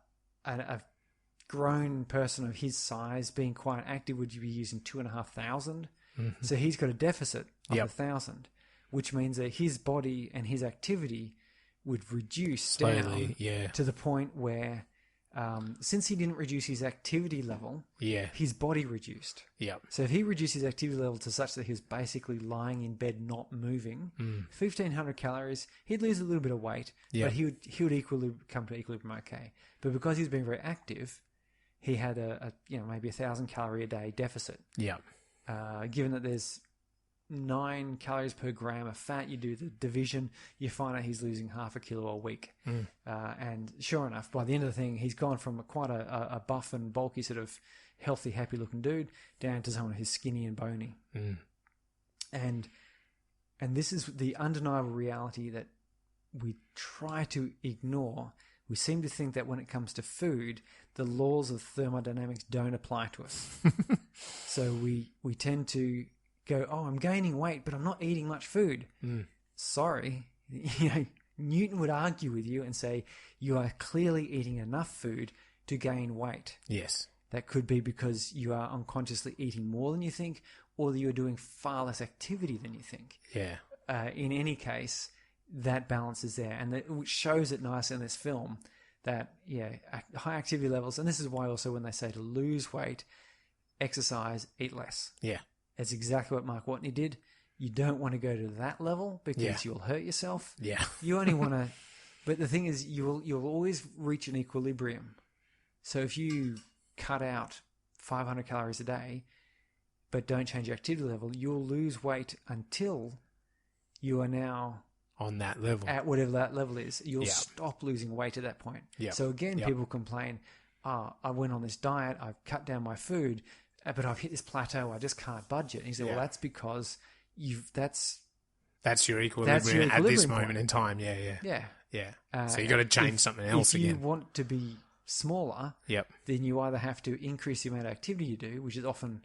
grown person of his size, being quite active, would be using 2,500. So he's got a deficit of 1,000, which means that his body and his activity would reduce slowly down to the point where, since he didn't reduce his activity level, his body reduced. So if he reduced his activity level to such that he was basically lying in bed not moving, 1,500 calories, he'd lose a little bit of weight, but he would come to equilibrium okay. But because he was being very active, he had maybe 1,000 calorie a day deficit. Given that there's 9 calories per gram of fat, you do the division, you find out he's losing half a kilo a week. And sure enough, by the end of the thing, he's gone from quite a buff and bulky sort of healthy, happy looking dude down to someone who's skinny and bony. And this is the undeniable reality that we try to ignore. We seem to think that when it comes to food, the laws of thermodynamics don't apply to us. So we tend to go, I'm gaining weight, but I'm not eating much food. Sorry. Newton would argue with you and say, you are clearly eating enough food to gain weight. Yes. That could be because you are unconsciously eating more than you think, or that you're doing far less activity than you think. In any case, that balance is there. And it shows it nicely in this film that, high activity levels, and this is why also when they say to lose weight, exercise, eat less. That's exactly what Mark Watney did. You don't want to go to that level because you'll hurt yourself. You only want to... But the thing is, you'll always reach an equilibrium. So if you cut out 500 calories a day, but don't change your activity level, you'll lose weight until you are now... on that level. At whatever that level is. You'll stop losing weight at that point. So again, people complain, I went on this diet, I've cut down my food, but I've hit this plateau, I just can't budge it. And he said, well, that's because that's your equilibrium at this moment in time. So you got to change something else again. If you want to be smaller, then you either have to increase the amount of activity you do, which is often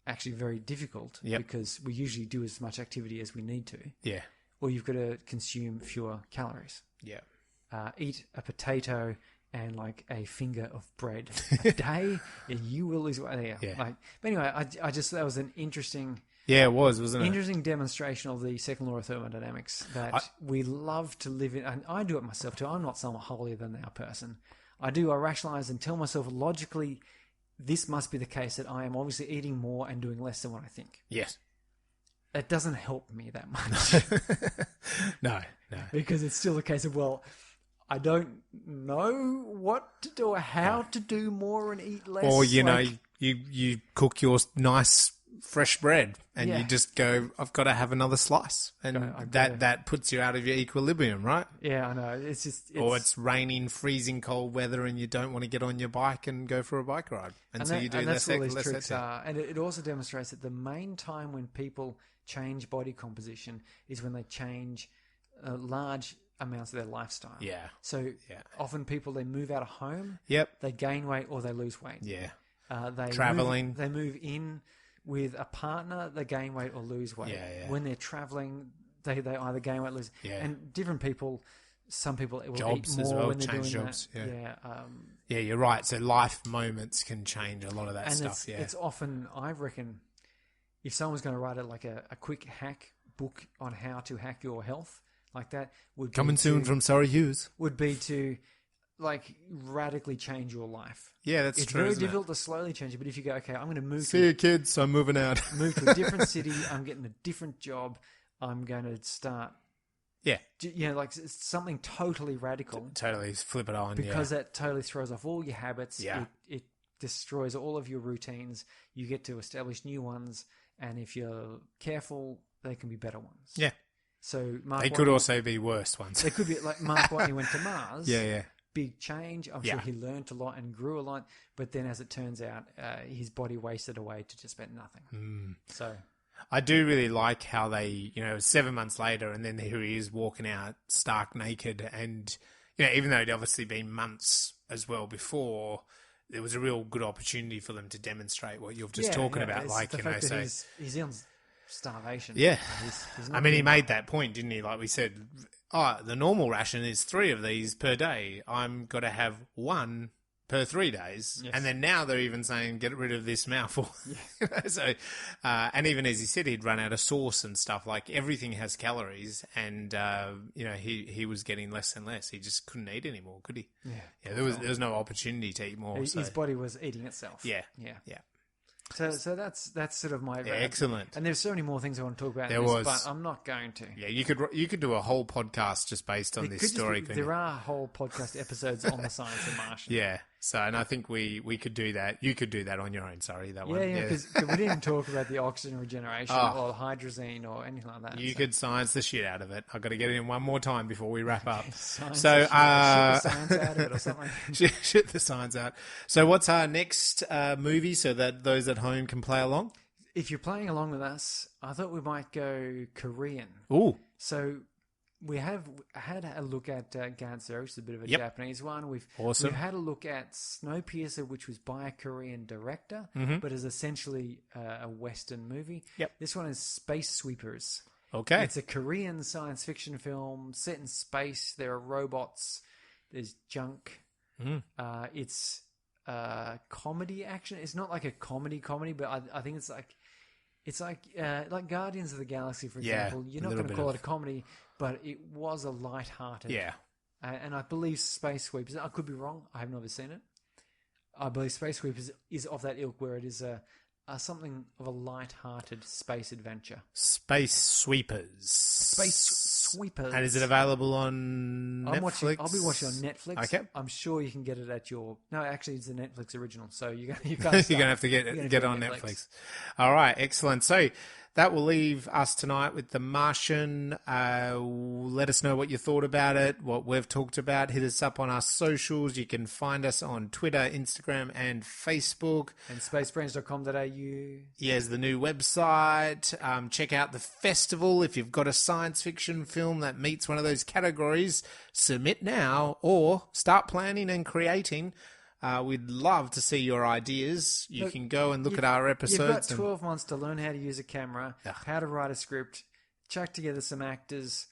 actually very difficult because we usually do as much activity as we need to. Or you've got to consume fewer calories. Eat a potato and like a finger of bread a day, and you will lose weight. But anyway, I just that was an interesting Yeah, it was, wasn't it? Interesting demonstration of the second law of thermodynamics that we love to live in. And I do it myself too. I'm not some holier than thou person. I rationalize and tell myself logically, this must be the case, that I am obviously eating more and doing less than what I think. Yes. It doesn't help me that much. No. Because it's still a case of, well, I don't know what to do or how to do more and eat less. Or, you cook your nice fresh bread and you just go, I've got to have another slice. And that puts you out of your equilibrium, right? Yeah, I know. Or it's raining, freezing cold weather and you don't want to get on your bike and go for a bike ride. And so you do less tricks are. And it also demonstrates that the main time when people change body composition is when they change large amounts of their lifestyle. Yeah. So often people, they move out of home. Yep. They gain weight or they lose weight. Yeah. They traveling. They move in with a partner, they gain weight or lose weight. Yeah. When they're traveling, they either gain weight or lose. Yeah. And different people, some people will jobs eat more as well, when they're change doing jobs. that. Yeah, you're right. So life moments can change a lot of that and stuff. It's often, I reckon, if someone's going to write a quick hack book on how to hack your health, like that, would be coming soon from Surreyhughes. Would be to radically change your life. Yeah, that's it's true. It's very difficult to slowly change it, but if you go, okay, I'm going to move. See you, kids. I'm moving out. Move to a different city. I'm getting a different job. I'm going to start. Yeah. It's something totally radical. Totally flip it on. Because that totally throws off all your habits. Yeah. It destroys all of your routines. You get to establish new ones, and if you're careful, they can be better ones. Yeah. So they could also be worse ones. They could be like Mark Watney went to Mars. Yeah. Big change. I'm sure he learned a lot and grew a lot, but then as it turns out, his body wasted away to just about nothing. So I do really like how they, 7 months later, and then here he is walking out stark naked, and even though it'd obviously been months as well before, there was a real good opportunity for them to demonstrate what you're just talking about. He's on starvation. Yeah, he's he made that point, didn't he? Like we said, the normal ration is 3 of these per day. I'm got to have 1 per 3 days. Yes. And then now they're even saying, get rid of this mouthful. Yeah. And even as he said, he'd run out of sauce and stuff. Like everything has calories, and he was getting less and less. He just couldn't eat anymore, could he? Yeah. There was no opportunity to eat more. His body was eating itself. Yeah. So that's sort of my excellent. And there's so many more things I want to talk about. But I'm not going to. Yeah, you could do a whole podcast just based on this story. There are whole podcast episodes on the science of Martian. Yeah. So, and I think we could do that. You could do that on your own. Sorry, that one. Yeah, because we didn't talk about the oxygen regeneration or hydrazine or anything like that. You could science the shit out of it. I've got to get it in one more time before we wrap up. Shit the science out of it or something. shit the science out. So, what's our next movie so that those at home can play along? If you're playing along with us, I thought we might go Korean. Ooh. So we have had a look at Ganser, which is a bit of a Japanese one. We've had a look at Snowpiercer, which was by a Korean director, but is essentially a Western movie. Yep. This one is Space Sweepers. Okay. It's a Korean science fiction film set in space. There are robots. There's junk. It's comedy action. It's not like a comedy, but I think it's like Guardians of the Galaxy, for example. You're not going to call it a comedy, but it was a light-hearted. Yeah. And I believe Space Sweepers, I could be wrong, I have never seen it. I believe Space Sweepers is of that ilk where it is something of a light-hearted space adventure. Space Sweepers. And is it available on Netflix? I'll be watching on Netflix. Okay. I'm sure you can get it at your... No, actually, it's a Netflix original, so you can't You're going to have to get on Netflix. All right, excellent. So that will leave us tonight with The Martian. Let us know what you thought about it, what we've talked about. Hit us up on our socials. You can find us on Twitter, Instagram, and Facebook. And spacebrains.com.au. Here's the new website. Check out the festival. If you've got a science fiction film that meets one of those categories, submit now or start planning and creating. We'd love to see your ideas. You can go and look at our episodes. You've got 12 months to learn how to use a camera, how to write a script, chuck together some actors,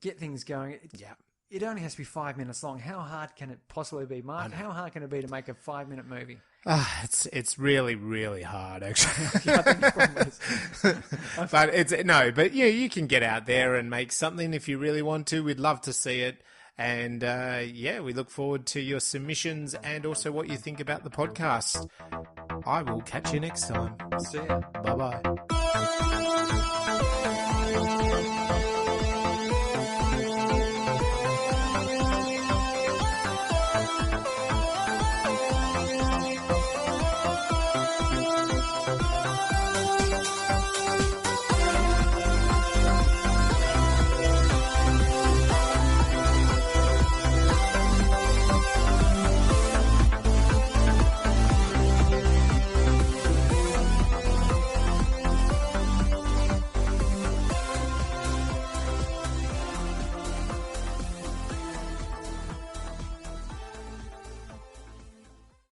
get things going. It only has to be 5 minutes long. How hard can it possibly be, Mark? How hard can it be to make a 5-minute movie? It's really, really hard, actually. I think it probably is. But yeah, you can get out there and make something if you really want to. We'd love to see it. And we look forward to your submissions and also what you think about the podcast. I will catch you next time. See ya. Bye-bye.